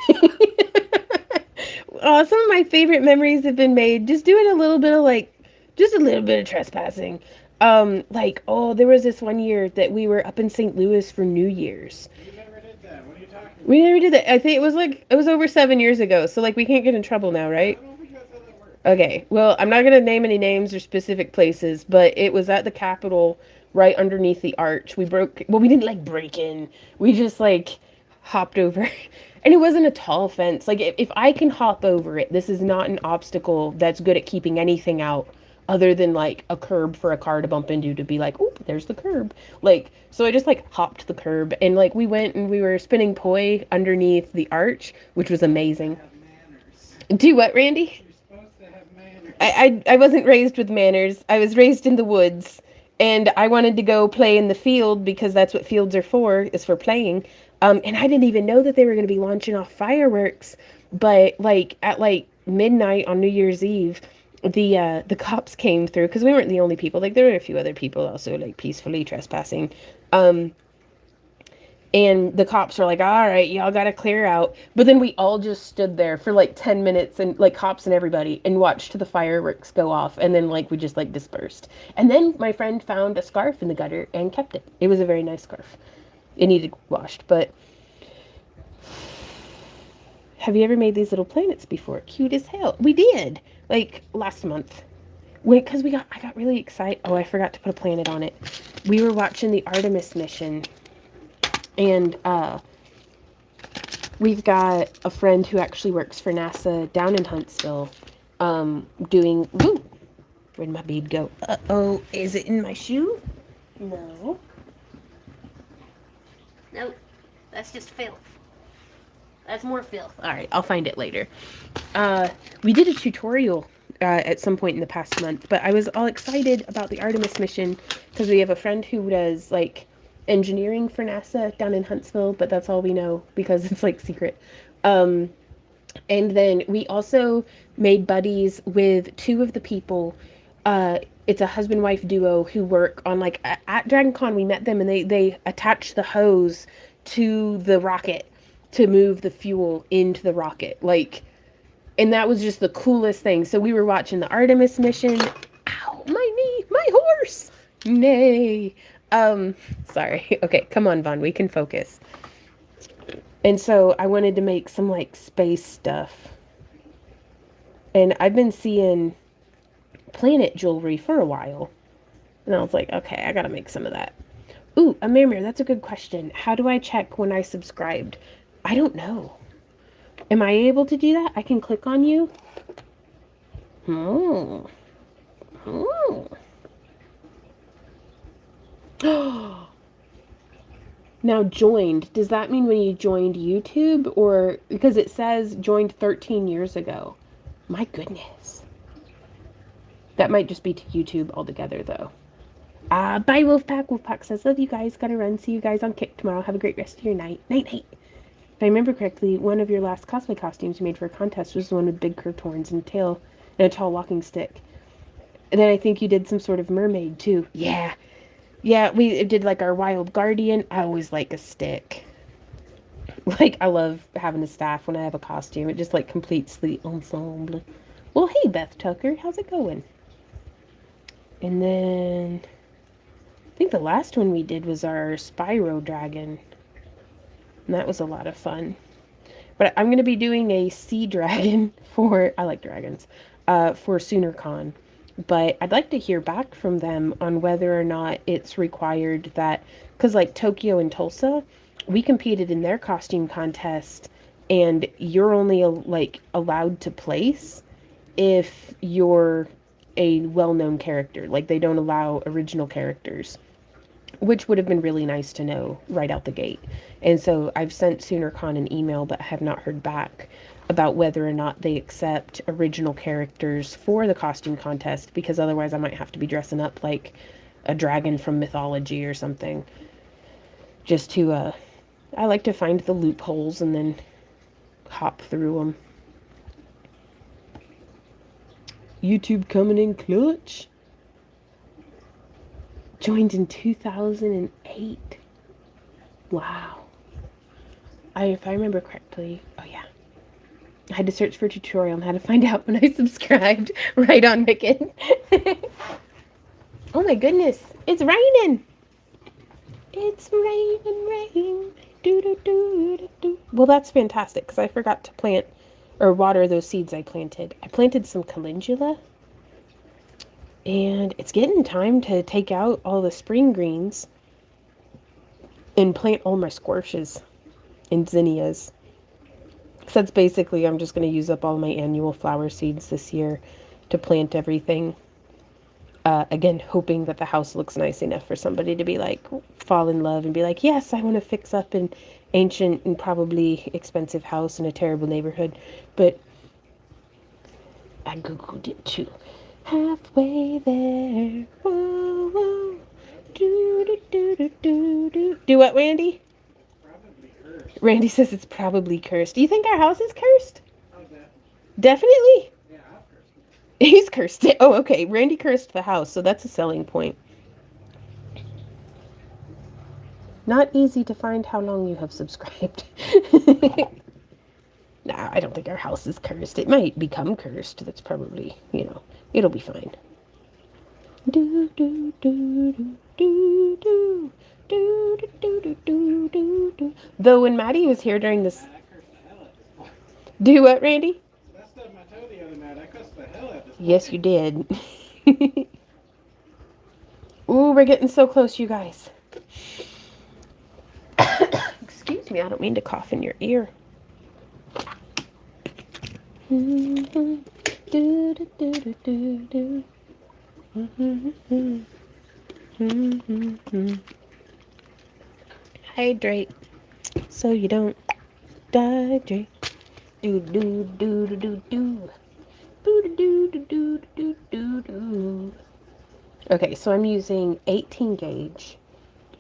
A: Oh, some of my favorite memories have been made just doing a little bit of trespassing. Like, oh, there was this one year that we were up in St. Louis for New Year's.
B: You never did that. What are you talking about?
A: We never did that. I think it was over 7 years ago. So like we can't get in trouble now, right?
B: I don't think that's how that works.
A: Okay. Well, I'm not going to name any names or specific places, but it was at the Capitol right underneath the arch. We didn't like break in. We just like hopped over. And it wasn't a tall fence. Like if I can hop over it, this is not an obstacle that's good at keeping anything out other than like a curb for a car to bump into to be like, oop, there's the curb. Like, so I just like hopped the curb and like we went and we were spinning poi underneath the arch, which was amazing.
B: Have manners.
A: Do what, Randy?
B: You're supposed to have manners.
A: I wasn't raised with manners. I was raised in the woods, and I wanted to go play in the field because that's what fields are for, is for playing. And I didn't even know that they were going to be launching off fireworks. But like at like midnight on New Year's Eve, the cops came through because we weren't the only people. Like there were a few other people also like peacefully trespassing. And the cops were like, all right, y'all got to clear out. But then we all just stood there for like 10 minutes and like cops and everybody and watched the fireworks go off. And then like we just like dispersed. And then my friend found a scarf in the gutter and kept it. It was a very nice scarf. It needed washed. But have you ever made these little planets before? Cute as hell. We did. Like last month. Because I got really excited. Oh, I forgot to put a planet on it. We were watching the Artemis mission. And we've got a friend who actually works for NASA down in Huntsville, doing, ooh, where'd my bead go? Uh-oh, is it in my shoe? No. Nope, that's just filth. That's more filth. All right, I'll find it later. We did a tutorial at some point in the past month, but I was all excited about the Artemis mission because we have a friend who does, like, engineering for NASA down in Huntsville, but that's all we know because it's like secret. Um, and then we also made buddies with two of the people. It's a husband wife duo who work on like at Dragon Con. We met them and they attach the hose to the rocket to move the fuel into the rocket. Like, and that was just the coolest thing. So we were watching the Artemis mission. Ow, my knee, my horse. Nay. Sorry. Okay, come on, Vaughn. We can focus. And so I wanted to make some like space stuff. And I've been seeing planet jewelry for a while. And I was like, okay, I gotta make some of that. Ooh, a Amir, that's a good question. How do I check when I subscribed? I don't know. Am I able to do that? I can click on you. Hmm. Hmm. Now joined. Does that mean when you joined YouTube or because it says joined 13 years ago? My goodness. That might just be to YouTube altogether though. Bye Wolfpack. Wolfpack says, love you guys. Gotta run. See you guys on Kick tomorrow. Have a great rest of your night. Night night. If I remember correctly, one of your last cosplay costumes you made for a contest was the one with big curved horns and tail and a tall walking stick. And then I think you did some sort of mermaid too. Yeah. Yeah, we did like our wild guardian. I always like a stick. Like, I love having a staff when I have a costume. It just like completes the ensemble. Well, hey, Beth Tucker. How's it going? And then I think the last one we did was our Spyro dragon. And that was a lot of fun. But I'm going to be doing a sea dragon for, I like dragons, for SoonerCon. But I'd like to hear back from them on whether or not it's required that, because like Tokyo and Tulsa, we competed in their costume contest, and you're only like allowed to place if you're a well-known character. Like they don't allow original characters, which would have been really nice to know right out the gate. And so I've sent SoonerCon an email, but have not heard back about whether or not they accept original characters for the costume contest, because otherwise I might have to be dressing up like a dragon from mythology or something. Just to, I like to find the loopholes and then hop through them. YouTube coming in clutch. Joined in 2008. Wow. If I remember correctly, oh yeah. I had to search for a tutorial on how to find out when I subscribed. Right on, Micken. Oh my goodness. It's raining. It's raining, rain. Do, do, do, do, do. Well, that's fantastic because I forgot to plant or water those seeds I planted. I planted some calendula. And it's getting time to take out all the spring greens and plant all my squashes and zinnias. So that's basically, I'm just going to use up all my annual flower seeds this year to plant everything. Again, hoping that the house looks nice enough for somebody to be like, fall in love and be like, yes, I want to fix up an ancient and probably expensive house in a terrible neighborhood. But I Googled it too. Halfway there. Whoa, whoa. Do, do, do, do, do, do. Do what, Randy?
B: Probably cursed.
A: Randy says it's probably cursed. Do you think our house is cursed?
B: Oh, definitely.
A: Definitely?
B: Yeah, I've cursed it.
A: He's cursed it. Oh, okay. Randy cursed the house, so that's a selling point. Not easy to find how long you have subscribed. Nah, I don't think our house is cursed. It might become cursed. That's probably, it'll be fine. Do do do do do do do do do do do do. Though when Maddie was here during this,
B: Man, I cursed the hell out this place.
A: do what, Randy?
B: So that stubbed my toe the other night. I cursed the hell out this place.
A: Yes, you did. Ooh, we're getting so close, you guys. Excuse me, I don't mean to cough in your ear. Do, do, do, do, do, do. Hydrate so you don't dehydrate. Do do do do do do. Do do do do do do do. Okay, so I'm using 18 gauge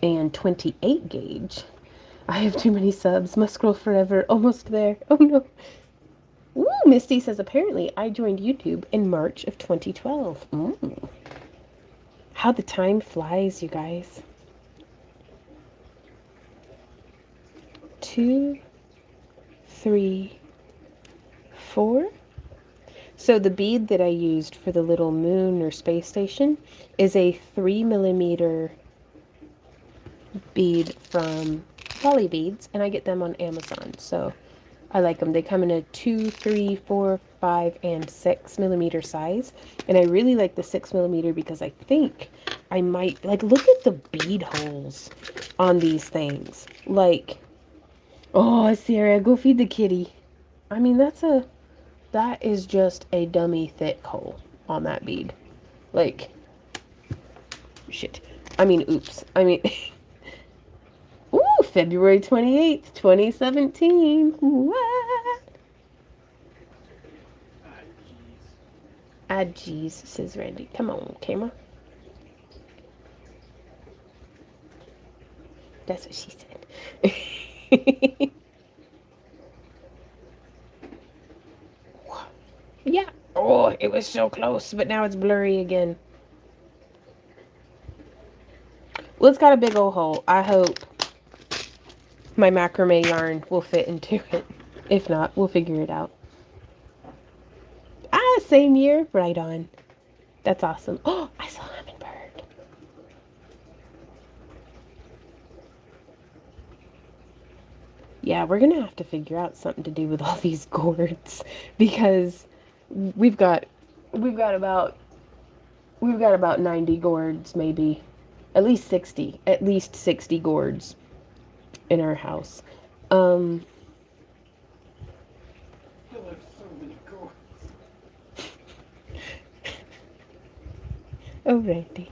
A: and 28 gauge. I have too many subs. Must scroll forever. Almost there. Oh no. Ooh, Misty says apparently I joined YouTube in March of 2012. How the time flies, you guys. 2, 3, 4. So the bead that I used for the little moon or space station is a 3mm bead from Poly Beads, and I get them on Amazon. So I like them. They come in a 2, 3, 4, 5, and 6mm size. And I really like the 6mm because I think I might, like, look at the bead holes on these things. Like, oh, Sierra, go feed the kitty. I mean, that is just a dummy thick hole on that bead. Like, shit. I mean, oops. I mean, ooh, February 28th, 2017. What? Ah, jeez, says Randy. Come on, camera. That's what she said. Yeah. Oh, it was so close, but now it's blurry again. Well, it's got a big old hole. I hope my macrame yarn will fit into it. If not, we'll figure it out. Ah, same year. Right on. That's awesome. Oh, I saw a hummingbird. Yeah, we're gonna have to figure out something to do with all these gourds because we've got about 90 gourds, maybe at least 60 gourds in our house.
B: You'll have so many gourds.
A: Oh, Randy.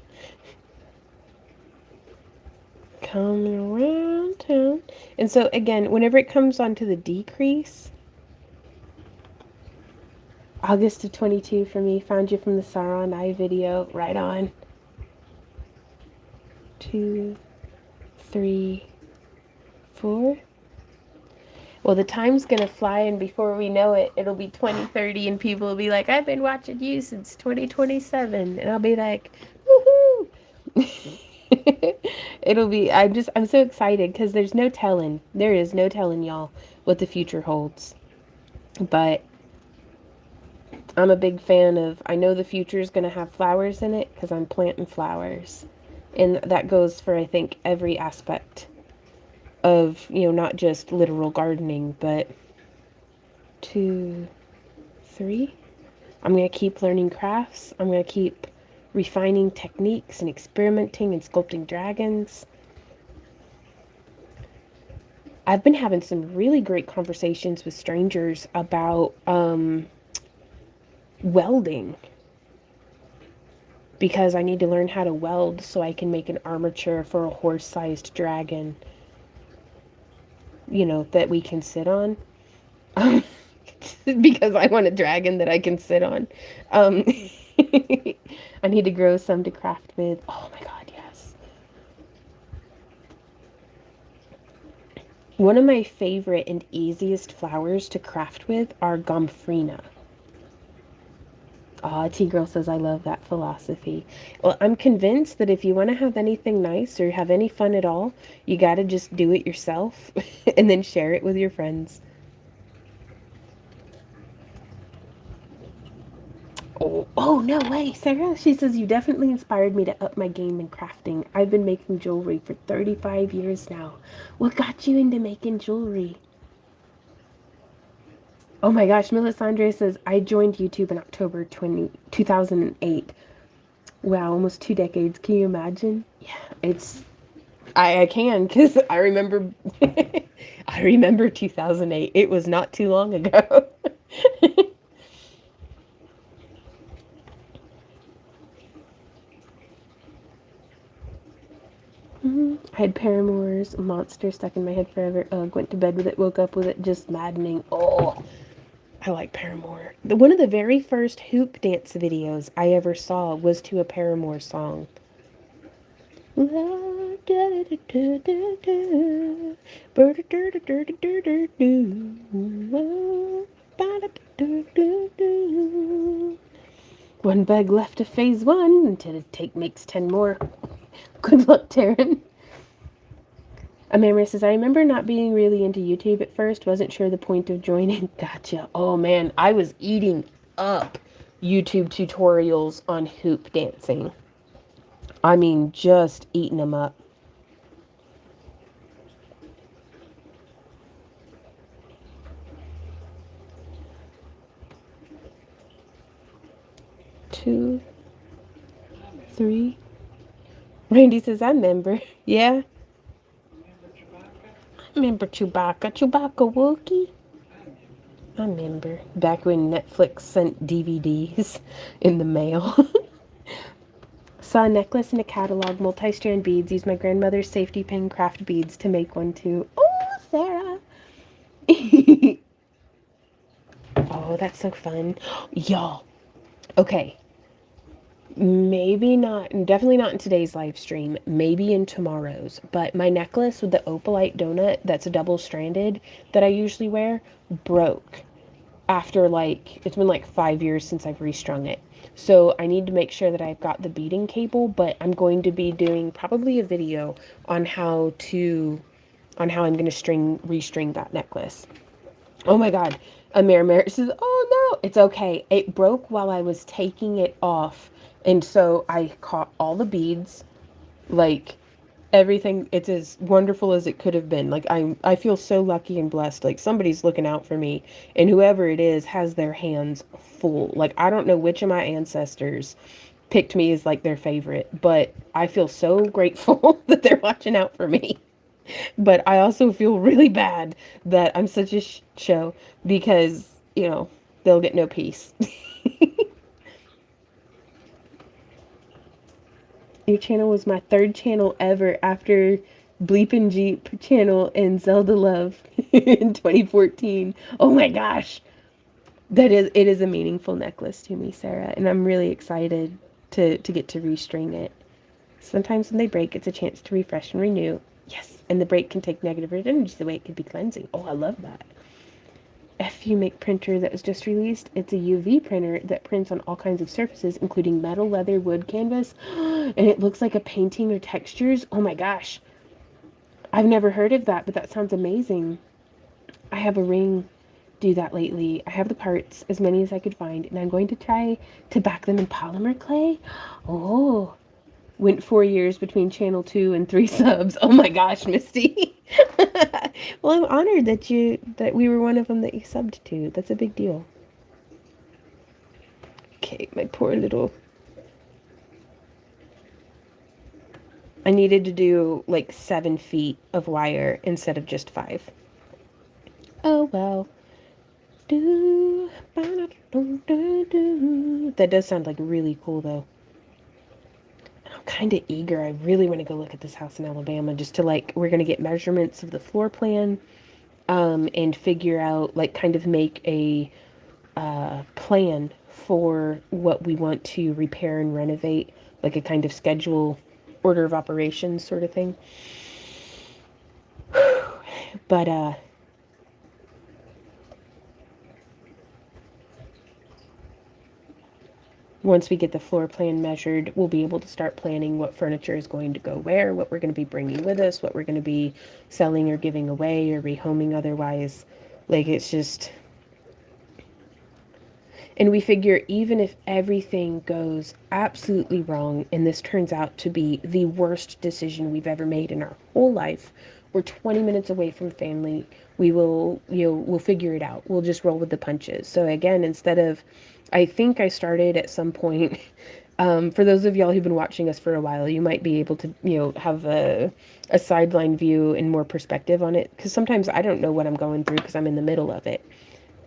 A: Coming around town. And so again, whenever it comes onto the decrease, August of 22 for me, found you from the Sauron Eye video. Right on. 2, 3, 4. Well, the time's gonna fly, and before we know it, it'll be 2030, and people will be like, I've been watching you since 2027. And I'll be like, woohoo! It'll be, I'm so excited because there is no telling, y'all, what the future holds. But I'm a big fan of, I know the future is going to have flowers in it because I'm planting flowers. And that goes for, I think, every aspect of, not just literal gardening, but 2, 3. I'm going to keep learning crafts. I'm going to keep refining techniques and experimenting and sculpting dragons. I've been having some really great conversations with strangers about welding because I need to learn how to weld so I can make an armature for a horse-sized dragon, that we can sit on. Because I want a dragon that I can sit on. I need to grow some to craft with. Oh my god, yes. One of my favorite and easiest flowers to craft with are gomphrena. Ah, T-Girl says, I love that philosophy. Well, I'm convinced that if you want to have anything nice or have any fun at all, you got to just do it yourself and then share it with your friends. Oh, no way, Sarah. She says, you definitely inspired me to up my game in crafting. I've been making jewelry for 35 years now. What got you into making jewelry? Oh my gosh, Melisandre says, I joined YouTube in October 2008. Wow, almost 2 decades. Can you imagine? Yeah, I can, because I remember, I remember 2008. It was not too long ago. I had Paramore's Monster stuck in my head forever. Ugh, went to bed with it, woke up with it, just maddening. Oh, I like Paramore. One of the very first hoop dance videos I ever saw was to a Paramore song. One bag left of phase one until it makes 10 more. Good luck, Taryn. Amanda says, I remember not being really into YouTube at first. Wasn't sure the point of joining. Gotcha. Oh, man. I was eating up YouTube tutorials on hoop dancing. I mean, just eating them up. Two, three. Randy says, I remember. Yeah. I remember Chewbacca. Chewbacca Wookie. I remember. Back when Netflix sent DVDs in the mail. Saw a necklace in a catalog, multi-strand beads. Used my grandmother's safety pin craft beads to make one too. Oh, Sarah. Oh, that's so fun. Y'all. Okay. Maybe not, definitely not in today's live stream, maybe in tomorrow's, but my necklace with the opalite donut that's a double-stranded that I usually wear broke after it's been like 5 years since I've restrung it. So I need to make sure that I've got the beading cable, but I'm going to be doing probably a video on how I'm going to restring that necklace. Oh my God. Amir says, oh no, it's okay. It broke while I was taking it off. And so I caught all the beads, like everything. It's as wonderful as it could have been. Like I feel so lucky and blessed. Like somebody's looking out for me, and whoever it is has their hands full. Like I don't know which of my ancestors picked me as like their favorite, but I feel so grateful that they're watching out for me. But I also feel really bad that I'm such a show because, they'll get no peace. Your channel was my third channel ever after Bleep and Jeep channel and Zelda Love in 2014. Oh my gosh. It is a meaningful necklace to me, Sarah, and I'm really excited to get to restring it. Sometimes when they break, it's a chance to refresh and renew. Yes, and the break can take negative energy the way it could be cleansing. Oh, I love that. FU Make printer that was just released. It's a UV printer that prints on all kinds of surfaces, including metal, leather, wood, canvas, and it looks like a painting or textures. Oh my gosh. I've never heard of that, but that sounds amazing. I have a ring do that lately. I have the parts, as many as I could find, and I'm going to try to back them in polymer clay. Oh, went 4 years between channel 2 and 3 subs. Oh my gosh, Misty. Well, I'm honored that we were one of them that you subbed to. That's a big deal. Okay, my poor little. I needed to do like 7 feet of wire instead of just 5. Oh well. That does sound like really cool though. I'm kind of eager. I really want to go look at this house in Alabama just to we're going to get measurements of the floor plan, and figure out, kind of make a plan for what we want to repair and renovate, like a kind of schedule, order of operations sort of thing. But, once we get the floor plan measured, we'll be able to start planning what furniture is going to go where, what we're going to be bringing with us, what we're going to be selling or giving away or rehoming otherwise. It's just... And we figure even if everything goes absolutely wrong and this turns out to be the worst decision we've ever made in our whole life, we're 20 minutes away from family. We'll figure it out. We'll just roll with the punches. So again, I think I started at some point, for those of y'all who've been watching us for a while, you might be able to, have a sideline view and more perspective on it. Because sometimes I don't know what I'm going through because I'm in the middle of it.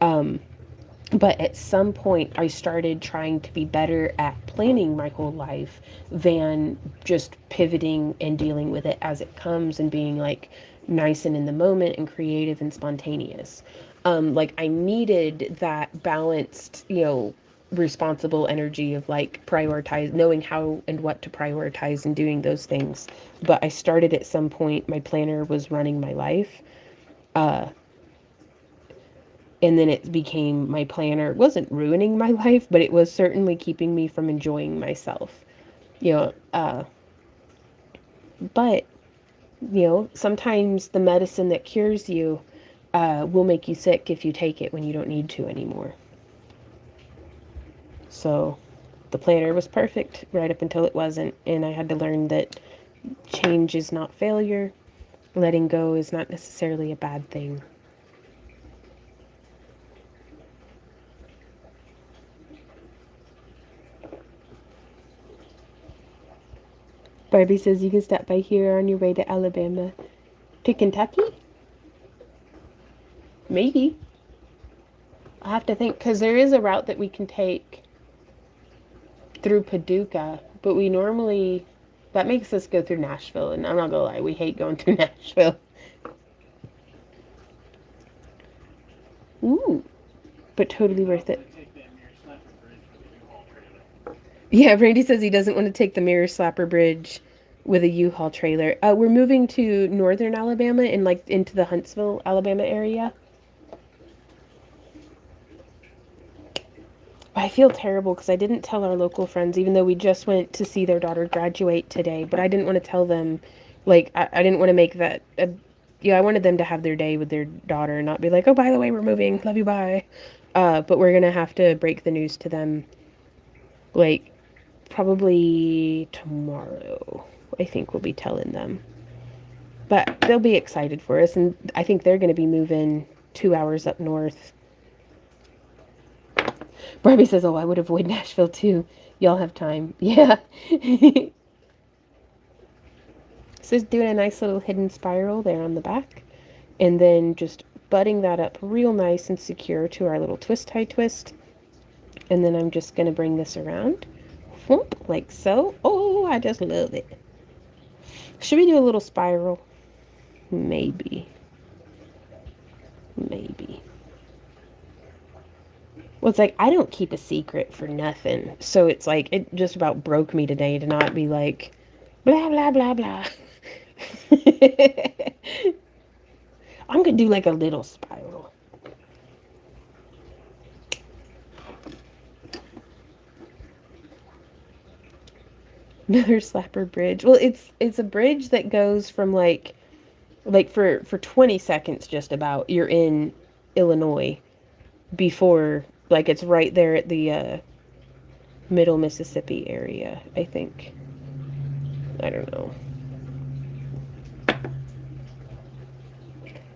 A: But at some point, I started trying to be better at planning my whole life than just pivoting and dealing with it as it comes and being nice and in the moment and creative and spontaneous. I needed that balanced, responsible energy of like prioritize, knowing how and what to prioritize and doing those things. But I started at some point, my planner was running my life. And then it became my planner. It wasn't ruining my life, but it was certainly keeping me from enjoying myself. You know, but, sometimes the medicine that cures you will make you sick if you take it when you don't need to anymore. So the planner was perfect right up until it wasn't. And I had to learn that change is not failure. Letting go is not necessarily a bad thing. Barbie says you can stop by here on your way to Alabama. To Kentucky? Maybe. I'll have to think, because there is a route that we can take through Paducah, but we normally, that makes us go through Nashville, and I'm not gonna lie, we hate going through Nashville. Ooh, but totally worth it. Yeah, Randy says he doesn't want to take the Mirror Slapper Bridge with a U-Haul trailer. We're moving to northern Alabama and like into the Huntsville, Alabama area. I feel terrible because I didn't tell our local friends, even though we just went to see their daughter graduate today. But I didn't want to tell them, like, I didn't want to make that. I wanted them to have their day with their daughter and not be like, oh, by the way, we're moving. Love you, bye. But we're going to have to break the news to them, like, probably tomorrow. I think we'll be telling them. But they'll be excited for us. And I think they're going to be moving 2 hours up north. Barbie says, oh, I would avoid Nashville too. Y'all have time. Yeah. So it's doing a nice little hidden spiral there on the back. And then just butting that up real nice and secure to our little twist tie twist. And then I'm just going to bring this around. Whoop, like so. Oh, I just love it. Should we do a little spiral? Maybe. Maybe. Well, it's like, I don't keep a secret for nothing. So it's like, it just about broke me today to not be like, blah, blah, blah, blah. I'm going to do like a little spiral. Another slapper bridge. Well, it's a bridge that goes from like for 20 seconds just about, you're in Illinois before, like, it's right there at the middle Mississippi area, I think. I don't know.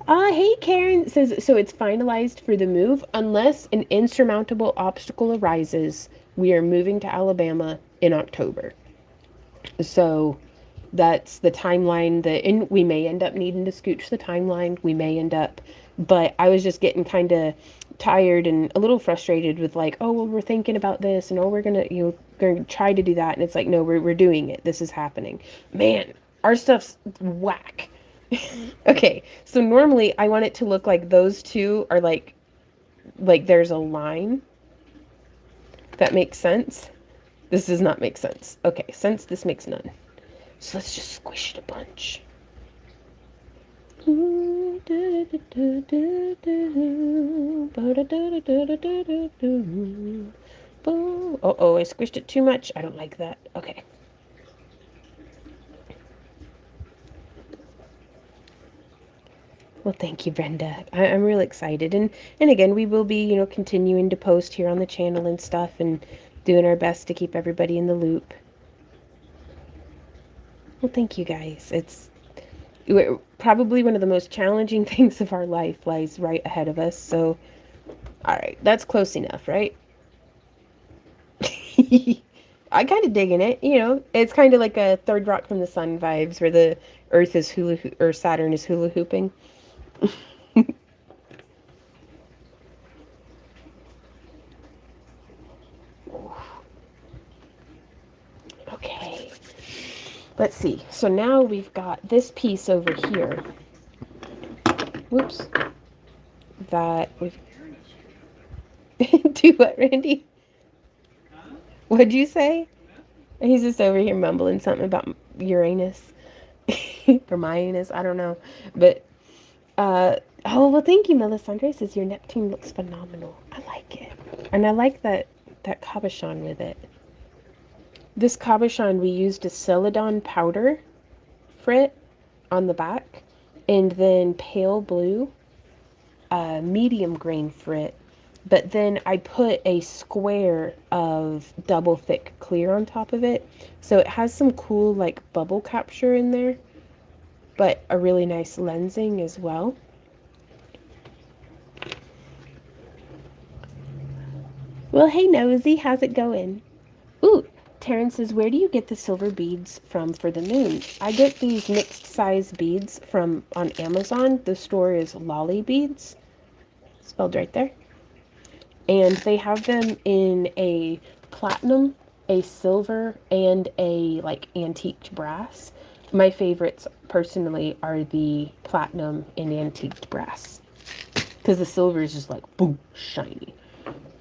A: Hey, Karen says, so it's finalized for the move. Unless an insurmountable obstacle arises, we are moving to Alabama in October. So that's the timeline and we may end up needing to scooch the timeline. We may end up, but I was just getting kind of tired and a little frustrated with like, oh, well, we're thinking about this and oh, we're going to try to do that. And it's like, no, we're doing it. This is happening. Man, our stuff's whack. Okay. So normally I want it to look like those two are like there's a line. That makes sense. This does not make sense. Okay. Since this makes none. So let's just squish it a bunch. Uh-oh, I squished it too much. I don't like that. Okay. Well, thank you, Brenda. I'm real excited. And again, we will be, continuing to post here on the channel and stuff and doing our best to keep everybody in the loop. Well, thank you guys. It's probably one of the most challenging things of our life lies right ahead of us. So, all right, that's close enough, right? I kind of digging it. It's kind of like a Third Rock from the Sun vibes, where the Earth is or Saturn is hula hooping. Okay. Let's see. So now we've got this piece over here. Whoops. That we've... Do what, Randy? What'd you say? He's just over here mumbling something about Uranus. Or Uranus, I don't know. But, oh, well, thank you, Melisandre. Says your Neptune looks phenomenal. I like it. And I like that cabochon with it. This cabochon, we used a celadon powder frit on the back, and then pale blue, medium grain frit. But then I put a square of double thick clear on top of it. So it has some cool like bubble capture in there, but a really nice lensing as well. Well, hey Nosy, how's it going? Ooh, Terrence says, where do you get the silver beads from for the moon? I get these mixed size beads from on Amazon. The store is Lolly Beads, spelled right there. And they have them in a platinum, a silver, and a like antiqued brass. My favorites personally are the platinum and antiqued brass, because the silver is just like boom, shiny.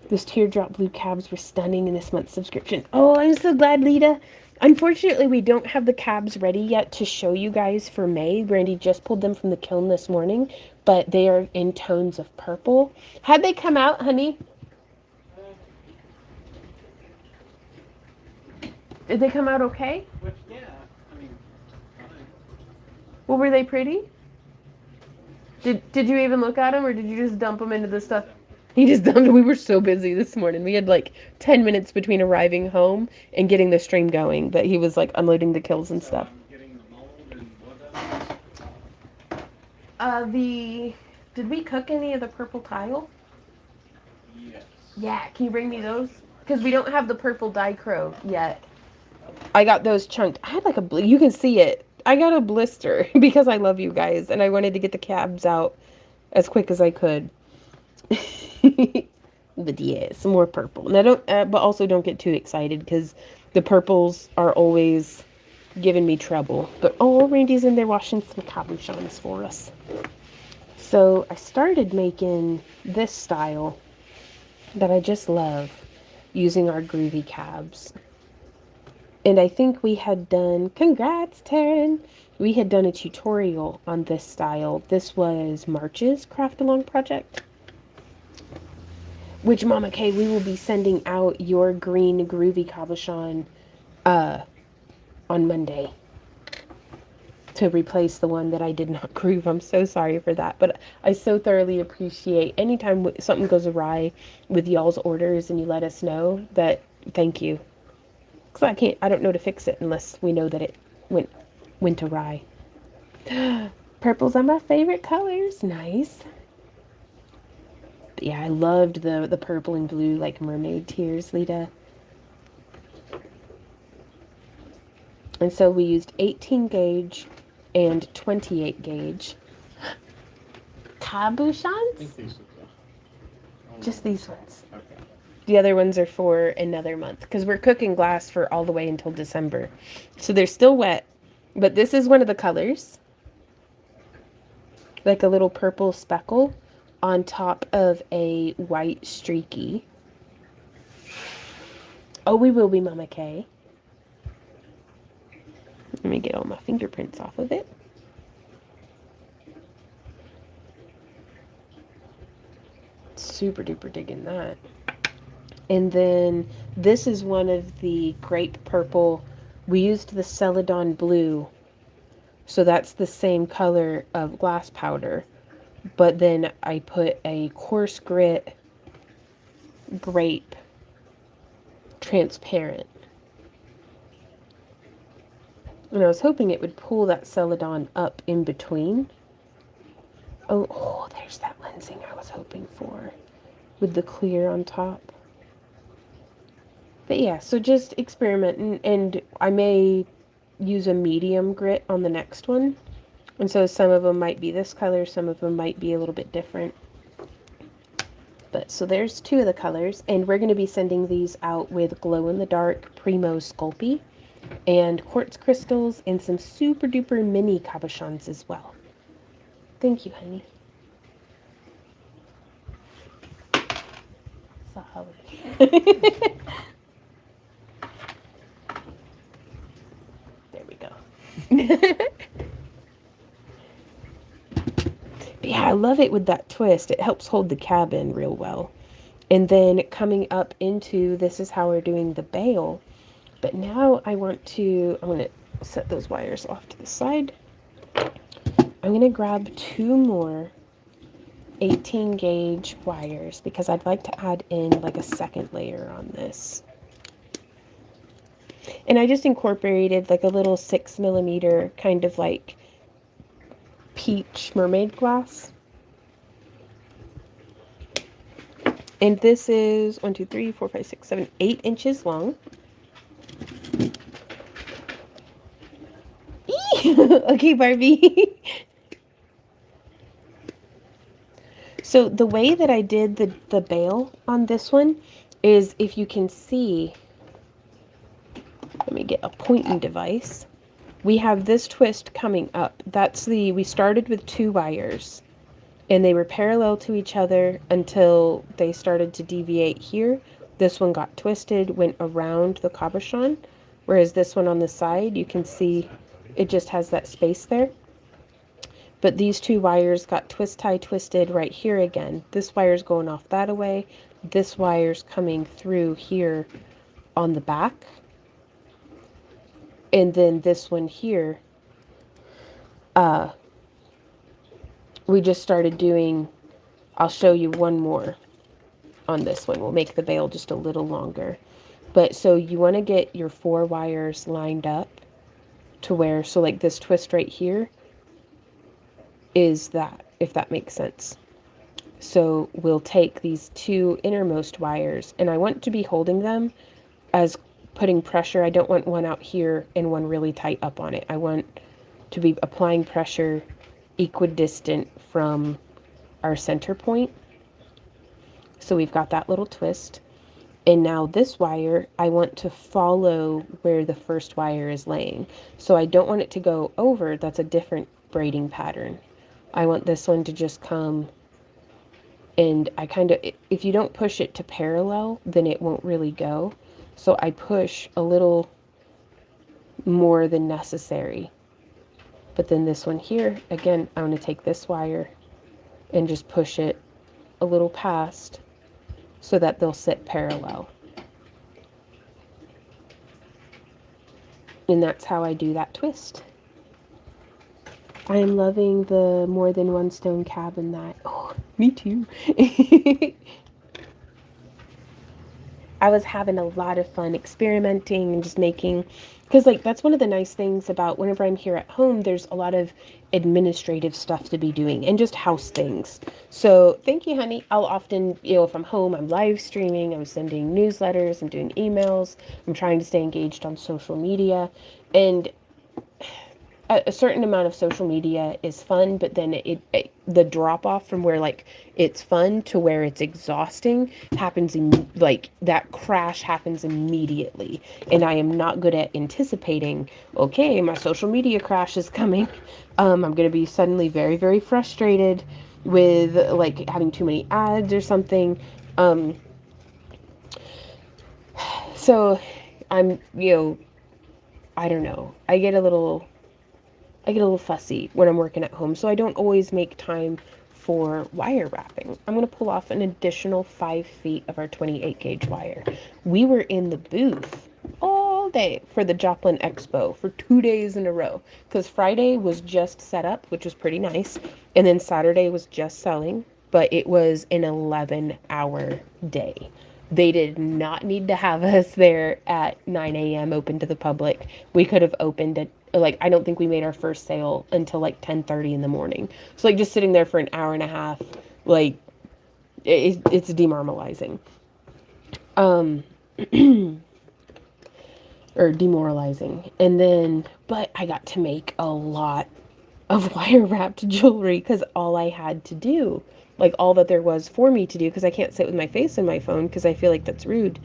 A: Those teardrop blue cabs were stunning in this month's subscription. Oh, I'm so glad, Lita. Unfortunately, we don't have the cabs ready yet to show you guys for May. Brandy just pulled them from the kiln this morning, but they are in tones of purple. How'd they come out, honey? Did they come out okay?
B: Which, yeah, I mean, fine.
A: Well, were they pretty? Did you even look at them, or did you just dump them into the stuff? He just dumped them. We were so busy this morning. We had like 10 minutes between arriving home and getting the stream going, but he was like unloading the kills and stuff.
B: I'm getting the mold and what else?
A: Did we cook any of the purple tile?
B: Yes.
A: Yeah, can you bring me those? Because we don't have the purple dichro yet. I got those chunked. I had like you can see it. I got a blister because I love you guys and I wanted to get the cabs out as quick as I could. But yeah, some more purple. And I don't, but also don't get too excited because the purples are always giving me trouble. But oh, Randy's in there washing some cabochons for us. So I started making this style that I just love using our groovy cabs. And I think we had done, congrats, Taryn. We had done a tutorial on this style. This was March's craft along project. Which, Mama K, we will be sending out your green groovy cabochon on Monday to replace the one that I did not groove. I'm so sorry for that. But I so thoroughly appreciate anytime something goes awry with y'all's orders and you let us know that, thank you. Because I don't know to fix it unless we know that it went awry. Purples are my favorite colors. Nice. But yeah, I loved the purple and blue like mermaid tears, Lita. And so we used 18 gauge and 28 gauge cabochons. Just these ones.
B: Okay.
A: The other ones are for another month because we're cooking glass for all the way until December. So they're still wet, but this is one of the colors. Like a little purple speckle on top of a white streaky. Oh, we will be, Mama K. Let me get all my fingerprints off of it. Super duper digging that. And then this is one of the grape purple. We used the celadon blue. So that's the same color of glass powder. But then I put a coarse grit grape transparent. And I was hoping it would pull that celadon up in between. Oh, there's that lensing I was hoping for with the clear on top. But yeah, so just experimenting, and I may use a medium grit on the next one. And so some of them might be this color, some of them might be a little bit different. But so there's two of the colors, and we're going to be sending these out with glow-in-the-dark Primo Sculpey and quartz crystals and some super duper mini cabochons as well. Thank you, honey. Sorry. Yeah, I love it with that twist. It helps hold the cabin real well. And then coming up into, this is how we're doing the bail. But now I'm going to set those wires off to the side. I'm going to grab 2 more 18 gauge wires because I'd like to add in like a second layer on this. And I just incorporated like a little 6mm kind of like peach mermaid glass. And this is 1, 2, 3, 4, 5, 6, 7, 8 inches long. Okay, Barbie. So the way that I did the bail on this one is, if you can see, let me get a pointing device. We have this twist coming up. We started with 2 wires and they were parallel to each other until they started to deviate here. This one got twisted, went around the cabochon, whereas this one on the side, you can see it just has that space there. But these 2 wires got twisted right here again. This wire's going off that away. This wire's coming through here on the back. And then this one here, we just started doing, I'll show you one more on this one. We'll make the bail just a little longer. But so you want to get your 4 wires lined up to where, so like this twist right here is that, if that makes sense. So we'll take these 2 innermost wires, and I want to be holding them as putting pressure. I don't want one out here and one really tight up on it. I want to be applying pressure equidistant from our center point. So we've got that little twist. And now this wire, I want to follow where the first wire is laying. So I don't want it to go over. That's a different braiding pattern. I want this one to just come, and I kind of, if you don't push it to parallel, then it won't really go. So I push a little more than necessary. But then this one here, again, I'm going to take this wire and just push it a little past so that they'll sit parallel. And that's how I do that twist. I am loving the more than one stone cabin that, oh, me too. I was having a lot of fun experimenting and just making, because like that's one of the nice things about whenever I'm here at home, there's a lot of administrative stuff to be doing and just house things. So thank you, honey. I'll often, if I'm home, I'm live streaming, I'm sending newsletters, I'm doing emails, I'm trying to stay engaged on social media. And a certain amount of social media is fun, but then the drop off from where like it's fun to where it's exhausting happens like that crash happens immediately. And I am not good at anticipating, okay, my social media crash is coming. I'm going to be suddenly very, very frustrated with like having too many ads or something. So I'm, I don't know. I get a little fussy when I'm working at home, so I don't always make time for wire wrapping. I'm going to pull off an additional 5 feet of our 28 gauge wire. We were in the booth all day for the Joplin Expo for 2 days in a row, because Friday was just set up, which was pretty nice, and then Saturday was just selling, but it was an 11-hour day. They did not need to have us there at 9 a.m. open to the public. We could have opened at, like, I don't think we made our first sale until like 10:30 in the morning. So like just sitting there for an hour and a half, like it's demoralizing. Or demoralizing. And then, but I got to make a lot of wire wrapped jewelry because all I had to do, like all that there was for me to do, because I can't sit with my face in my phone because I feel like that's rude,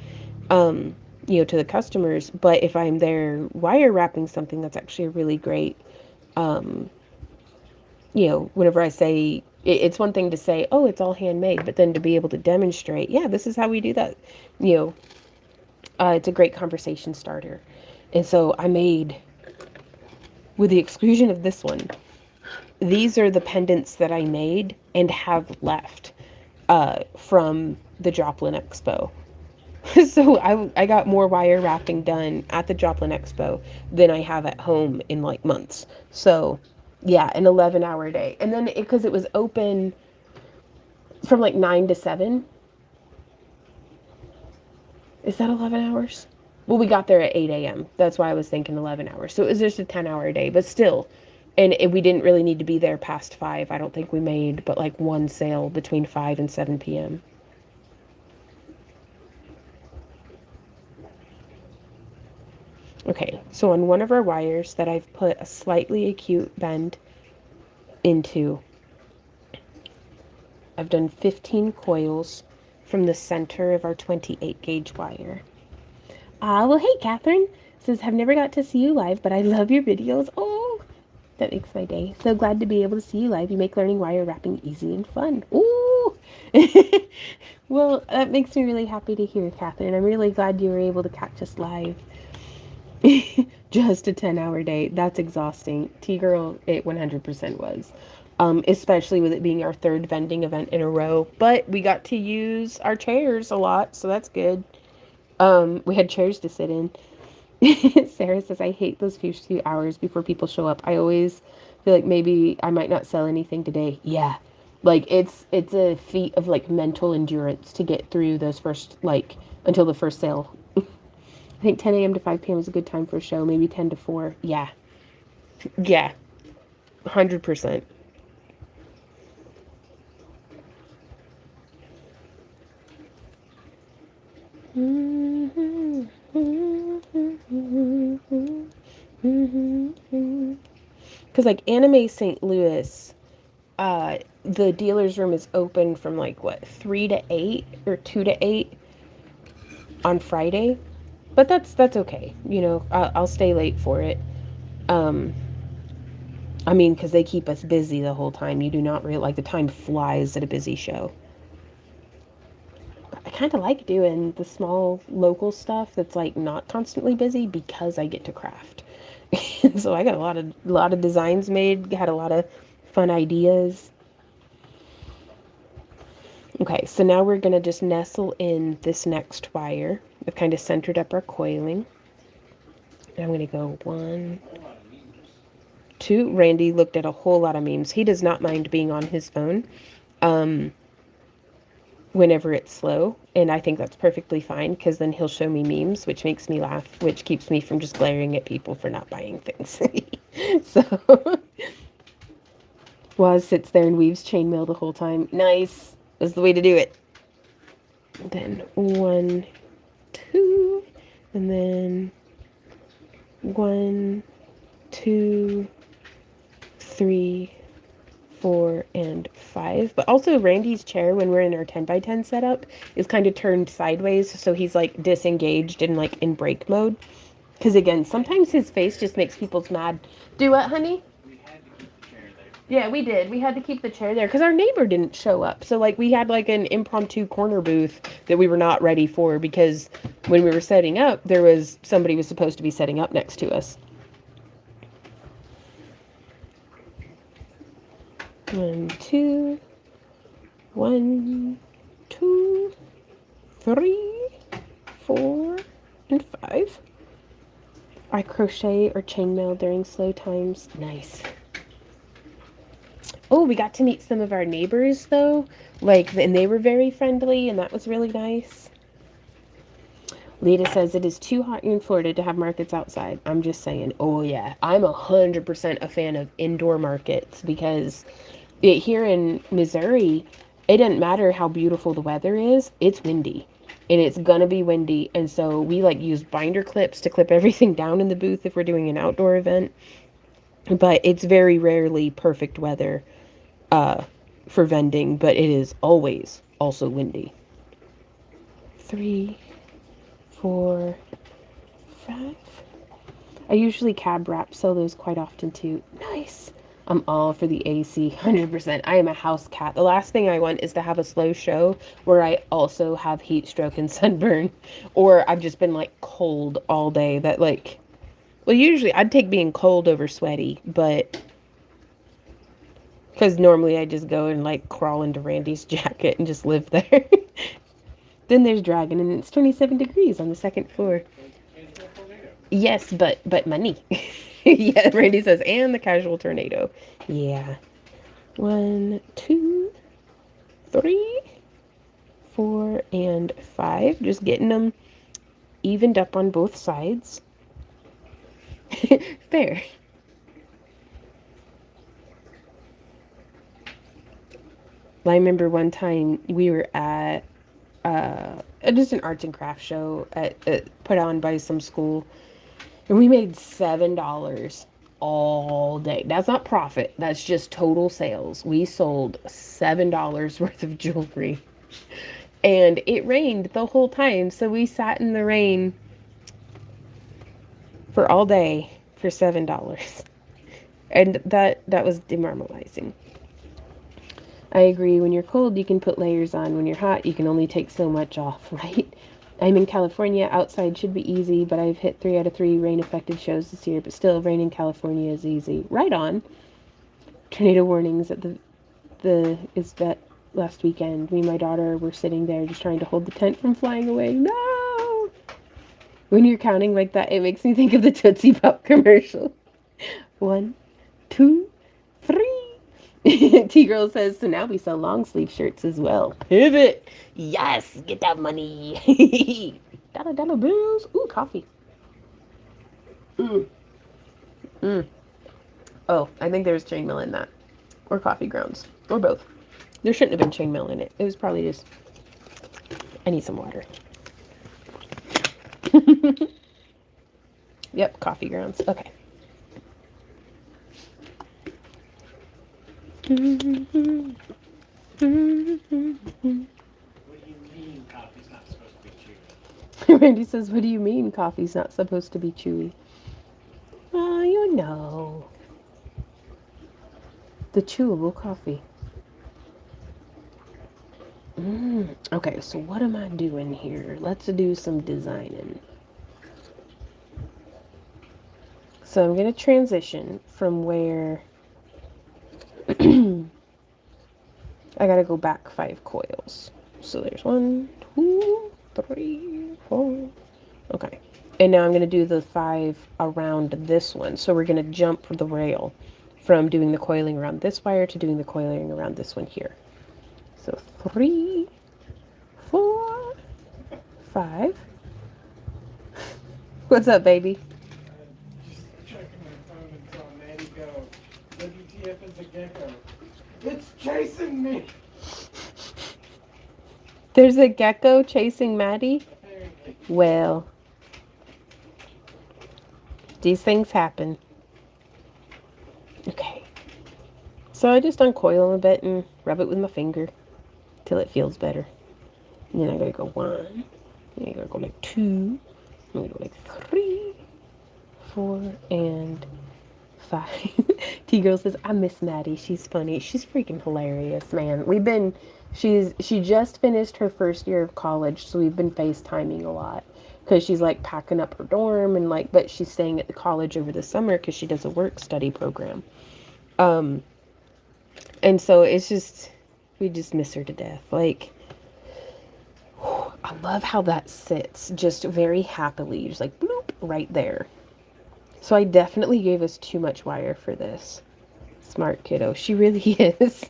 A: to the customers. But if I'm there wire wrapping something, that's actually a really great, whenever I say, it's one thing to say, oh, it's all handmade, but then to be able to demonstrate, yeah, this is how we do that, it's a great conversation starter. And so I made with the exclusion of this one. These are the pendants that I made and have left from the Joplin Expo. So I got more wire wrapping done at the Joplin Expo than I have at home in like months. So yeah, an 11-hour day. And then because it was open from like 9 to 7. Is that 11 hours? Well, we got there at 8 a.m. That's why I was thinking 11 hours. So it was just a 10-hour day, but still. And we didn't really need to be there past 5. I don't think we made but like one sale between 5 and 7 p.m. Okay, so on one of our wires that I've put a slightly acute bend into, I've done 15 coils from the center of our 28 gauge wire. Well, hey, Catherine. Says, have never got to see you live, but I love your videos. Oh, that makes my day. So glad to be able to see you live. You make learning wire wrapping easy and fun. Ooh. Well, that makes me really happy to hear, Catherine. I'm really glad you were able to catch us live. Just a 10-hour day. That's exhausting. T-Girl, it 100% was. Especially with it being our third vending event in a row. But we got to use our chairs a lot, so that's good. We had chairs to sit in. Sarah says, I hate those few hours before people show up. I always feel like maybe I might not sell anything today. Yeah. Like it's a feat of like mental endurance to get through those first, like until the first sale. I think 10 a.m. to 5 p.m. is a good time for a show. Maybe 10 to 4. Yeah. Yeah. 100%. Because like Anime St. Louis, the dealer's room is open from like what 3 to 8 or 2 to 8 on Friday, but that's okay. You know, I'll stay late for it. I mean, because they keep us busy the whole time. You do not really like the time flies at a busy show. I kind of like doing the small local stuff that's like not constantly busy because I get to craft. So I got a lot of designs made, had a lot of fun ideas. Okay, so now we're going to just nestle in this next wire. I've kind of centered up our coiling. And I'm going to go 1, 2. Randy looked at a whole lot of memes. He does not mind being on his phone whenever it's slow. And I think that's perfectly fine because then he'll show me memes, which makes me laugh, which keeps me from just glaring at people for not buying things. So Waz sits there and weaves chainmail the whole time. Nice. That's the way to do it. Then 1, 2, and then 1, 2, 3, 4, and 5. But also Randy's chair, when we're in our 10x10 setup, is kind of turned sideways, so he's like disengaged and like in break mode. Because again, sometimes his face just makes people mad. Do what, honey?
B: We had to keep the chair there.
A: Yeah, we did. We had to keep the chair there because our neighbor didn't show up. So like we had like an impromptu corner booth that we were not ready for because when we were setting up, there was somebody was supposed to be setting up next to us. 1, 2, 1, 2, 3, 4, and 5. I crochet or chainmail during slow times. Nice. Oh, we got to meet some of our neighbors though. Like, and they were very friendly and that was really nice. Lita says it is too hot here in Florida to have markets outside. I'm just saying. Oh yeah, I'm 100% a fan of indoor markets because here in Missouri, it doesn't matter how beautiful the weather is. It's windy. And it's gonna be windy. And so we like use binder clips to clip everything down in the booth if we're doing an outdoor event. But it's very rarely perfect weather for vending, but it is always also windy. 3, 4, 5. I usually cab wrap, sell those quite often too. Nice. I'm all for the AC, 100%. I am a house cat. The last thing I want is to have a slow show where I also have heat stroke and sunburn. Or I've just been like cold all day. That like, Well, usually I'd take being cold over sweaty, but because normally I just go and like crawl into Randy's jacket and just live there. Then there's Dragon, and it's 27 degrees on the second floor.
B: Casual tornado.
A: Yes, but money. Yeah, Randy says, and the casual tornado. Yeah. 1, 2, 3, 4, and 5. Just getting them evened up on both sides. Fair. I remember one time we were at just an arts and crafts show put on by some school, and we made $7 all day. That's not profit. That's just total sales. We sold $7 worth of jewelry, and it rained the whole time. So we sat in the rain for all day for $7, and that was demoralizing. I agree. When you're cold, you can put layers on. When you're hot, you can only take so much off, right? I'm in California. Outside should be easy, but I've hit 3 out of 3 rain-affected shows this year. But still, rain in California is easy. Right on. Tornado warnings at that last weekend. Me and my daughter were sitting there just trying to hold the tent from flying away. No! When you're counting like that, it makes me think of the Tootsie Pop commercial. 1, 2, 3. T-Girl says, so now we sell long sleeve shirts as well. Pivot. Yes, get that money. Dollar bills. Ooh, coffee. Oh, I think there's chainmail in that. Or coffee grounds. Or both. There shouldn't have been chainmail in it. It was probably just, I need some water. Yep, coffee grounds. Okay.
B: What do you mean coffee's not supposed to be chewy?
A: Randy says, what do you mean coffee's not supposed to be chewy? Oh, you know. The chewable coffee. Okay, so what am I doing here? Let's do some designing. So I'm going to transition from where I gotta go back 5 coils. So there's 1, 2, 3, 4. Okay. And now I'm gonna do the 5 around this one. So we're gonna jump the rail from doing the coiling around this wire to doing the coiling around this one here. So 3, 4, 5. What's up, baby?
B: Just checking my phone and saw Maddie go, WTF is a gecko. It's chasing me!
A: There's a gecko chasing Maddie?
B: Apparently.
A: Well, these things happen. Okay. So I just uncoil them a bit and rub it with my finger till it feels better. And then I'm going to go 1. And I'm going to go like 2. I'm going to go like 3, 4, and 5. T-Girl says, I miss Maddie. She's funny. She's freaking hilarious, man. She just finished her first year of college, so we've been FaceTiming a lot. Because she's like packing up her dorm and like, but she's staying at the college over the summer because she does a work study program. And so it's just, we just miss her to death. Like, I love how that sits just very happily, just like bloop, right there. So I definitely gave us too much wire for this. Smart kiddo. She really is.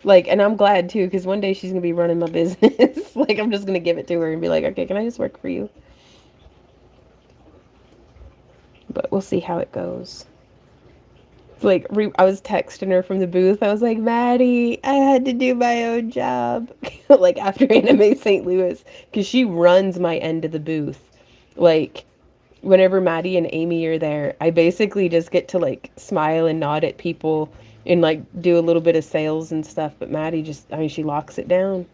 A: Like, and I'm glad too, because one day she's going to be running my business. Like, I'm just going to give it to her and be like, okay, can I just work for you? But we'll see how it goes. Like, I was texting her from the booth. I was like, Maddie, I had to do my own job. Like, after Anime St. Louis. Because she runs my end of the booth. Like, whenever Maddie and Amy are there, I basically just get to, like, smile and nod at people and, like, do a little bit of sales and stuff. But Maddie just, I mean, she locks it down.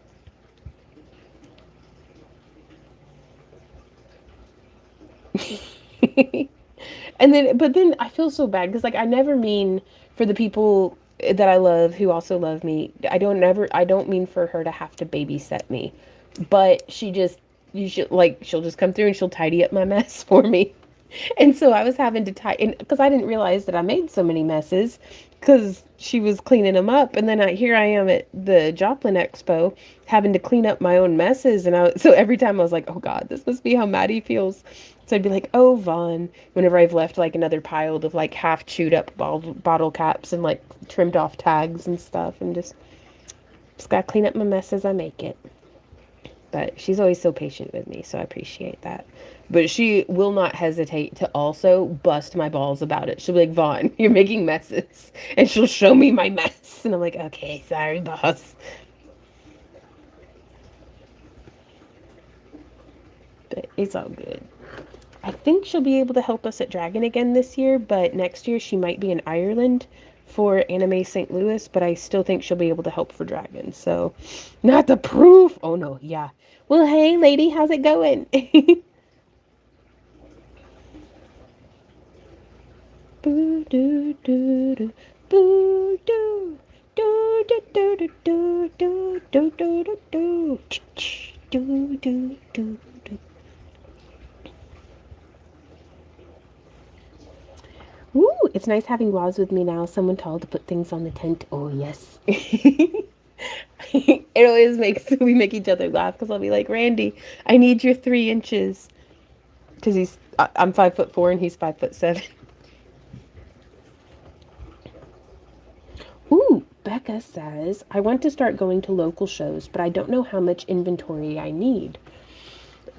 A: But then I feel so bad because, like, I never mean for the people that I love who also love me. I don't mean for her to have to babysit me, but she'll just come through and she'll tidy up my mess for me. And so I was having to tie, and because I didn't realize that I made so many messes, because she was cleaning them up, and then here I am at the Joplin Expo having to clean up my own messes, and so every time I was like, oh God, this must be how Maddie feels. So I'd be like, oh Vaughn, whenever I've left like another pile of like half chewed up bottle caps and like trimmed off tags and stuff, and just gotta clean up my mess as I make it. But she's always so patient with me, so I appreciate that. But she will not hesitate to also bust my balls about it. She'll be like, Vaughn, you're making messes. And she'll show me my mess. And I'm like, okay, sorry, boss. But it's all good. I think she'll be able to help us at Dragon again this year, but next year she might be in Ireland for Anime St. Louis, but I still think she'll be able to help for Dragon. So, not the proof. Oh no, yeah. Well, hey, lady, how's it going? Boo doo doo doo, boo doo, doo doo doo doo doo doo doo doo doo, doo doo doo doo. Ooh, it's nice having Roz with me now. Someone tall to put things on the tent. Oh yes. It always makes we make each other laugh because I'll be like, Randy, I need your 3 inches because I'm 5'4" and he's 5'7". Ooh, Becca says, I want to start going to local shows, but I don't know how much inventory I need.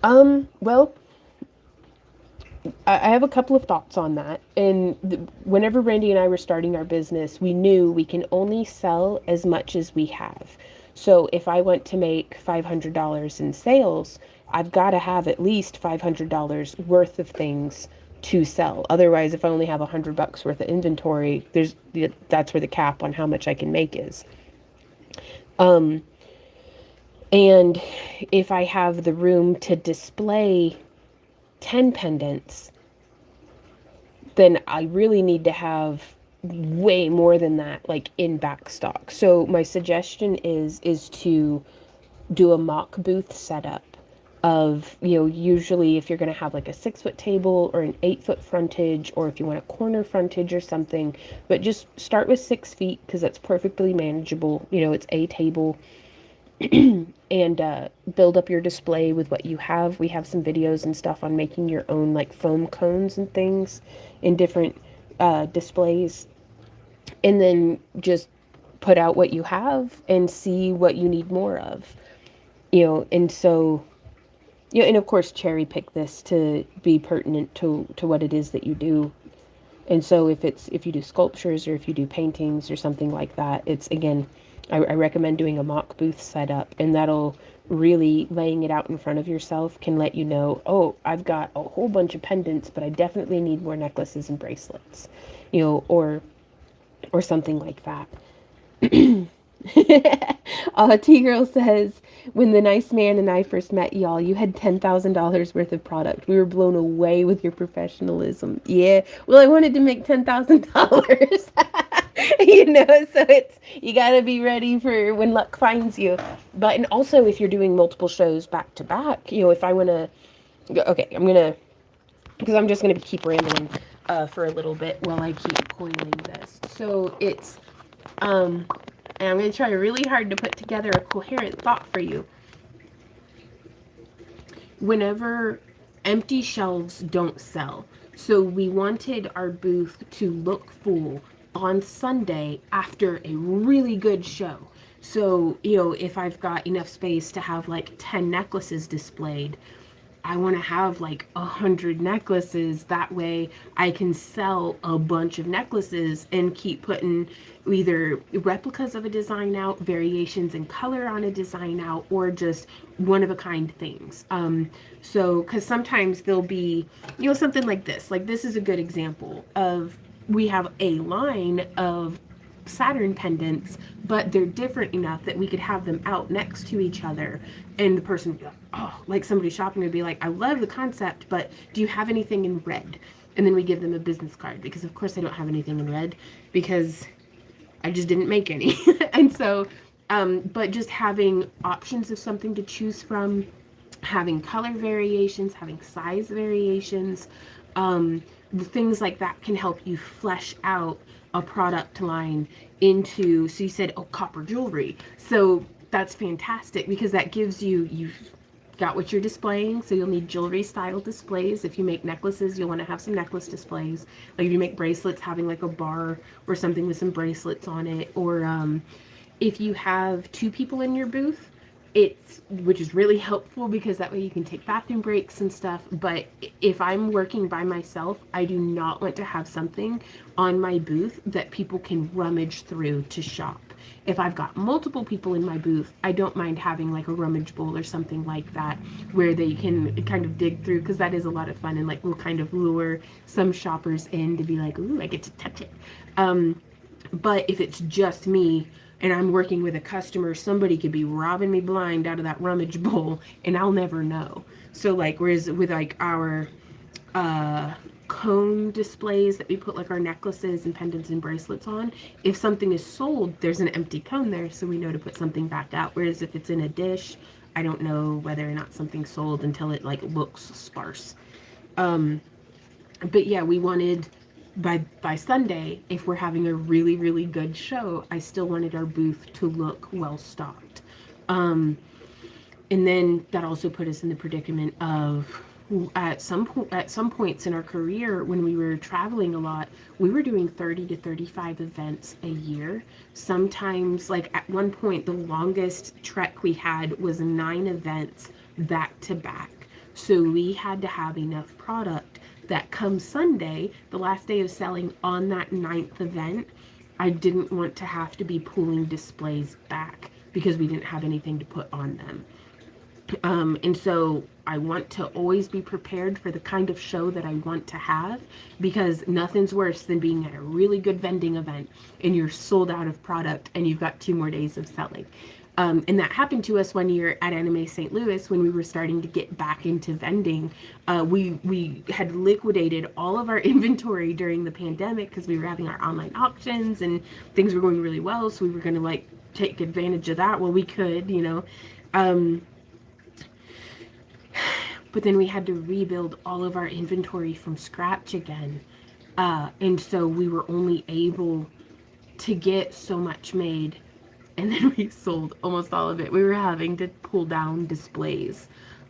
A: Well, I have a couple of thoughts on that. And whenever Randy and I were starting our business, we knew we can only sell as much as we have. So if I want to make $500 in sales, I've got to have at least $500 worth of things to sell. Otherwise, if I only have $100 worth of inventory, that's where the cap on how much I can make is. And if I have the room to display 10 pendants, then I really need to have way more than that, like in back stock. So my suggestion is to do a mock booth setup of, usually if you're going to have like a 6-foot table or an 8-foot frontage, or if you want a corner frontage or something, but just start with 6 feet because that's perfectly manageable. It's a table. And build up your display with what you have. We have some videos and stuff on making your own like foam cones and things in different displays. And then just put out what you have and see what you need more of. And so, and of course cherry pick this to be pertinent to what it is that you do. And so if you do sculptures or if you do paintings or something like that, it's again, I recommend doing a mock booth setup, and that'll really, laying it out in front of yourself can let you know, oh, I've got a whole bunch of pendants, but I definitely need more necklaces and bracelets, or something like that. T-Girl says, when the nice man and I first met y'all, you had $10,000 worth of product. We were blown away with your professionalism. Yeah. Well, I wanted to make $10,000. So you got to be ready for when luck finds you. But, and also if you're doing multiple shows back to back, if I want to, okay, because I'm just going to keep rambling for a little bit while I keep coiling this. So it's, and I'm going to try really hard to put together a coherent thought for you. Whenever empty shelves don't sell, so we wanted our booth to look full on Sunday after a really good show. So, if I've got enough space to have like 10 necklaces displayed, I want to have like 100 necklaces. That way I can sell a bunch of necklaces and keep putting either replicas of a design out, variations in color on a design out, or just one of a kind things. So, cause sometimes there'll be, something like this is a good example of, we have a line of Saturn pendants, but they're different enough that we could have them out next to each other, and the person would be like, oh, like somebody shopping would be like, I love the concept, but do you have anything in red? And then we give them a business card, because of course I don't have anything in red because I just didn't make any. And so but just having options of something to choose from, having color variations, having size variations, Things like that can help you flesh out a product line into, so you said, oh, copper jewelry. So that's fantastic because that gives you've got what you're displaying. So you'll need jewelry style displays. If you make necklaces, you'll want to have some necklace displays. Like if you make bracelets, having like a bar or something with some bracelets on it. Or if you have two people in your booth, which is really helpful because that way you can take bathroom breaks and stuff. But if I'm working by myself, I do not want to have something on my booth that people can rummage through to shop. If I've got multiple people in my booth, I don't mind having like a rummage bowl or something like that where they can kind of dig through, because that is a lot of fun and like will kind of lure some shoppers in to be like, ooh, I get to touch it. But if it's just me and I'm working with a customer, somebody could be robbing me blind out of that rummage bowl and I'll never know. So like, whereas with like our cone displays that we put like our necklaces and pendants and bracelets on, if something is sold, there's an empty cone there, so we know to put something back out. Whereas if it's in a dish, I don't know whether or not something's sold until it like looks sparse. But yeah, we wanted by Sunday, if we're having a really, really good show, I still wanted our booth to look well stocked. And then that also put us in the predicament of at some points in our career when we were traveling a lot, we were doing 30 to 35 events a year. Sometimes, like at one point, the longest trek we had was 9 events back to back. So we had to have enough product that come Sunday, the last day of selling on that 9th event, I didn't want to have to be pulling displays back because we didn't have anything to put on them. And so I want to always be prepared for the kind of show that I want to have, because nothing's worse than being at a really good vending event and you're sold out of product and you've got 2 more days of selling. And that happened to us one year at Anime St. Louis when we were starting to get back into vending. We had liquidated all of our inventory during the pandemic because we were having our online auctions and things were going really well. So we were going to like take advantage of that while we could, you know. But then we had to rebuild all of our inventory from scratch again. And so we were only able to get so much made. And then we sold almost all of it. We were having to pull down displays.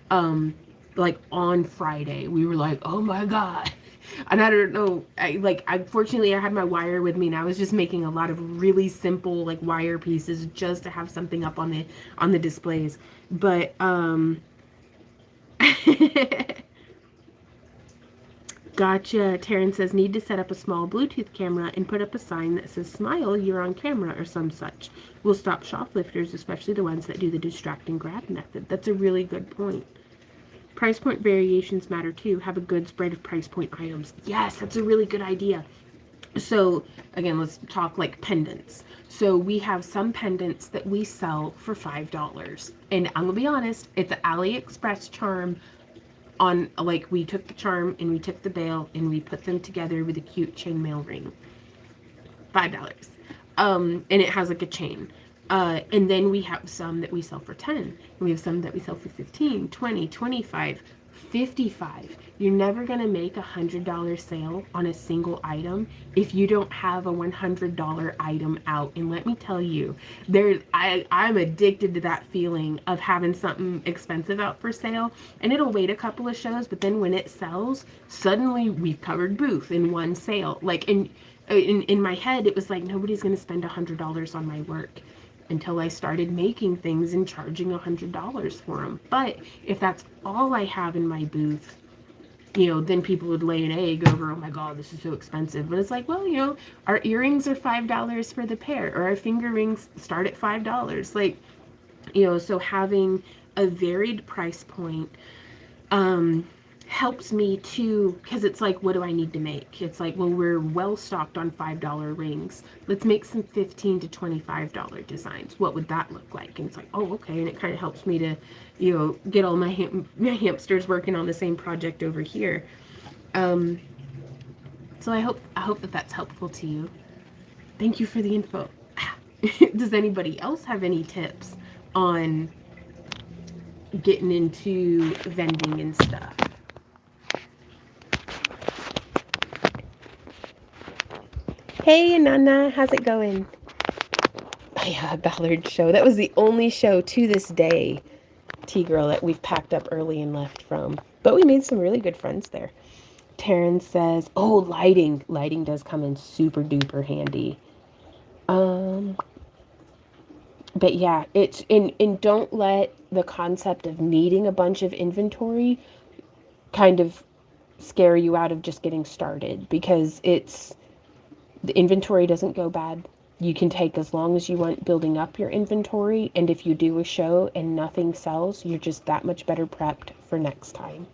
A: Like on Friday, we were like, oh my God. And I don't know, fortunately I had my wire with me and I was just making a lot of really simple like wire pieces just to have something up on the displays. But, Gotcha. Taryn says, need to set up a small Bluetooth camera and put up a sign that says, smile, you're on camera, or some such. Will stop shoplifters, especially the ones that do the distract and grab method. That's a really good point. Price point variations matter too. Have a good spread of price point items. Yes, that's a really good idea. So again, let's talk like pendants. So we have some pendants that we sell for $5. And I'm gonna be honest, it's an AliExpress charm. On like, we took the charm and we took the bail and we put them together with a cute chainmail ring. $5. And it has like a chain. And then we have some that we sell for 10. And we have some that we sell for 15, 20, 25, 55. You're never going to make $100 sale on a single item if you don't have a $100 item out. And let me tell you, I'm addicted to that feeling of having something expensive out for sale, and it'll wait a couple of shows, but then when it sells, suddenly we've covered booth in one sale. Like in my head, it was like, nobody's going to spend $100 on my work, until I started making things and charging $100 for them. But if that's all I have in my booth, you know, then people would lay an egg over, oh my God, this is so expensive. But it's like, well, you know, our earrings are $5 for the pair, or our finger rings start at $5. Like, you know, so having a varied price point helps me too, because it's like, what do I need to make? It's like, well, we're well stocked on $5 rings. Let's make some $15 to $25 designs. What would that look like? And it's like, oh, okay. And it kind of helps me to, you know, get all my hamsters working on the same project over here. So I hope that that's helpful to you. Thank you for the info. Does anybody else have any tips on getting into vending and stuff? Hey, Nana, how's it going? Oh, yeah, Ballard show. That was the only show to this day, T-Girl, that we've packed up early and left from. But we made some really good friends there. Taryn says, oh, lighting. Lighting does come in super duper handy. But yeah, it's and don't let the concept of needing a bunch of inventory kind of scare you out of just getting started, because the inventory doesn't go bad. You can take as long as you want building up your inventory, and if you do a show and nothing sells, you're just that much better prepped for next time.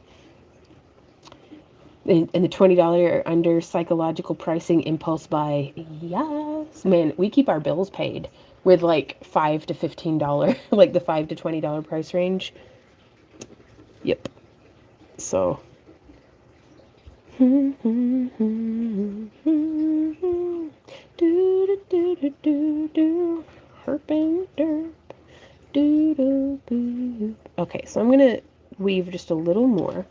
A: And the $20 or under psychological pricing impulse buy. Yes. Man, we keep our bills paid with like $5 to $15, like the $5 to $20 price range. Yep. So. Do, do, do, do, do, do. Herp and derp. Do, do, do. Okay, so I'm going to weave just a little more.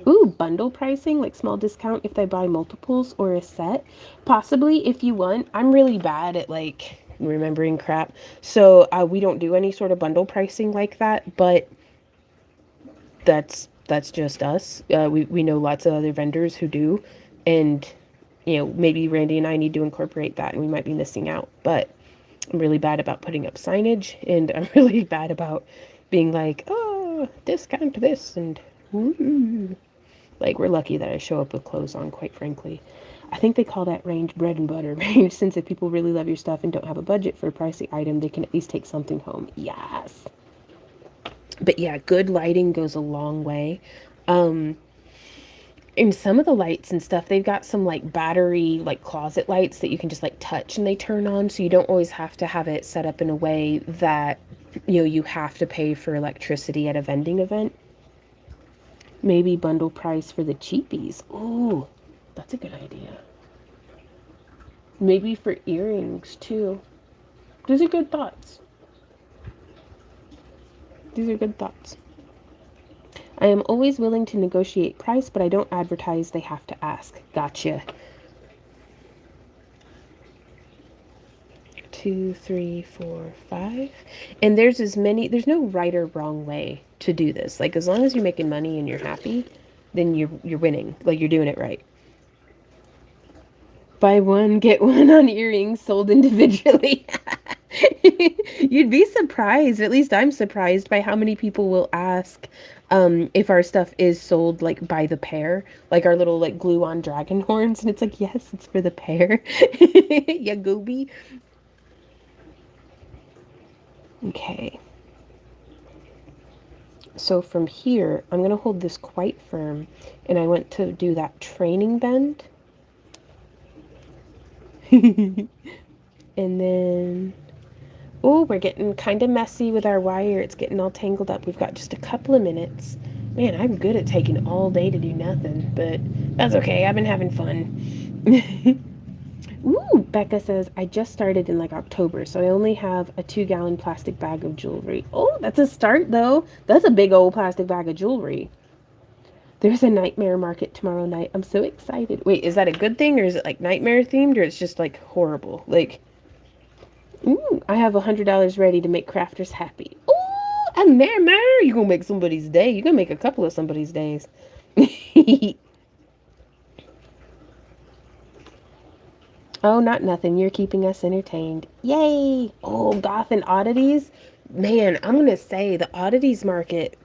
A: Ooh, bundle pricing, like small discount if they buy multiples or a set. Possibly if you want. I'm really bad at like remembering crap. So we don't do any sort of bundle pricing like that, but that's just us. We know lots of other vendors who do, and maybe Randy and I need to incorporate that, and we might be missing out. But I'm really bad about putting up signage, and I'm really bad about being like, oh, discount this, and ooh. Like, we're lucky that I show up with clothes on, quite frankly. I think they call that range bread and butter range, since if people really love your stuff and don't have a budget for a pricey item, they can at least take something home. Yes. But yeah, good lighting goes a long way. In some of the lights and stuff, they've got some like battery, like closet lights that you can just like touch and they turn on. So you don't always have to have it set up in a way that, you have to pay for electricity at a vending event. Maybe bundle price for the cheapies. Ooh, that's a good idea. Maybe for earrings too. These are good thoughts. These are good thoughts. I am always willing to negotiate price, but I don't advertise they have to ask. Gotcha. 2, 3, 4, 5. And there's no right or wrong way to do this. Like, as long as you're making money and you're happy, then you're winning. Like, you're doing it right. Buy one, get one on earrings sold individually. You'd be surprised, at least I'm surprised, by how many people will ask if our stuff is sold like by the pair, like our little like glue on dragon horns, and it's like, yes, it's for the pair. Yeah, gooby. Okay. So from here, I'm going to hold this quite firm, and I want to do that training bend. And then, oh, we're getting kind of messy with our wire. It's getting all tangled up. We've got just a couple of minutes. Man, I'm good at taking all day to do nothing, but that's okay. I've been having fun. Ooh, Becca says, I just started in like October, so I only have a 2-gallon plastic bag of jewelry. Oh, that's a start though. That's a big old plastic bag of jewelry. There's a nightmare market tomorrow night. I'm so excited. Wait, is that a good thing, or is it like nightmare themed, or it's just like horrible? Like, ooh, I have $100 ready to make crafters happy. Ooh, a nightmare. You're gonna make somebody's day. You're gonna make a couple of somebody's days. Oh, not nothing. You're keeping us entertained. Yay! Oh, goth and oddities. Man, I'm gonna say the oddities market,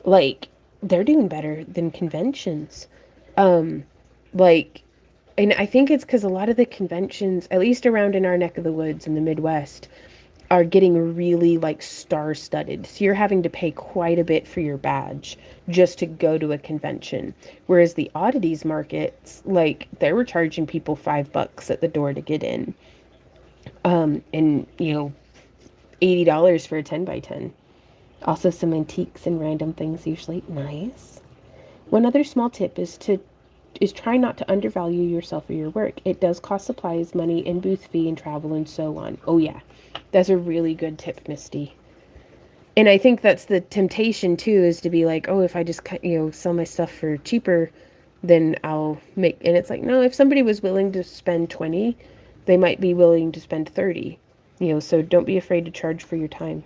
A: like, they're doing better than conventions. Um, like, and I think it's because a lot of the conventions, at least around in our neck of the woods in the Midwest, are getting really like star-studded. So you're having to pay quite a bit for your badge just to go to a convention. Whereas the oddities markets, like, they were charging people $5 at the door to get in. And $80 for a 10 by 10. Also some antiques and random things usually. Nice. One other small tip is try not to undervalue yourself or your work. It does cost supplies, money, and booth fee and travel and so on. Oh yeah, that's a really good tip, Misty. And I think that's the temptation too, is to be like, oh, if I just sell my stuff for cheaper, then I'll make, and it's like, no, if somebody was willing to spend 20, they might be willing to spend 30, so don't be afraid to charge for your time.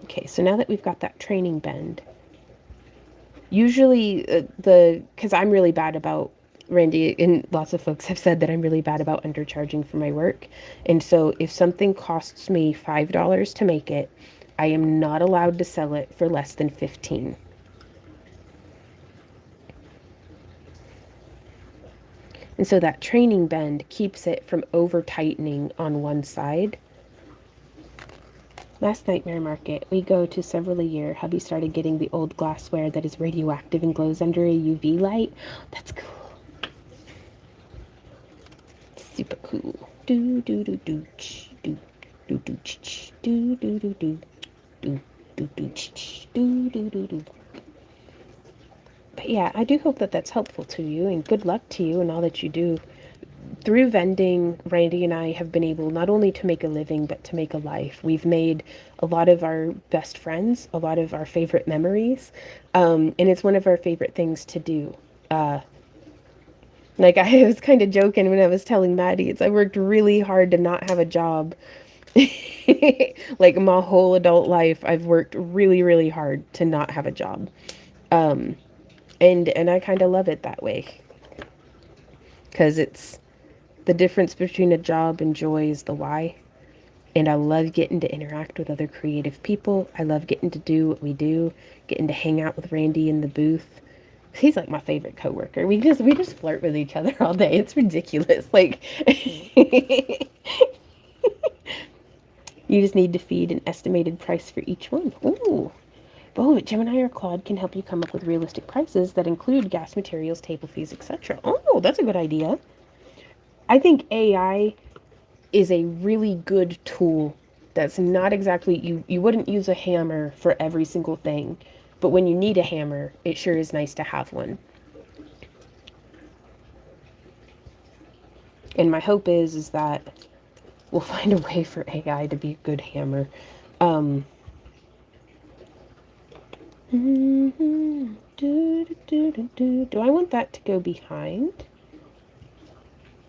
A: Okay, so now that we've got that training bend, usually because I'm really bad about, Randy and lots of folks have said that I'm really bad about undercharging for my work. And so if something costs me $5 to make it, I am not allowed to sell it for less than 15. And so that training bend keeps it from over tightening on one side. Last Nightmare Market, we go to several a year. Hubby started getting the old glassware that is radioactive and glows under a UV light. That's cool. Super cool. Do do do do do do do do do do do do do do do do do do. But yeah, I do hope that that's helpful to you, and good luck to you and all that you do. Through vending, Randy and I have been able not only to make a living, but to make a life. We've made a lot of our best friends, a lot of our favorite memories, and it's one of our favorite things to do. Like I was kind of joking when I was telling Maddie, I worked really hard to not have a job. Like my whole adult life, I've worked really, really hard to not have a job. And I kind of love it that way. Because it's the difference between a job and joy is the why. And I love getting to interact with other creative people. I love getting to do what we do, getting to hang out with Randy in the booth. He's like my favorite coworker. We just flirt with each other all day. It's ridiculous. Like you just need to feed an estimated price for each one. Ooh. Oh, Gemini or Claude can help you come up with realistic prices that include gas, materials, table fees, etc. Oh, that's a good idea. I think AI is a really good tool that's not exactly, you wouldn't use a hammer for every single thing, but when you need a hammer, it sure is nice to have one. And my hope is that we'll find a way for AI to be a good hammer. Do I want that to go behind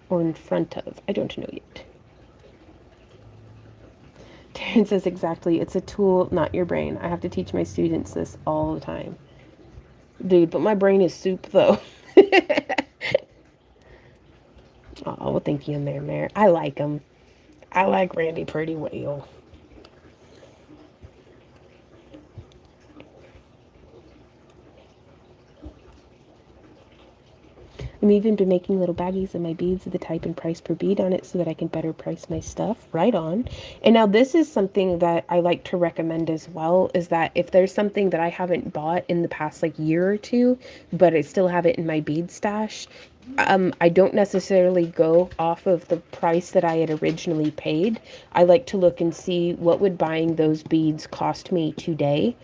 A: or in front of? I don't know yet. Taryn says exactly, it's a tool, not your brain. I have to teach my students this all the time. Dude, but my brain is soup, though. Oh, well, thank you, Mare. I like him. I like Randy pretty well. I'm even been making little baggies of my beads of the type and price per bead on it so that I can better price my stuff. Right on. And now this is something that I like to recommend as well, is that if there's something that I haven't bought in the past like year or two, but I still have it in my bead stash, I don't necessarily go off of the price that I had originally paid. I like to look and see what would buying those beads cost me today,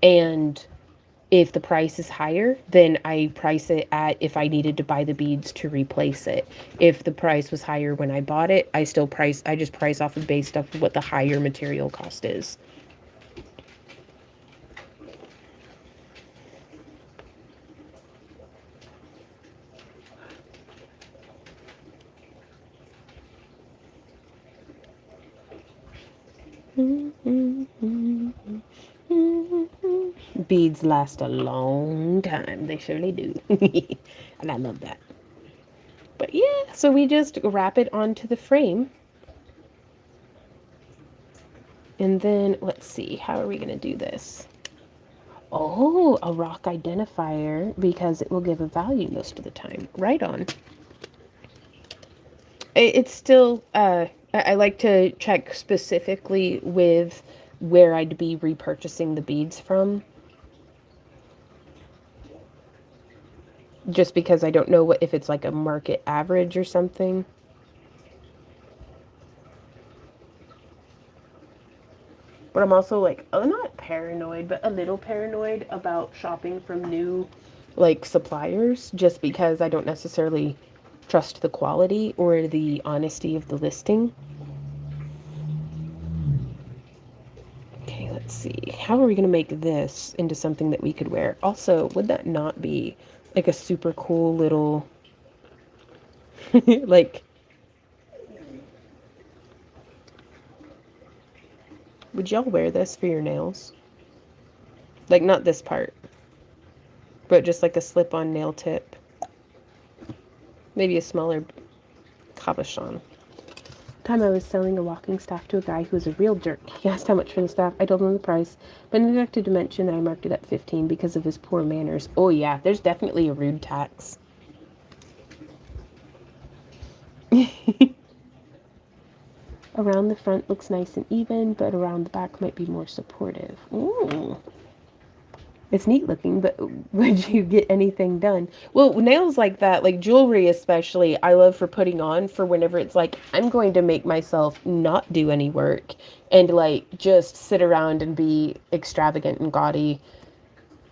A: and if the price is higher, then I price it at if I needed to buy the beads to replace it. If the price was higher when I bought it, I just price off of based off of what the higher material cost is. Beads last a long time. They surely do. And I love that. But yeah, so we just wrap it onto the frame. And then, let's see, how are we going to do this? Oh, a rock identifier, because it will give a value most of the time. Right on. It's still, I like to check specifically with where I'd be repurchasing the beads from. Just because I don't know if it's like a market average or something. But I'm also like, not paranoid, but a little paranoid about shopping from new like suppliers, just because I don't necessarily trust the quality or the honesty of the listing. Okay, let's see. How are we going to make this into something that we could wear? Also, would that not be like a super cool little like, would y'all wear this for your nails? Like, not this part, but just like a slip-on nail tip. Maybe a smaller cabochon. Time I was selling a walking staff to a guy who was a real jerk. He asked how much for the staff. I told him the price, but neglected to mention that I marked it at 15 because of his poor manners. Oh yeah, there's definitely a rude tax. Around the front looks nice and even, but around the back might be more supportive. Ooh. It's neat looking, but would you get anything done? Well, nails like that, like jewelry especially, I love for putting on for whenever it's like, I'm going to make myself not do any work and like just sit around and be extravagant and gaudy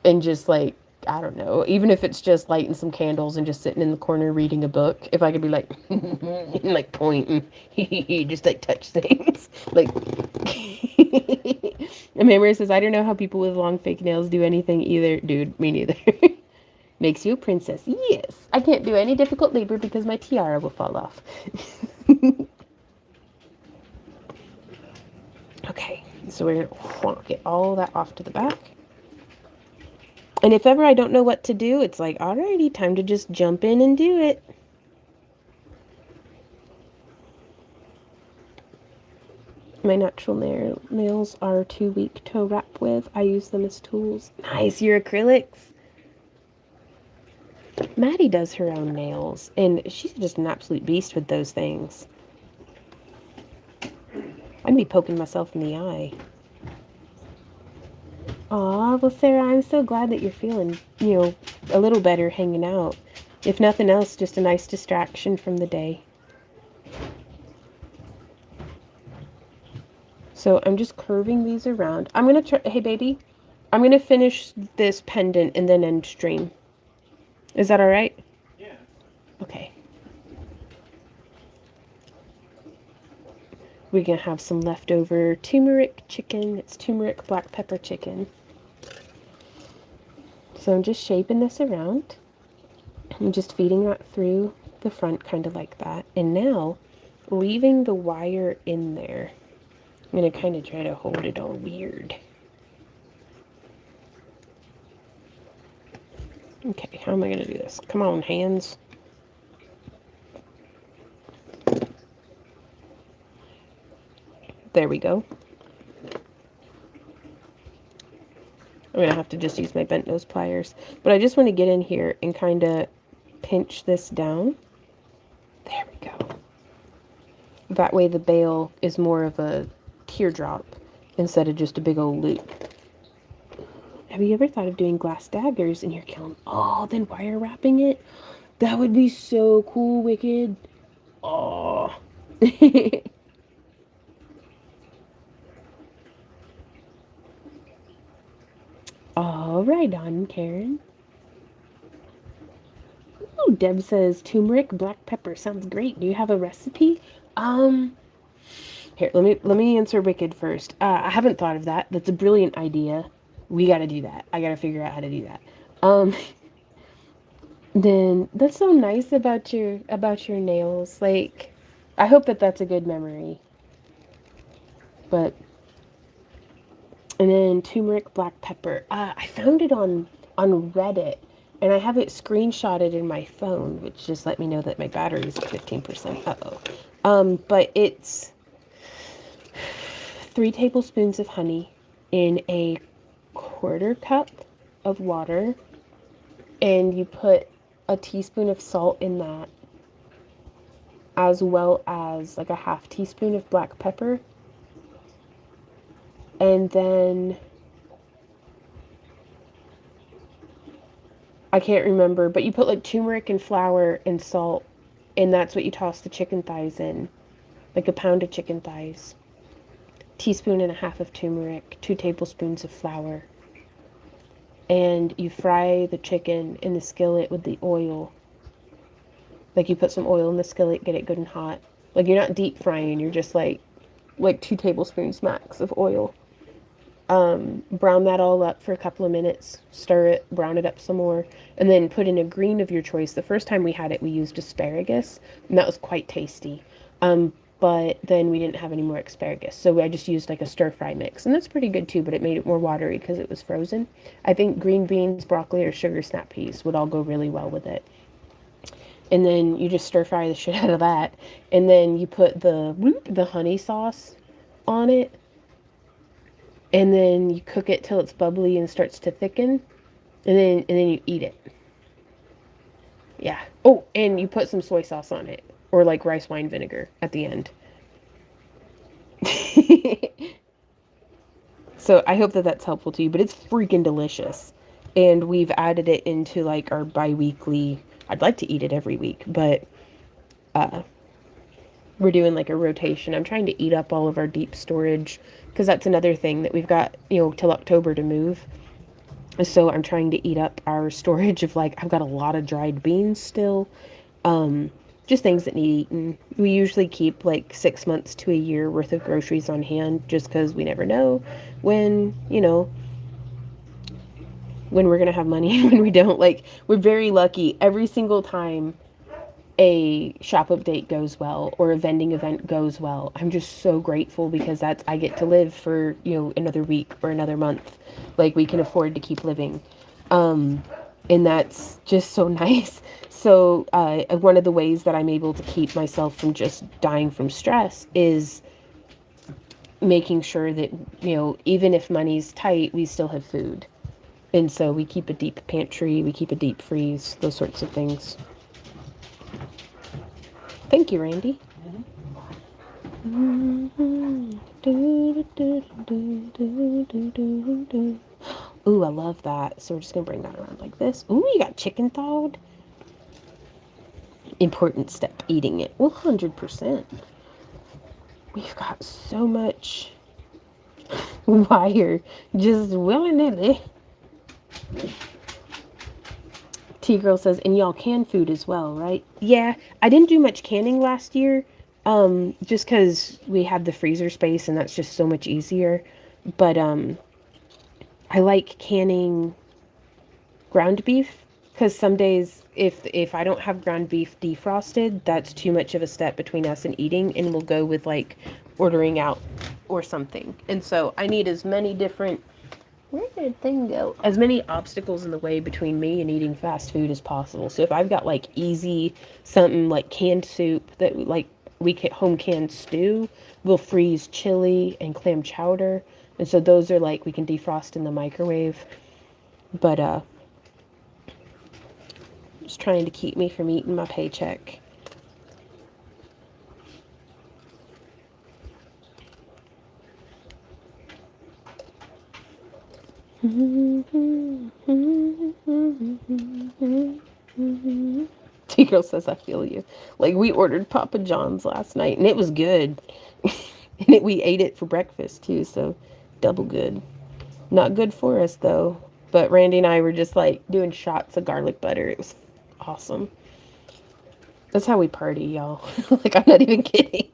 A: and just like, I don't know, even if it's just lighting some candles and just sitting in the corner reading a book, if I could be like, and like pointing, just like touch things, like. And Memory says, I don't know how people with long fake nails do anything either. Dude, me neither. Makes you a princess. Yes. I can't do any difficult labor because my tiara will fall off. Okay, so we're going to get all that off to the back. And if ever I don't know what to do, it's like, alrighty, time to just jump in and do it. My natural nails are too weak to wrap with. I use them as tools. Nice, your acrylics. Maddie does her own nails, and she's just an absolute beast with those things. I'd be poking myself in the eye. Aw, well, Sarah, I'm so glad that you're feeling, a little better hanging out. If nothing else, just a nice distraction from the day. So I'm just curving these around. I'm going to try, hey, baby, I'm going to finish this pendant and then end stream. Is that all right?
B: Yeah.
A: Okay. We're going to have some leftover turmeric chicken. It's turmeric black pepper chicken. So I'm just shaping this around. I'm just feeding that through the front, kind of like that. And now, leaving the wire in there. I'm going to kind of try to hold it all weird. Okay, how am I going to do this? Come on, hands. There we go. I'm going to have to just use my bent nose pliers. But I just want to get in here and kind of pinch this down. There we go. That way the bail is more of a teardrop instead of just a big old loop. Have you ever thought of doing glass daggers in your kiln? Oh, then wire wrapping it? That would be so cool, Wicked. Oh. All right on, Karen. Oh, Deb says turmeric black pepper sounds great. Do you have a recipe? Here, let me answer Wicked first. I haven't thought of that. That's a brilliant idea. We got to do that. I got to figure out how to do that. Then that's so nice about your nails. Like, I hope that that's a good memory. But and then turmeric black pepper. I found it on Reddit, and I have it screenshotted in my phone, which just let me know that my battery is at 15%. Uh-oh. But it's 3 tablespoons of honey in a 1/4 cup of water, and you put a teaspoon of salt in that, as well as like a 1/2 teaspoon of black pepper. And then I can't remember, but you put like turmeric and flour and salt, and that's what you toss the chicken thighs in, like a pound of chicken thighs. Teaspoon and a half of turmeric, 2 tablespoons of flour. And you fry the chicken in the skillet with the oil. Like you put some oil in the skillet, get it good and hot. Like you're not deep frying, you're just like 2 tablespoons max of oil. brown that all up for a couple of minutes, stir it, brown it up some more, and then put in a green of your choice. The first time we had it, we used asparagus, and that was quite tasty. But then we didn't have any more asparagus, so I just used like a stir fry mix, and that's pretty good too, but it made it more watery because it was frozen. I think green beans, broccoli, or sugar snap peas would all go really well with it. And then you just stir fry the shit out of that, and then you put the honey sauce on it, and then you cook it till it's bubbly and starts to thicken, and then you eat it. Yeah. Oh, and you put some soy sauce on it, or like rice wine vinegar at the end. So I hope that that's helpful to you, but it's freaking delicious. And we've added it into like our bi-weekly. I'd like to eat it every week, but uh we're doing like a rotation. I'm trying to eat up all of our deep storage because that's another thing that we've got, till October to move. So I'm trying to eat up our storage of like I've got a lot of dried beans still. Just things that need eaten. We usually keep like 6 months to a year worth of groceries on hand just because we never know when, when we're gonna have money and when we don't. Like we're very lucky every single time a shop update goes well or a vending event goes well. I'm just so grateful because that's I get to live for, another week or another month. Like we can afford to keep living. And that's just so nice. So one of the ways that I'm able to keep myself from just dying from stress is making sure that, even if money's tight, we still have food. And so we keep a deep pantry, we keep a deep freeze, those sorts of things. Thank you, Randy. Ooh, I love that. So we're just gonna bring that around like this. Ooh, you got chicken thawed. Important step, eating it. 100%. We've got so much wire just willy-nilly. T-Girl says, and y'all can food as well, right? Yeah, I didn't do much canning last year, just because we had the freezer space and that's just so much easier. But I like canning ground beef because some days if I don't have ground beef defrosted, that's too much of a step between us and eating, and we'll go with like ordering out or something. And so I need as many different where did the thing go? As many obstacles in the way between me and eating fast food as possible. So if I've got like easy something like canned soup that like we can home canned stew, we'll freeze chili and clam chowder. And so those are like we can defrost in the microwave. But just trying to keep me from eating my paycheck. T-Girl says, I feel you. Like, we ordered Papa John's last night, and it was good. And we ate it for breakfast, too, so double good. Not good for us, though. But Randy and I were just, like, doing shots of garlic butter. It was awesome. That's how we party, y'all. Like, I'm not even kidding.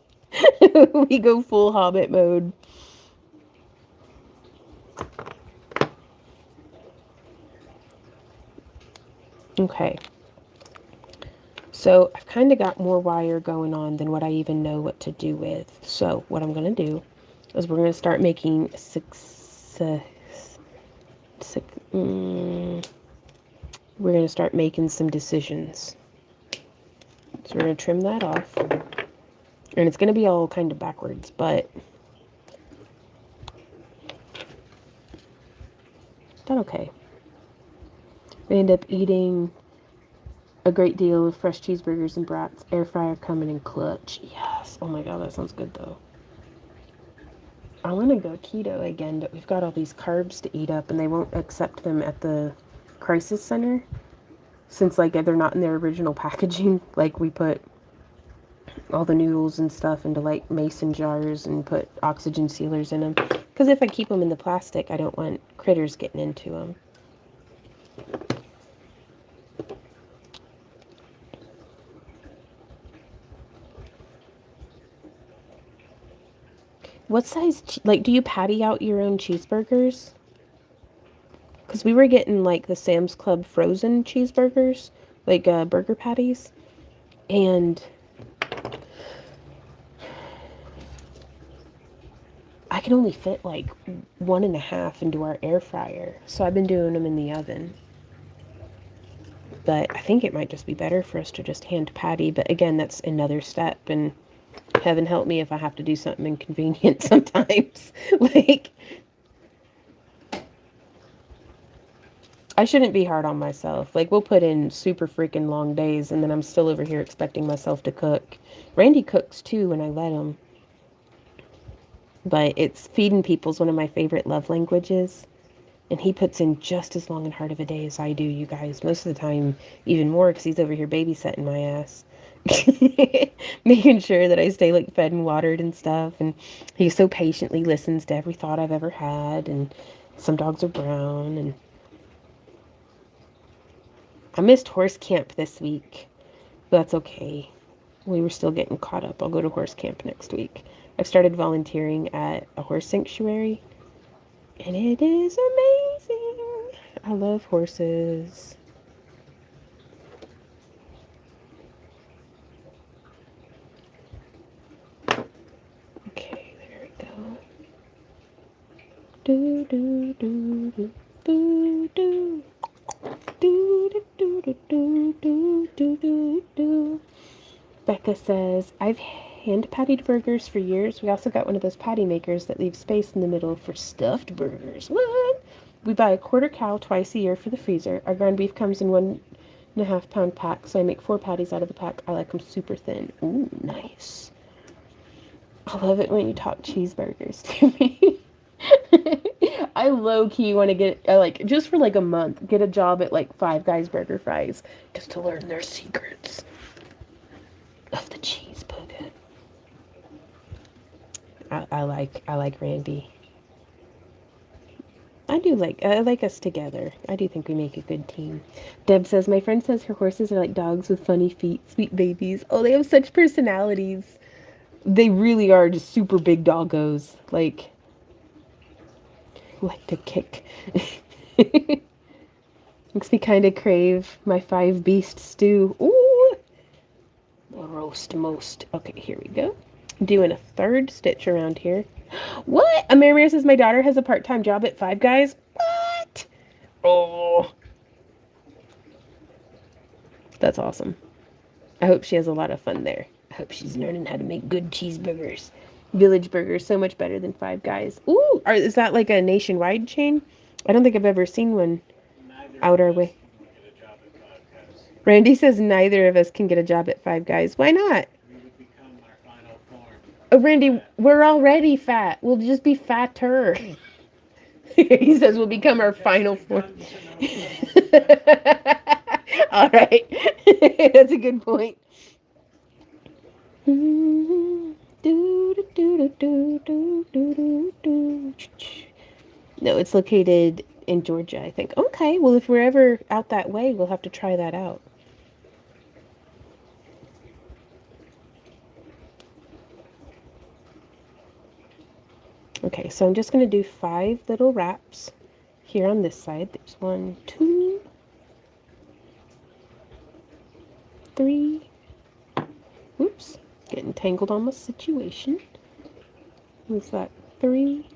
A: We go full Hobbit mode. Okay. So I've kind of got more wire going on than what I even know what to do with. So what I'm going to do is we're going to start making we're going to start making some decisions. So we're going to trim that off. And it's going to be all kind of backwards, but that's okay. We end up eating a great deal of fresh cheeseburgers and brats. Air fryer coming in clutch. Yes. Oh my god, that sounds good though. I want to go keto again, but we've got all these carbs to eat up and they won't accept them at the crisis center since like they're not in their original packaging. Like we put all the noodles and stuff into like mason jars and put oxygen sealers in them because if I keep them in the plastic, I don't want critters getting into them. What size, like, do you patty out your own cheeseburgers? Because we were getting, like, the Sam's Club frozen cheeseburgers, like, burger patties. And I can only fit, like, 1.5 into our air fryer. So I've been doing them in the oven. But I think it might just be better for us to just hand patty. But again, that's another step. And heaven help me if I have to do something inconvenient sometimes. Like, I shouldn't be hard on myself. Like, we'll put in super freaking long days, and then I'm still over here expecting myself to cook. Randy cooks too when I let him. But it's feeding people's one of my favorite love languages. And he puts in just as long and hard of a day as I do, you guys. Most of the time, even more, because he's over here babysitting my ass. Making sure that I stay, like, fed and watered and stuff. And he so patiently listens to every thought I've ever had. And some dogs are brown. And I missed horse camp this week. But that's okay. We were still getting caught up. I'll go to horse camp next week. I've started volunteering at a horse sanctuary. And it is amazing. I love horses. Okay, there we go. Do do do do do do. Do do do do do do do do. Becca says, I've hand pattied burgers for years. We also got one of those patty makers that leaves space in the middle for stuffed burgers. What? We buy a quarter cow twice a year for the freezer. Our ground beef comes in 1.5 pound packs, so I make 4 patties out of the pack. I like them super thin. Ooh, nice. I love it when you talk cheeseburgers to me. I low-key want to get, like, just for like a month, get a job at like Five Guys Burger Fries just to learn their secrets of the cheeseburger. I like Randy. I like us together. I do think we make a good team. Deb says, my friend says her horses are like dogs with funny feet, sweet babies. Oh, they have such personalities. They really are just super big doggos. Like to kick. Makes me kind of crave my 5 beast stew. Ooh! Roast most. Okay, here we go. Doing a third stitch around here. What? Amir says my daughter has a part-time job at Five Guys. What? Oh. That's awesome. I hope she has a lot of fun there. I hope she's learning how to make good cheeseburgers. Village Burgers, so much better than Five Guys. Ooh, is that like a nationwide chain? I don't think I've ever seen one out our way. Randy says neither of us can get a job at Five Guys. Why not?
C: We would become our final form.
A: Oh, Randy, we're already fat. We'll just be fatter. He says we'll become our final form. All right. That's a good point. No, it's located in Georgia, I think. Okay, well, if we're ever out that way, we'll have to try that out. Okay, so I'm just going to do 5 little wraps here on this side. There's 1, 2, 3. Oops, getting tangled on my situation. We've got 3,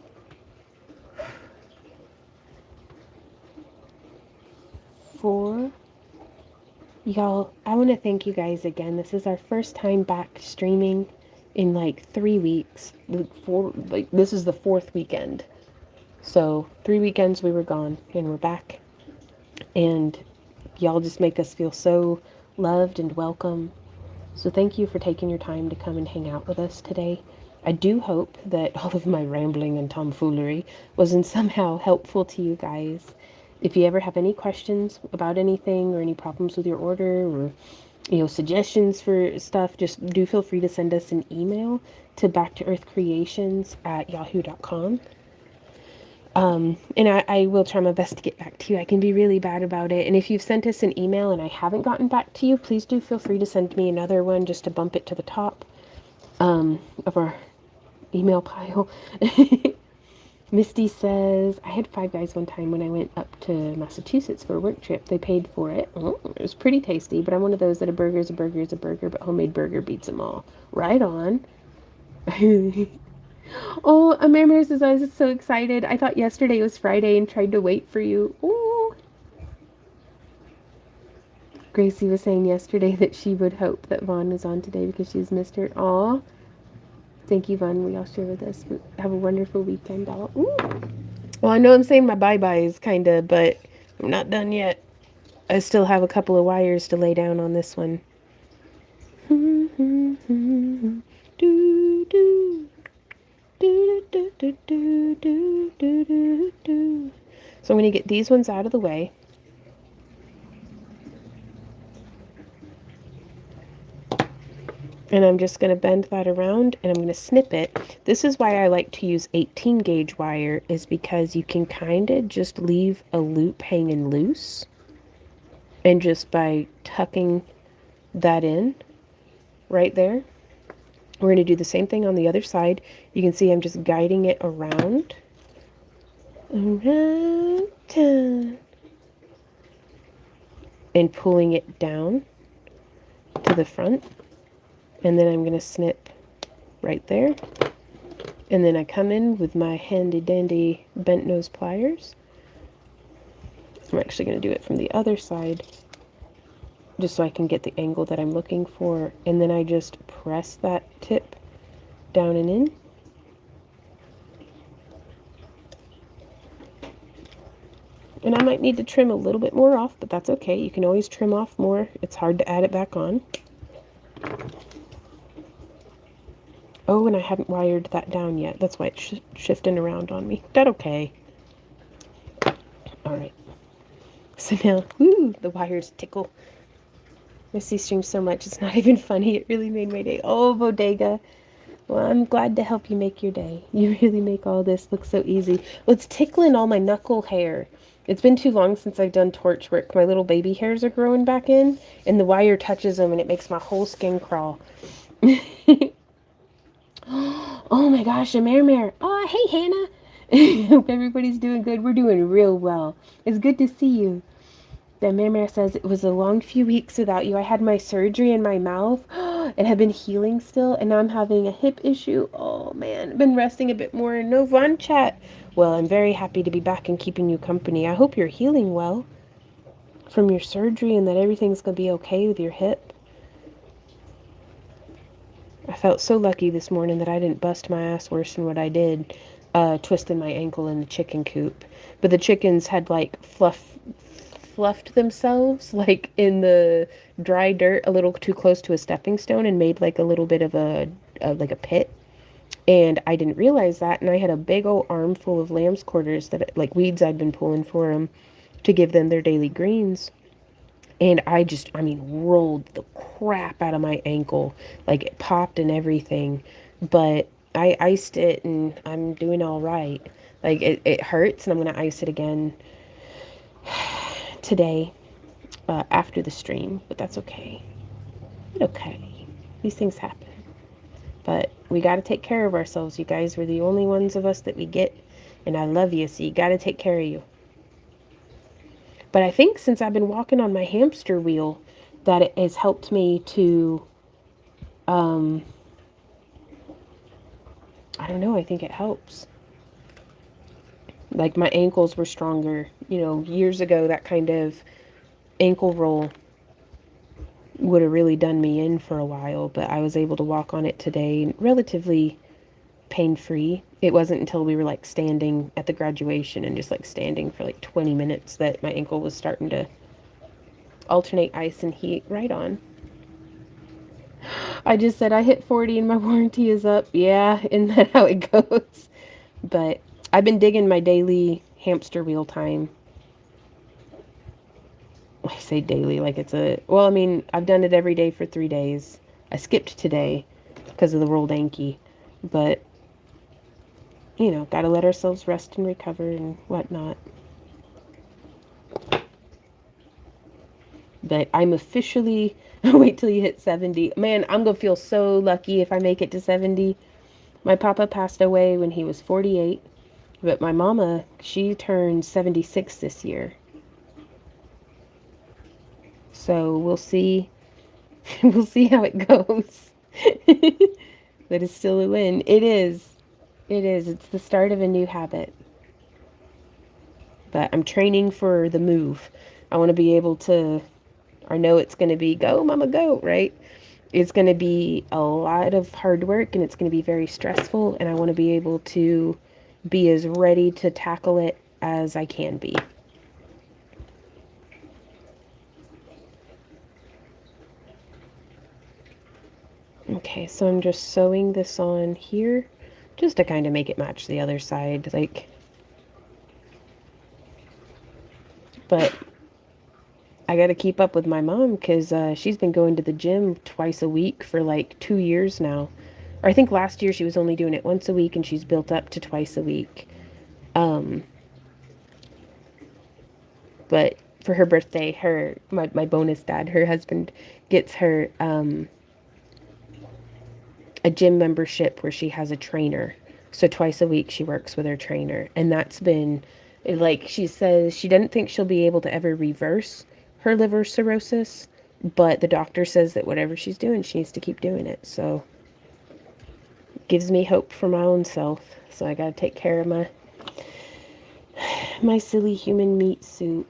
A: 4. Y'all, I want to thank you guys again. This is our first time back streaming in like 3 weeks. This is the 4th weekend. So 3 weekends we were gone and we're back. And y'all just make us feel so loved and welcome. So thank you for taking your time to come and hang out with us today. I do hope that all of my rambling and tomfoolery wasn't somehow helpful to you guys. If you ever have any questions about anything or any problems with your order or suggestions for stuff, just do feel free to send us an email to backtoearthcreations@yahoo.com. And I will try my best to get back to you. I can be really bad about it. And if you've sent us an email and I haven't gotten back to you, please do feel free to send me another one just to bump it to the top of our email pile. Misty says, I had Five Guys one time when I went up to Massachusetts for a work trip. They paid for it. Oh, it was pretty tasty, but I'm one of those that a burger is a burger is a burger, but homemade burger beats them all. Right on. Oh, Amir says, I was so excited. I thought yesterday was Friday and tried to wait for you. Oh. Gracie was saying yesterday that she would hope that Vaughn was on today because she's missed her. Aw. Thank you, Vaughn. We all share with us. Have a wonderful weekend, all. Ooh. Well, I know I'm saying my bye-byes, kind of, but I'm not done yet. I still have a couple of wires to lay down on this one. Do, do. Do, do, do, do, do, do, do, do. So I'm going to get these ones out of the way. And I'm just going to bend that around and I'm going to snip it. This is why I like to use 18 gauge wire, is because you can kind of just leave a loop hanging loose. And just by tucking that in right there, we're going to do the same thing on the other side. You can see I'm just guiding it around. Around town. And pulling it down to the front. And then I'm going to snip right there. And then I come in with my handy dandy bent nose pliers. I'm actually going to do it from the other side, just so I can get the angle that I'm looking for. And then I just press that tip down and in. And I might need to trim a little bit more off, but that's okay. You can always trim off more. It's hard to add it back on. Oh, and I haven't wired that down yet. That's why it's shifting around on me. That okay. All right. So now, woo, the wires tickle. I see stream so much, it's not even funny. It really made my day. Oh, Bodega. Well, I'm glad to help you make your day. You really make all this look so easy. Well, it's tickling all my knuckle hair. It's been too long since I've done torch work. My little baby hairs are growing back in, and the wire touches them, and it makes my whole skin crawl. Oh my gosh, a mare. Oh, hey, Hannah. Hope everybody's doing good. We're doing real well. It's good to see you. The Mare says, it was a long few weeks without you. I had my surgery in my mouth and have been healing still, and now I'm having a hip issue. Oh, man. I've been resting a bit more. No Von chat. Well, I'm very happy to be back and keeping you company. I hope you're healing well from your surgery and that everything's going to be okay with your hip. I felt so lucky this morning that I didn't bust my ass worse than what I did, twisting my ankle in the chicken coop. But the chickens had, like, fluffed themselves like in the dry dirt a little too close to a stepping stone and made like a little bit of a like a pit, and I didn't realize that, and I had a big old armful of lamb's quarters that like weeds I'd been pulling for them to give them their daily greens, and I mean rolled the crap out of my ankle, like it popped and everything, but I iced it and I'm doing all right. Like it hurts and I'm gonna ice it again today after the stream, but that's okay. Okay. These things happen. But we got to take care of ourselves, you guys. We're the only ones of us that we get, and I love you, so you got to take care of you. But I think since I've been walking on my hamster wheel, that it has helped me to, I don't know, I think it helps. Like my ankles were stronger, you know, years ago. That kind of ankle roll would have really done me in for a while, but I was able to walk on it today relatively pain-free. It wasn't until we were like standing at the graduation and just like standing for like 20 minutes that my ankle was starting to alternate ice and heat. Right on. I just said I hit 40 and my warranty is up. Yeah, isn't that how it goes? But I've been digging my daily hamster wheel time. I say daily like it's a... Well, I mean, I've done it every day for 3 days. I skipped today because of the rolled ankle. But, you know, gotta let ourselves rest and recover and whatnot. But I'm officially... Wait till you hit 70. Man, I'm gonna feel so lucky if I make it to 70. My papa passed away when he was 48, but my mama, she turned 76 this year. So we'll see. We'll see how it goes. That is still a win. It is. It is. It's the start of a new habit. But I'm training for the move. I want to be able to, I know it's going to be go, mama, go, right? It's going to be a lot of hard work and it's going to be very stressful. And I want to be able to be as ready to tackle it as I can be. Okay, so I'm just sewing this on here just to kind of make it match the other side, like, but I got to keep up with my mom because she's been going to the gym twice a week for like 2 years now. Or I think last year she was only doing it once a week and she's built up to twice a week. But for her birthday, my bonus dad, her husband, gets her a gym membership where she has a trainer. So twice a week she works with her trainer. And that's been, like, she says she doesn't think she'll be able to ever reverse her liver cirrhosis, but the doctor says that whatever she's doing, she needs to keep doing it. So gives me hope for my own self. So I got to take care of my silly human meat suit.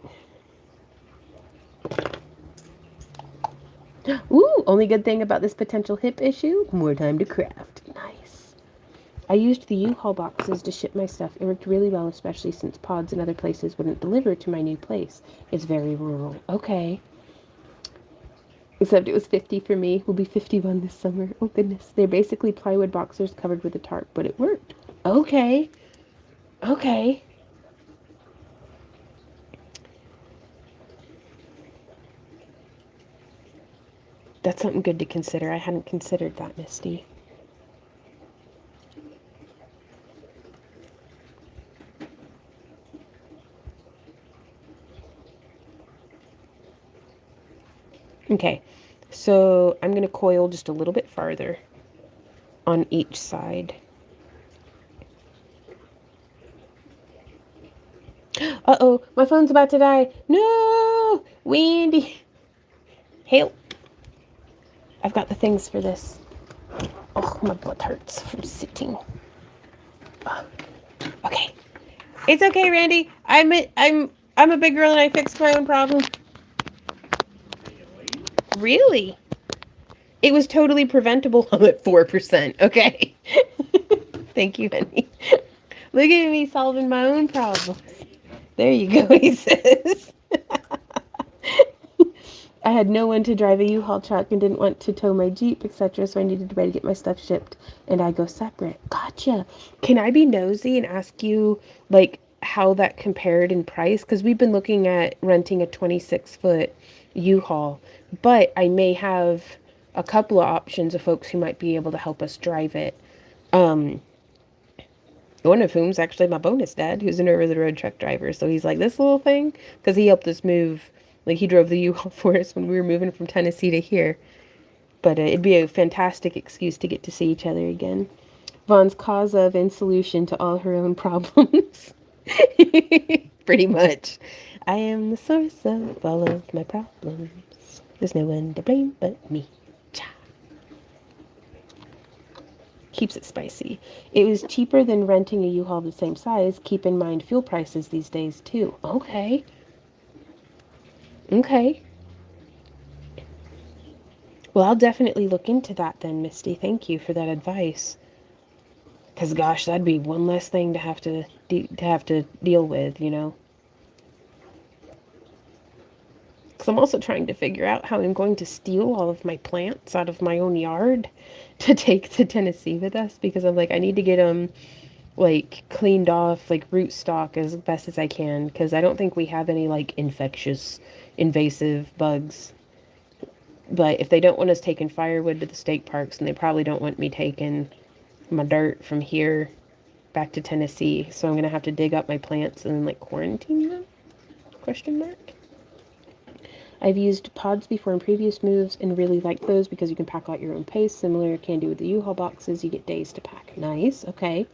A: Ooh, only good thing about this potential hip issue, more time to craft. Nice. I used the U-Haul boxes to ship my stuff. It worked really well, especially since pods and other places wouldn't deliver to my new place. It's very rural. Okay. Except it was 50 for me. We'll be 51 this summer. Oh, goodness. They're basically plywood boxers covered with a tarp, but it worked. Okay. Okay. That's something good to consider. I hadn't considered that, Misty. Okay, so I'm going to coil just a little bit farther on each side. Uh-oh, my phone's about to die. No! Wendy! Help! I've got the things for this. Oh, my butt hurts from sitting. Okay. It's okay, Randy. I'm a big girl and I fixed my own problem. Really? It was totally preventable. I'm at 4%. Okay. Thank you, honey. Look at me solving my own problems. There you go, he says. I had no one to drive a U-Haul truck and didn't want to tow my Jeep, etc., so I needed a way to get my stuff shipped, and I go separate. Gotcha. Can I be nosy and ask you, like, how that compared in price? Because we've been looking at renting a 26-foot U-Haul, but I may have a couple of options of folks who might be able to help us drive it. One of whom's actually my bonus dad, who's an over-the-road truck driver. So he's like, this little thing, because he helped us move. Like, he drove the U-Haul for us when we were moving from Tennessee to here. But it'd be a fantastic excuse to get to see each other again. Vaughn's cause of and solution to all her own problems. Pretty much. I am the source of all of my problems. There's no one to blame but me. Keeps it spicy. It was cheaper than renting a U-Haul the same size. Keep in mind fuel prices these days too. Okay. Okay. Well, I'll definitely look into that then, Misty. Thank you for that advice. Because gosh, that'd be one less thing to have to deal with, you know. Because I'm also trying to figure out how I'm going to steal all of my plants out of my own yard to take to Tennessee with us. Because I'm like, I need to get them, like, cleaned off, like, root stock as best as I can. Because I don't think we have any, like, infectious, invasive bugs. But if they don't want us taking firewood to the state parks, then they probably don't want me taking my dirt from here back to Tennessee. So I'm going to have to dig up my plants and then, like, quarantine them? Question mark. I've used pods before in previous moves and really like those because you can pack out your own pace. Similar can do with the U-Haul boxes. You get days to pack. Nice. Okay.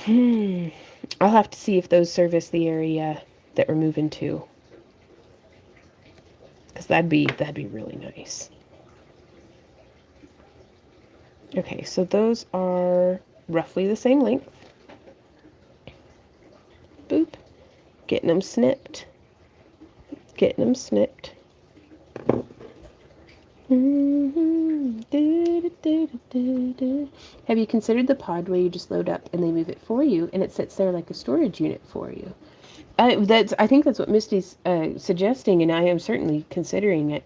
A: I'll have to see if those service the area that we're moving to. Because that'd be really nice. Okay, so those are roughly the same length. Boop. Getting them snipped. Getting them snipped. Have you considered the pod where you just load up and they move it for you and it sits there like a storage unit for you? I think that's what Misty's suggesting, and I am certainly considering it.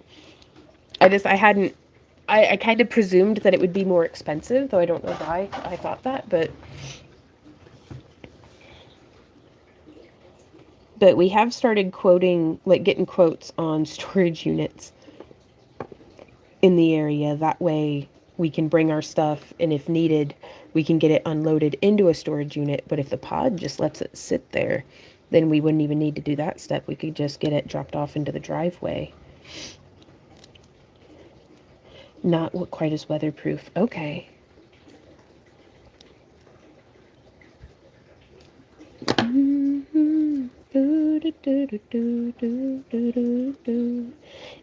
A: I kind of presumed that it would be more expensive, though I don't know why I thought that, but we have started getting quotes on storage units in the area. That way we can bring our stuff, and if needed, we can get it unloaded into a storage unit. But if the pod just lets it sit there, then we wouldn't even need to do that step. We could just get it dropped off into the driveway. Not quite as weatherproof. Okay.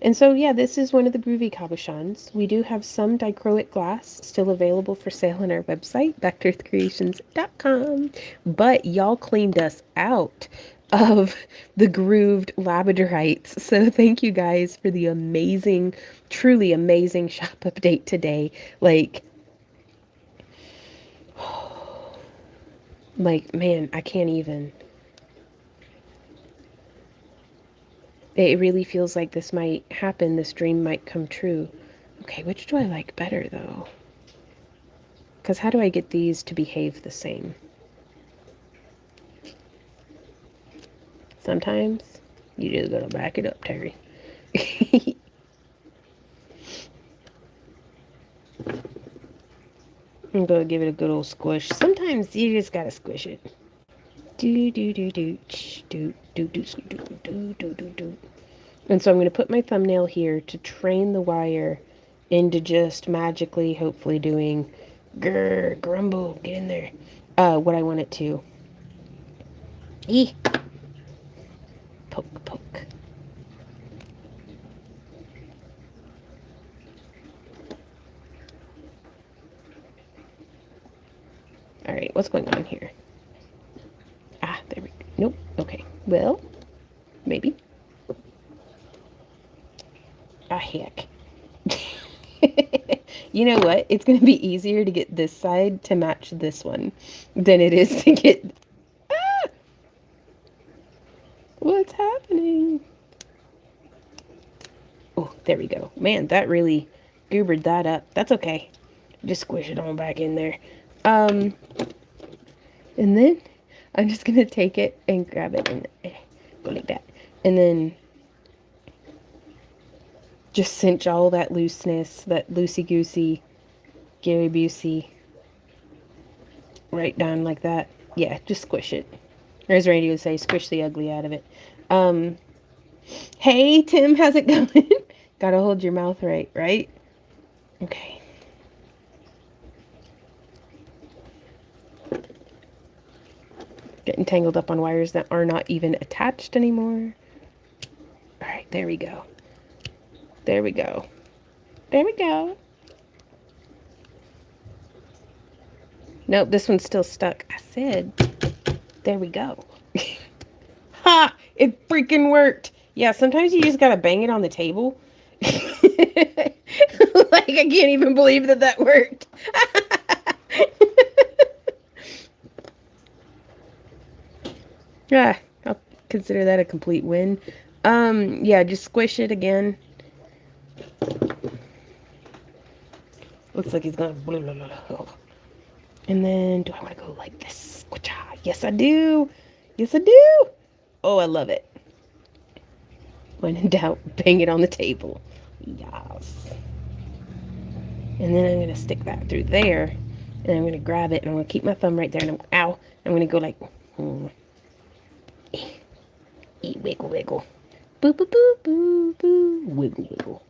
A: And so, yeah, this is one of the groovy cabochons. We do have some dichroic glass still available for sale on our website, backearthcreations.com. But y'all cleaned us out of the grooved labradorites. So thank you guys for the amazing, truly amazing shop update today. Like, man, I can't even. It really feels like this might happen. This dream might come true. Okay, which do I like better, though? Because how do I get these to behave the same? Sometimes you just gotta back it up, Terry. I'm gonna give it a good old squish. Sometimes you just gotta squish it. Do do do do do do do do do do do do. And so I'm gonna put my thumbnail here to train the wire into just magically, hopefully doing grr, grumble, get in there. What I want it to. Eee. Poke, poke. Alright, what's going on here? Ah, there we go. Nope. Okay. Well, maybe. Ah, heck. You know what? It's going to be easier to get this side to match this one than it is to get... Ah! What's happening? Oh, there we go. Man, that really goobered that up. That's okay. Just squish it on back in there. And then I'm just going to take it and grab it and go like that. And then just cinch all that looseness, that loosey-goosey, Gary Busey, right down like that. Yeah, just squish it. Or as Randy would say, squish the ugly out of it. Hey, Tim, how's it going? Gotta hold your mouth right? Okay. Getting tangled up on wires that are not even attached anymore. All right, there we go. There we go. There we go. Nope, this one's still stuck. I said, there we go. Ha! It freaking worked. Yeah, sometimes you just gotta bang it on the table. Like, I can't even believe that worked. Yeah, I'll consider that a complete win. Yeah, just squish it again. Looks like he's gonna blah, blah, blah, blah. And then, do I want to go like this? Yes, I do. Yes, I do. Oh, I love it. When in doubt, bang it on the table. Yes. And then I'm going to stick that through there. And I'm going to grab it. And I'm going to keep my thumb right there. And I'm going to go like... Wiggle, wiggle. Boo, boo, boo, boo, boo. Wiggle, wiggle.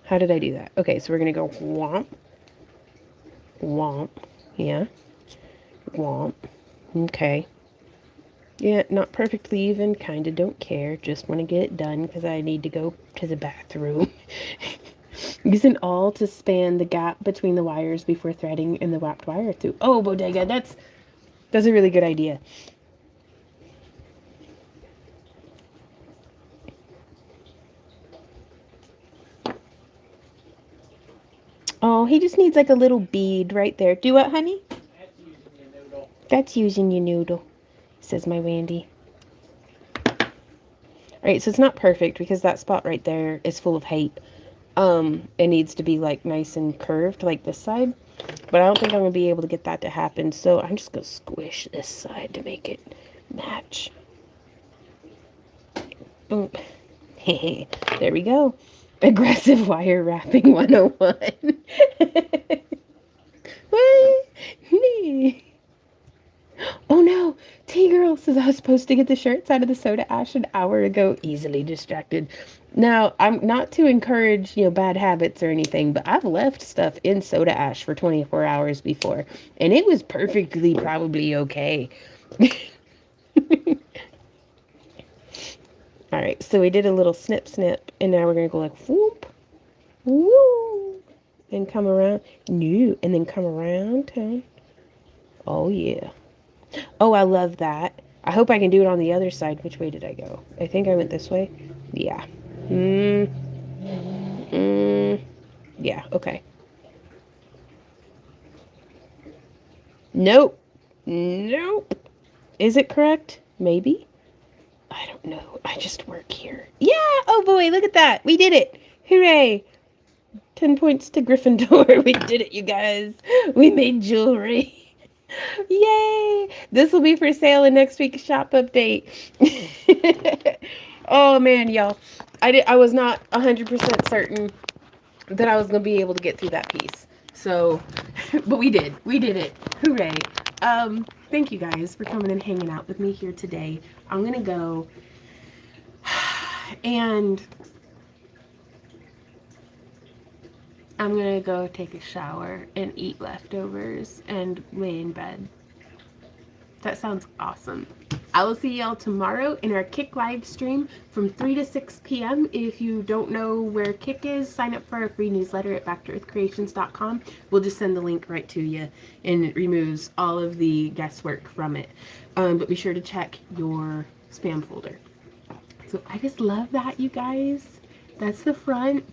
A: How did I do that? Okay, so we're going to go womp, womp. Yeah. Womp. Okay. Yeah, not perfectly even. Kind of don't care. Just want to get it done because I need to go to the bathroom. Using awl to span the gap between the wires before threading in the wrapped wire through. Oh, bodega, that's a really good idea. Oh, he just needs like a little bead right there. Do what, honey?
C: That's using your noodle.
A: That's using your noodle, says my Randy. Alright, so it's not perfect because that spot right there is full of hate. It needs to be like nice and curved like this side. But I don't think I'm going to be able to get that to happen. So I'm just going to squish this side to make it match. Boom. There we go. Aggressive wire wrapping 101. What? Oh no! T-Girl says I was supposed to get the shirts out of the soda ash an hour ago. Easily distracted. Now, I'm not to encourage, bad habits or anything, but I've left stuff in soda ash for 24 hours before, and it was perfectly probably okay. Alright, so we did a little snip snip, and now we're going to go like whoop, woo, and come around, no, and then come around, huh? Oh yeah. Oh, I love that. I hope I can do it on the other side. Which way did I go? I think I went this way. Yeah. Yeah, okay. Nope. Nope. Is it correct? Maybe. I don't know. I just work here. Yeah! Oh boy, look at that. We did it. Hooray. 10 points to Gryffindor. We did it, you guys. We made jewelry. Yay! This will be for sale in next week's shop update. Oh man, y'all. I was not 100% certain that I was going to be able to get through that piece. So, but we did. We did it. Hooray. Thank you guys for coming and hanging out with me here today. I'm going to go and I'm going to go take a shower and eat leftovers and lay in bed. That sounds awesome. I will see y'all tomorrow in our Kick live stream from 3 to 6 p.m. If you don't know where Kick is, sign up for our free newsletter at backtoearthcreations.com. We'll just send the link right to you, and it removes all of the guesswork from it. But be sure to check your spam folder. So I just love that, you guys. That's the front,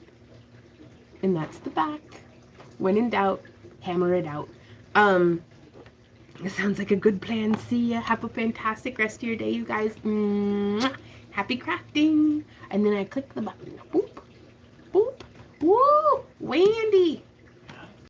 A: and that's the back. When in doubt, hammer it out. It sounds like a good plan. See ya. Have a fantastic rest of your day, you guys. Mwah. Happy crafting. And then I click the button. Boop. Boop. Woo! Wendy.